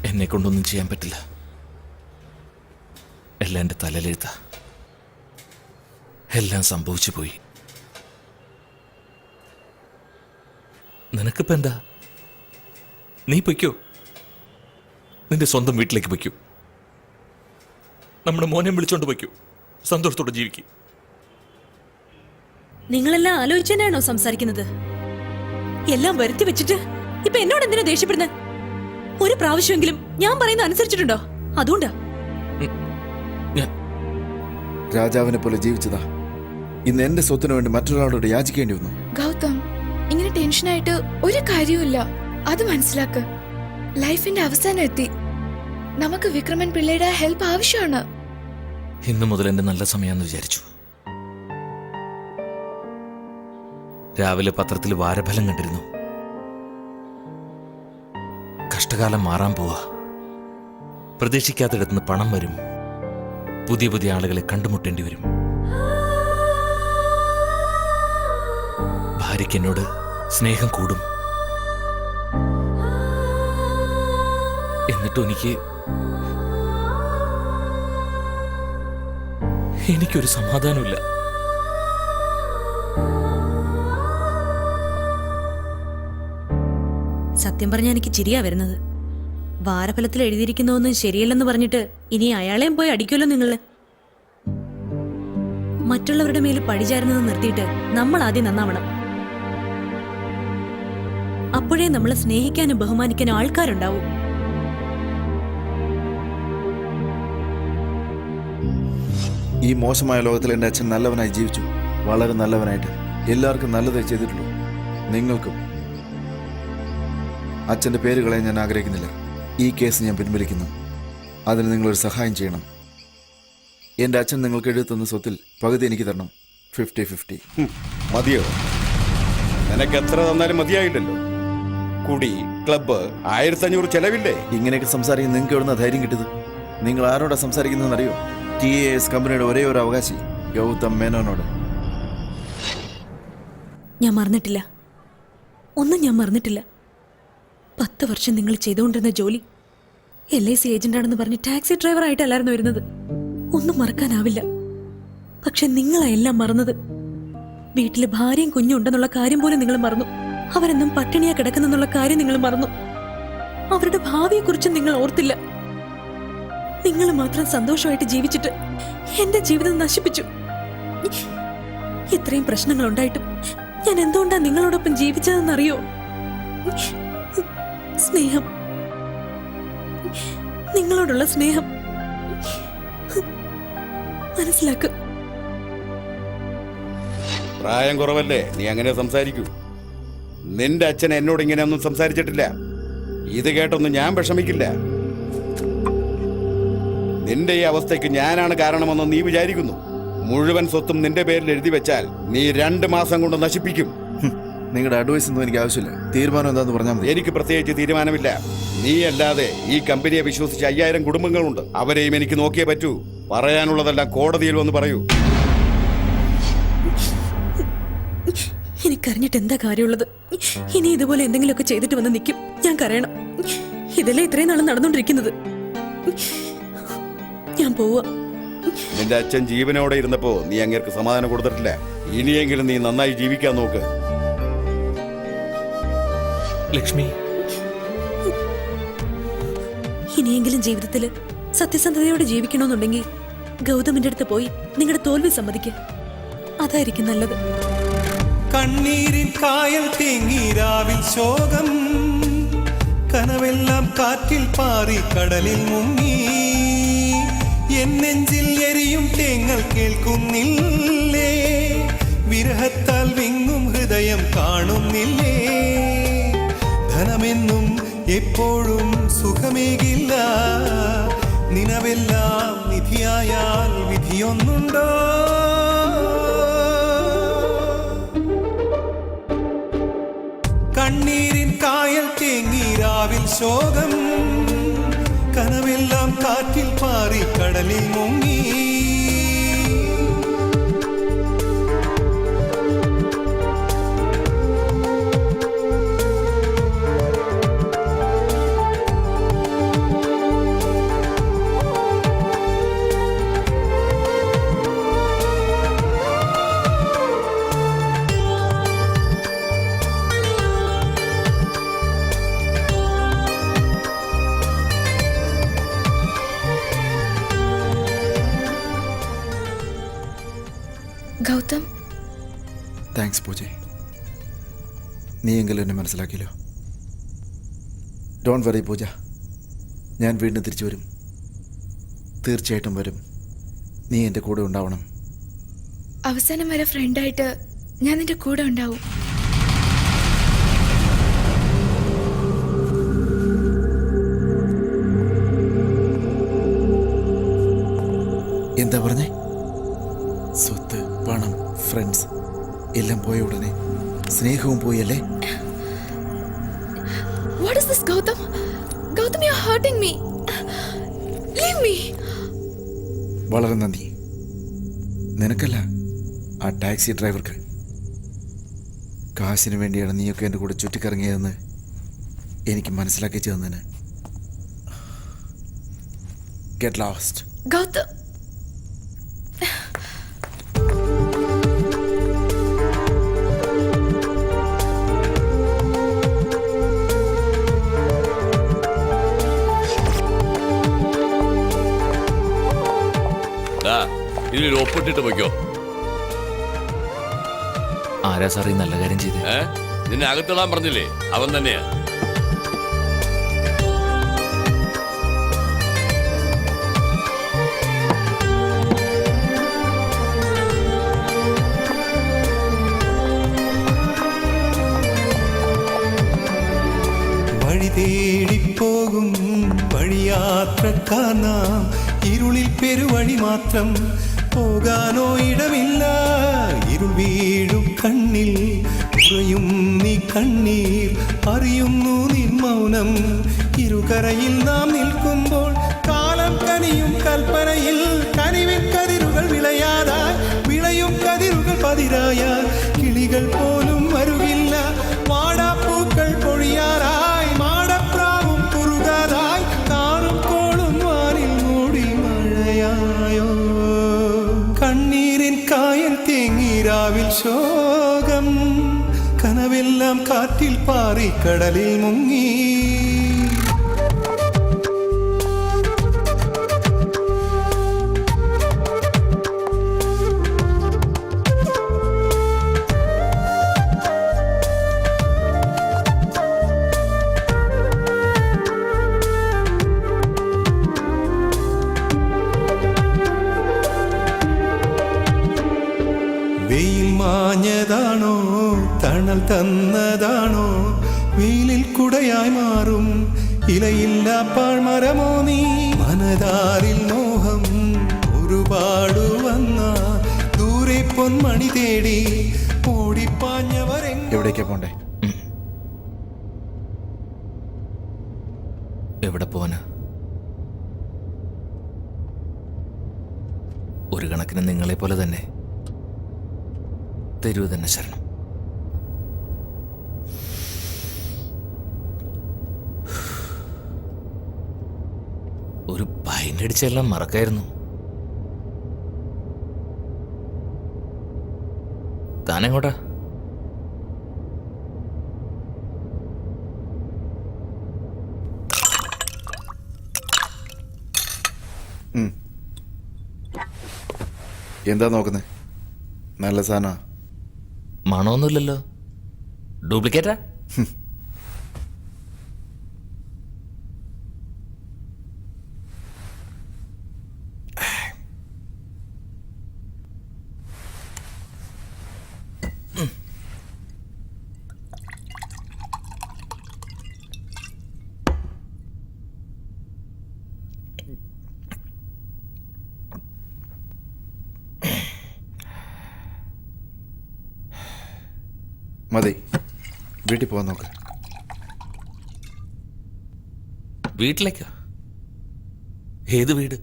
എന്നെ കൊണ്ടൊന്നും ചെയ്യാൻ പറ്റില്ല. എല്ലാം എന്റെ തലയിലെഴുത്ത. എല്ലാം സംഭവിച്ചു പോയി. നിനക്കിപ്പോ എന്താ? നീ പൊയ്ക്കോ, നിന്റെ സ്വന്തം വീട്ടിലേക്ക് പൊയ്ക്കോ. നമ്മുടെ മോനെ വിളിച്ചോണ്ട് പൊയ്ക്കോ. സന്തോഷത്തോടെ ജീവിക്കും. നിങ്ങളെല്ലാം ആലോചിച്ചെന്നാണോ സംസാരിക്കുന്നത്? എല്ലാം വരുത്തി വെച്ചിട്ട് ഇപ്പൊ എന്നോട് എന്തിനാ ദേഷ്യപ്പെടുന്നത്? ഒരു പ്രാവശ്യമെങ്കിലും ഞാൻ പറയുന്നത് അനുസരിച്ചിട്ടുണ്ടോ? അതുകൊണ്ടാ. രാജാവിനെ പോലെ ജീവിച്ചതാ. ഇന്ന് എന്റെ സ്വത്തിനു വേണ്ടി മറ്റൊരാളോട് യാചിക്കേണ്ടി വന്നു. ഗൗതം, ഇങ്ങനെ ടെൻഷനായിട്ട് ഒരു കാര്യവുമില്ല. അത് മനസ്സിലാക്ക്. ലൈഫിന്റെ അവസാനം എത്തി. നമുക്ക് വിക്രമൻ പിള്ളയുടെ ഹെൽപ്പ് ആവശ്യമാണ്. ഇന്നു മുതൽ എന്റെ നല്ല സമയമെന്ന് വിചാരിച്ചു. രാവിലെ പത്രത്തിൽ വാരഫലം കണ്ടിരുന്നു. കഷ്ടകാലം മാറാൻ പോവാ. പ്രതീക്ഷിക്കാത്തിടത്തുനിന്ന് പണം വരും. പുതിയ പുതിയ ആളുകളെ കണ്ടുമുട്ടേണ്ടി വരും. ഭാര്യയ്ക്ക് എന്നോട് സ്നേഹം കൂടും. എന്നിട്ടും എനിക്കൊരു സമാധാനമില്ല. സത്യം പറഞ്ഞാൽ എനിക്ക് ചിരിയാ വരുന്നത്. വാരഫലത്തിൽ എഴുതിയിരിക്കുന്നതൊന്നും ശരിയല്ലെന്ന് പറഞ്ഞിട്ട് ഇനി അയാളെയും പോയി അടിക്കുമല്ലോ നിങ്ങള്. മറ്റുള്ളവരുടെ മേൽ പഴിചാരുന്നത് നിർത്തിയിട്ട് നമ്മൾ ആദ്യം നന്നാവണം. അപ്പോഴേ നമ്മളെ സ്നേഹിക്കാനും ബഹുമാനിക്കാനും ആൾക്കാരുണ്ടാവും. ഈ മോശമായ ലോകത്തിൽ എൻ്റെ അച്ഛൻ നല്ലവനായി ജീവിച്ചു. വളരെ നല്ലവനായിട്ട്. എല്ലാവർക്കും നല്ലതേ ചെയ്തിട്ടുള്ളൂ. നിങ്ങൾക്കും. അച്ഛൻ്റെ പേര് കളയാൻ ഞാൻ ആഗ്രഹിക്കുന്നില്ല. ഈ കേസ് ഞാൻ പിൻവലിക്കുന്നു. അതിന് നിങ്ങളൊരു സഹായം ചെയ്യണം. എൻ്റെ അച്ഛൻ നിങ്ങൾക്ക് എഴുതി തന്ന സ്വത്തിൽ പകുതി എനിക്ക് തരണം. 50-50. മതിയോ? നിനക്ക് എത്ര തന്നാലും മതിയായില്ലല്ലോ. കുടി, ക്ലബ്ബ്, 1500 ചെലവില്ലേ? ഇങ്ങനെയൊക്കെ സംസാരിക്കുന്ന നിങ്ങൾക്ക് എവിടുന്ന ധൈര്യം കിട്ടിയത്? നിങ്ങൾ ആരോടാ സംസാരിക്കുന്നതെന്ന് അറിയോ? TAS കമ്പനിയുടെ ഒരേ ഒരു അവകാശി ഗൗതം മേനോനോട്. ഞാൻ മറന്നിട്ടില്ല, ഒന്നും ഞാൻ മറന്നിട്ടില്ല. 10 വർഷം നിങ്ങൾ ചെയ്തുകൊണ്ടിരുന്ന ജോലി LIC ഏജന്റാണെന്ന് പറഞ്ഞ് ടാക്സി ഡ്രൈവർ ആയിട്ടല്ലായിരുന്നു വരുന്നത്. ഒന്നും മറക്കാനാവില്ല. പക്ഷെ നിങ്ങളാ എല്ലാം മറന്നത്. വീട്ടില് ഭാര്യയും കുഞ്ഞും ഉണ്ടെന്നുള്ള കാര്യം പോലും നിങ്ങൾ മറന്നു. അവരെന്നും പട്ടിണിയാ കിടക്കുന്നെന്നുള്ള കാര്യം നിങ്ങൾ മറന്നു. അവരുടെ ഭാവിയെ കുറിച്ചും നിങ്ങൾ ഓർത്തില്ല. നിങ്ങൾ മാത്രം സന്തോഷമായിട്ട് ജീവിച്ചിട്ട് എന്റെ ജീവിതം നശിപ്പിച്ചു. ഇത്രയും പ്രശ്നങ്ങൾ ഉണ്ടായിട്ടും ഞാൻ എന്തുകൊണ്ടാ നിങ്ങളോടൊപ്പം ജീവിച്ചതെന്നറിയോ? സ്നേഹം, നിങ്ങളോടുള്ള സ്നേഹം. മനസ്സിലാക്ക്. പ്രായം കുറവല്ലേ, നീ അങ്ങനെ സംസാരിക്കൂ. നിന്റെ അച്ഛൻ എന്നോട് ഇങ്ങനെയൊന്നും സംസാരിച്ചിട്ടില്ല. ഇത് കേട്ടൊന്നും ഞാൻ വിഷമിക്കില്ല. നിന്റെ ഈ അവസ്ഥയ്ക്ക് ഞാനാണ് കാരണമെന്ന് നീ വിചാരിക്കുന്നു. മുഴുവൻ സ്വത്തും നിന്റെ പേരിൽ എഴുതി വെച്ചാൽ നീ 2 മാസം കൊണ്ട് നശിപ്പിക്കും. നിങ്ങളുടെ അഡ്വൈസ് ഒന്നും എനിക്ക് ആവശ്യമില്ല. തീരുമാനം എന്താന്ന് പറഞ്ഞാൽ മതി. എനിക്ക് പ്രത്യേകിച്ച് തീരുമാനമില്ല. നീ അല്ലാതെ ഈ കമ്പനിയെ വിശ്വസിച്ച് 5000 കുടുംബങ്ങളുണ്ട്. അവരെയും എനിക്ക് നോക്കിയേ പറ്റൂ. പറയാനുള്ളതെല്ലാം കോടതിയിൽ വന്ന് പറയൂ. എനിക്കറിഞ്ഞിട്ട് എന്താ കാര്യമുള്ളത്? ഇനി ഇതുപോലെ എന്തെങ്കിലുമൊക്കെ ചെയ്തിട്ട് വന്ന് നിൽക്കും. ഞാൻ കരയണം. ഇതല്ലേ ഇത്രയും നാളും നടന്നുകൊണ്ടിരിക്കുന്നത്. ഞാൻ പോവാ. നിന്റെ അച്ഛൻ ജീവനോടെ ഇരുന്നപ്പോ നീ അങ്ങേർക്ക് സമാധാനം കൊടുത്തിട്ടില്ല. ഇനിയെങ്കിലും നീ നന്നായി ജീവിക്കാൻ നോക്ക്. ലക്ഷ്മി, ഇനിയെങ്കിലും ജീവിതത്തില് സത്യസന്ധതയോടെ ജീവിക്കണമെന്നുണ്ടെങ്കിൽ ഗൗതമിന്റെ അടുത്ത് പോയി നിങ്ങളുടെ തോൽവി സമ്മതിക്കുക. അതായിരിക്കും നല്ലത്. കണ്ണീരിൻ കായൽ തേങ്ങീരാവിൽ ശോകം, കനവെല്ലാം കാറ്റിൽ പാറി കടലിൽ മുങ്ങി. എൻ നെഞ്ചിൽ എരിയും തേങ്ങൽ കേൾക്കുന്നില്ലേ? വിരഹത്താൽ വിങ്ങും ഹൃദയം കാണുന്നില്ലേ? ധനമെന്നും എപ്പോഴും സുഖമേകില്ല. നിനവെല്ലാം നിധിയായാൽ വിധിയൊന്നുണ്ടോ? കണ്ണീരിൻ കായൽ തേങ്ങീരാവിൽ ശോകം, കനവെല്ലാം കാറ്റിൽ പാറി കടലിൽ മുങ്ങി. ഗൗതം, താങ്ക്സ് പൂജ. നീയെങ്കിലും എന്നെ മനസ്സിലാക്കിയല്ലോ. ഡോണ്ട് വറി പൂജ, ഞാൻ വീണ്ടും തിരിച്ചു വരും. തീർച്ചയായിട്ടും വരും. നീ എൻ്റെ കൂടെ ഉണ്ടാവണം. അവസാനം വരെ ഫ്രണ്ടായിട്ട് ഞാൻ നിന്റെ കൂടെ ഉണ്ടാവും. എന്താ പറഞ്ഞേ? സ്വത്ത്, പണം, ഫ്രണ്ട്സ് എല്ലാം പോയ ഉടനെ സ്നേഹവും പോയല്ലേ? What is this, Gautam? Gautam, you're hurting me. Leave me. വളരെ നന്ദി. നിനക്കല്ല, ആ ടാക്സി ഡ്രൈവർക്ക്. കാശിന് വേണ്ടിയാണ് നീയൊക്കെ എൻ്റെ കൂടെ ചുറ്റിക്കറങ്ങിയതെന്ന് എനിക്ക് മനസ്സിലാക്കി തന്നതിന്. Get lost. Gautam. ഇതിൽ ഒപ്പിട്ടിട്ട് പോയിക്കോ. ആരാ സാർ ഈ നല്ല കാര്യം ചെയ്ത്? നിന്നെ അകത്തിടാൻ പറഞ്ഞില്ലേ, അവൻ തന്നെയാ. വഴി തേടിപ്പോകും വഴിയാത്രക്കാർ നാം. ഇരുളിൽ പെരുവഴി മാത്രം, പോകാനോ ഇടമില്ല. ഇരുൾ വീഴും കണ്ണിൽ ഉറയും കണ്ണീർ അറിയുന്നു നിൻ മൗനം ഇരുകരയിൽ നാം നിൽക്കുമ്പോൾ കാലം കനിയും കൽപ്പനയിൽ കനിവിൻ കതിരുകൾ വിളയാതായി വിളയും കതിരുകൾ പതിരായ കിളികൾ പോലും വരുകില്ല മാടാപ്പൂക്കൾ പൊഴിയാറായി മാടപ്രാവും കുറുകാതായി കാറും കോളും വാനിൽ മൂടി മഴയായോ കണ്ണീരിൻ കായൽ തേങ്ങീരാവിൽ ശോകം കനവെല്ലാം കാറ്റിൽ പാറി കടലിൽ മുങ്ങി വെയിൽ മാഞ്ഞതാണോ തണൽ തന്നതാണോ വെയിലിൽ കുടയായി മാറും ഇലയില്ല പാഴ്മരമോ നീ മനതാരിൽ മോഹം ഒരുപാട് വന്ന ദൂരെ പൊന്മണി തേടി ഓടിപ്പാഞ്ഞവരെ എവിടേക്കാ പോണ്ടേ? എവിടെ പോവാനാ? ഒരു കണക്കിന് നിങ്ങളെ പോലെ തന്നെ തെരുവ് തന്നെ ശരണം. ഒരു പൈൻ്റടിച്ചെല്ലാം മറക്കായിരുന്നു. താനെങ്ങോട്ടാ? എന്താ നോക്കുന്നേ? നല്ല സാധന. മണമൊന്നുമില്ലല്ലോ. ഡ്യൂപ്ലിക്കേറ്റാ? മതി, വീട്ടിൽ പോകാൻ നോക്ക്. വീട്ടിലേക്കാ? ഏത് വീട്?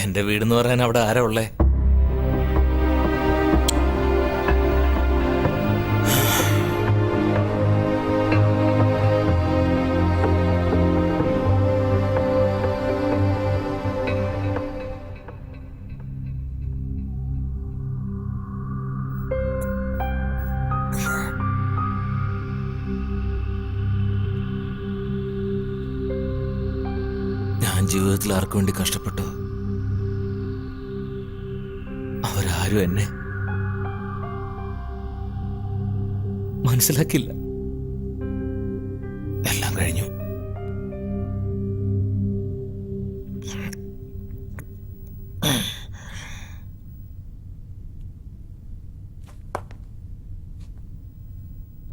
എന്റെ വീടെന്ന് പറയാൻ അവിടെ ആരാ ഉള്ളേ? ജീവിതത്തിൽ ആർക്കു വേണ്ടി കഷ്ടപ്പെട്ടു അവരാരും എന്നെ മനസ്സിലാക്കില്ല. എല്ലാം കഴിഞ്ഞു.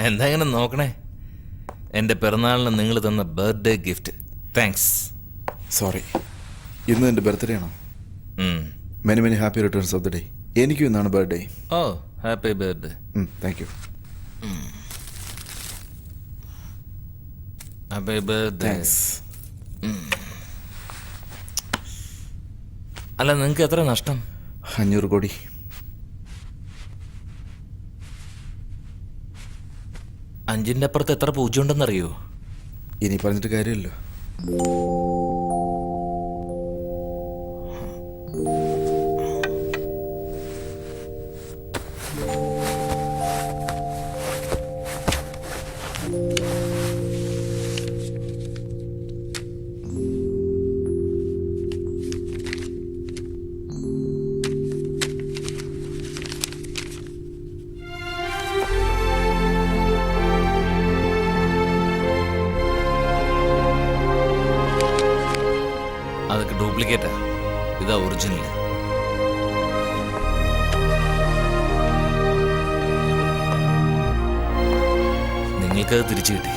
എന്താ ഇങ്ങനെ നോക്കണേ? എന്റെ പിറന്നാളിന് നിങ്ങൾ തന്ന ബർത്ത്ഡേ ഗിഫ്റ്റ്. താങ്ക്സ്. സോറി, ഇന്ന് എൻ്റെ ബർത്ത്ഡേ ആണോ? Many many happy returns of the day. എനിക്കും ഇന്നാണ് birthday. Oh, happy birthday. Thank you. Happy birthday. അല്ല, നിങ്ങൾക്ക് എത്ര നഷ്ടം? 500 കോടി. അഞ്ചിൻ്റെ അപ്പുറത്ത് എത്ര പൂജ്യം ഉണ്ടെന്നറിയോ? ഇനി പറഞ്ഞിട്ട് കാര്യമില്ലല്ലോ. അതൊക്കെ ഡ്യൂപ്ലിക്കേറ്റാ. ഇതാ ഒറിജിനൽ. നിങ്ങൾക്കത് തിരിച്ചു കിട്ടി.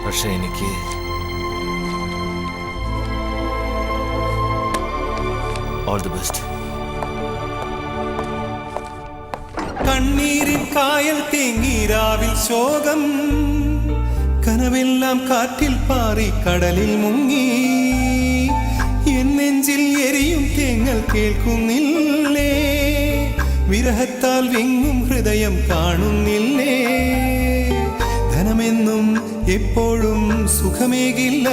പക്ഷെ എനിക്ക് ഓൾ ദി ബെസ്റ്റ്. കണ്ണീരിൻ കായൽ തേങ്ങീരാവിൽ ശോകം കനവെല്ലാം കാറ്റിൽ പാറി കടലിൽ മുങ്ങി എൻ നെഞ്ചിൽ എരിയും തേങ്ങൽ കേൾക്കുന്നില്ലേ വിരഹത്താൽ വിങ്ങും ഹൃദയം കാണുന്നില്ലേ ധനമെന്നും എപ്പോഴും സുഖമേകില്ല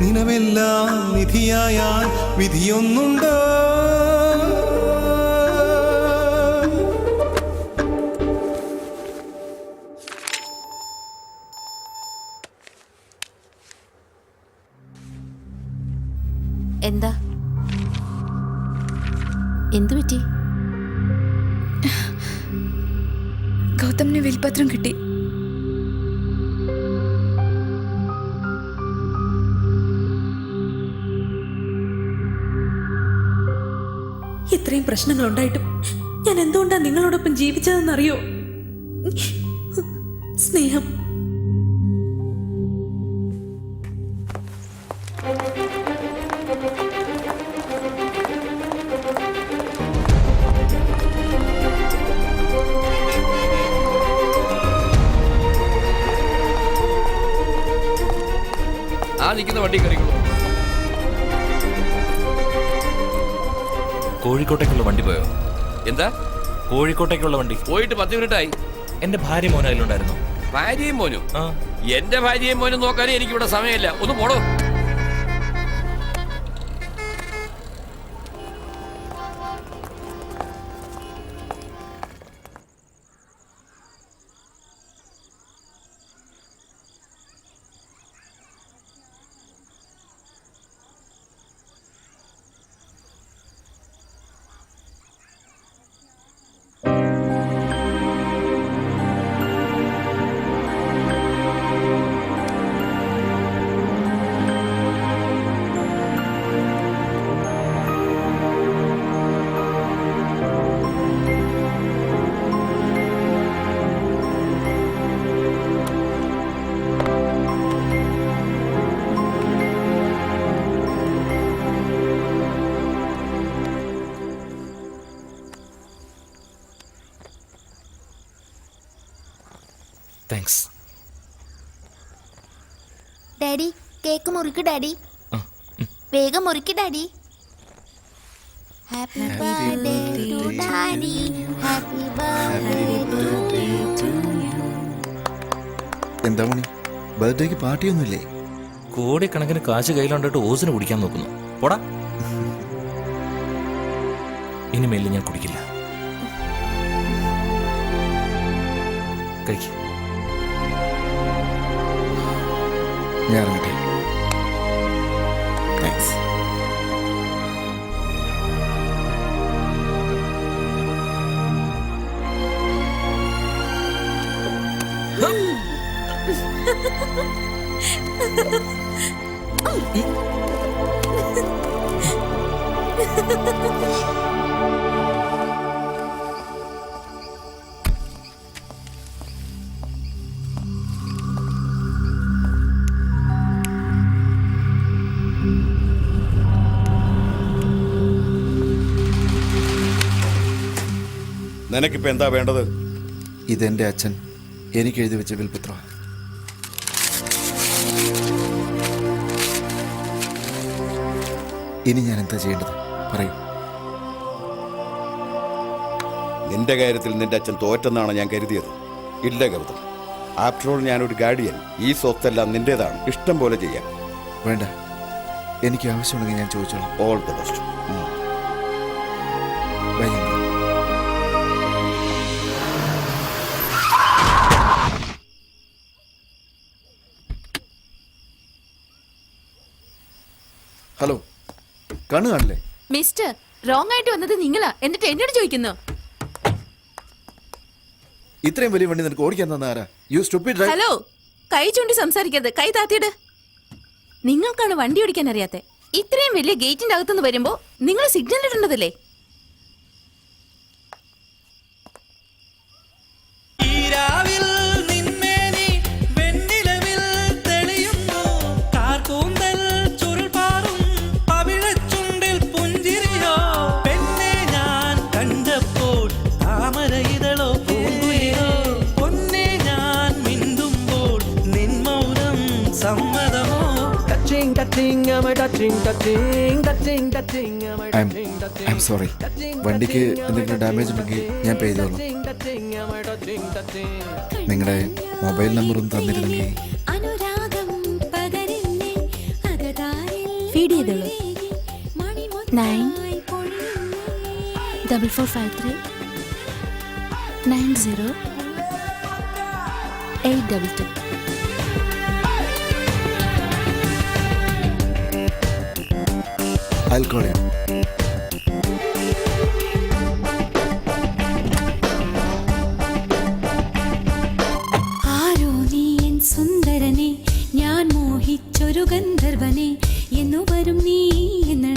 നിലവെല്ലാം നിധിയായാൽ വിധിയൊന്നുണ്ടോ എന്താ എന്തു പറ്റി? ഗൗതമിന് വിൽപത്രം കിട്ടി. ഇത്രയും പ്രശ്നങ്ങൾ ഉണ്ടായിട്ടും ഞാൻ എന്തുകൊണ്ടാ നിങ്ങളോടൊപ്പം ജീവിച്ചതെന്നറിയോ? സ്നേഹം. ആ നിൽക്കുന്ന വണ്ടി കയറിക്കോളൂ. കോഴിക്കോട്ടേക്കുള്ള വണ്ടി പോയോ? എന്താ? കോഴിക്കോട്ടേക്കുള്ള വണ്ടി പോയിട്ട് 10 മിനിറ്റായി. എന്റെ ഭാര്യ മോനും അതിലുണ്ടായിരുന്നു. ഭാര്യയും മോനും? എന്റെ ഭാര്യയും മോനും നോക്കാനേ എനിക്കിവിടെ സമയമില്ല. ഒന്ന് പോടോ. താങ്ക്സ്. ഡാഡി കേക്ക് മുറിക്ക് ഡാഡി. വേഗം മുറിക്ക് daddy. Happy birthday to daddy. Happy birthday to you. എന്താ മണി, ബർത്ത്ഡേക്ക് പാർട്ടിയൊന്നുമില്ലേ? കോടിക്കണക്കിന് കാശ് കയ്യിലുണ്ടിട്ട് ഓസിന് കുടിക്കാൻ നോക്കുന്നു. പോടാ. ഇനിമേലിൽ ഞാൻ കുടിക്കില്ല. കഴിക്കും. ഞാൻ ഇറങ്ങട്ടെ. താങ്ക്സ്. നിനക്കിപ്പോ എന്താ വേണ്ടത്? ഇതെന്റെ അച്ഛൻ എനിക്ക് എഴുതി വെച്ച വിൽപത്ര. ഇനി ഞാൻ എന്താ ചെയ്യേണ്ടത് പറയൂ. നിന്റെ കാര്യത്തിൽ നിന്റെ അച്ഛൻ തോറ്റെന്നാണ് ഞാൻ കരുതിയത്. ഇല്ല ഗൗതം, ആഫ്റ്റർ ഓൾ ഞാനൊരു ഗാർഡിയൻ. ഈ സ്വത്തെല്ലാം നിന്റേതാണ്. ഇഷ്ടം പോലെ ചെയ്യാം. വേണ്ട, എനിക്ക് ആവശ്യമുണ്ടെങ്കിൽ ഞാൻ ചോദിച്ചോളാം. All the best. ഹലോ, കണ്ണു കാണില്ലേ? മിസ്റ്റർ, റോങ് ആയിട്ട് വന്നത് നിങ്ങളാ, എന്നിട്ട് എന്നോട് ചോദിക്കുന്നു. ഇത്രയും വലിയ വണ്ടി നിനക്ക് ഓടിക്കാൻ തന്ന ആരാ? U stupid driver. ഹലോ, കൈ ചൂണ്ടി സംസാരിക്കരുത്. കൈ താത്തിയിട്. നിങ്ങൾക്കാണ് വണ്ടി ഓടിക്കാൻ അറിയാത്തെ. ഇത്രയും വലിയ ഗേറ്റിന്റെ അകത്തുനിന്ന് വരുമ്പോ നിങ്ങൾ സിഗ്നൽ ഇടേണ്ടതല്ലേ? താമര I'm sorry. വണ്ടിക്ക് എന്തെങ്കിലും ഡാമേജ് ഉണ്ടെങ്കിൽ ഞാൻ പേ ചെയ്തോളാം. നിങ്ങളുടെ മൊബൈൽ നമ്പറും തന്നിരുന്നെങ്കിൽ. ഫീഡ് ചെയ്തോളൂ. 94453 90 822. I'll call you. ആരോ നീ എൻ സുന്ദരനെ ഞാൻ മോഹിച്ചൊരു ഗന്ധർവനെ എന്നു വരും നീ എന്ന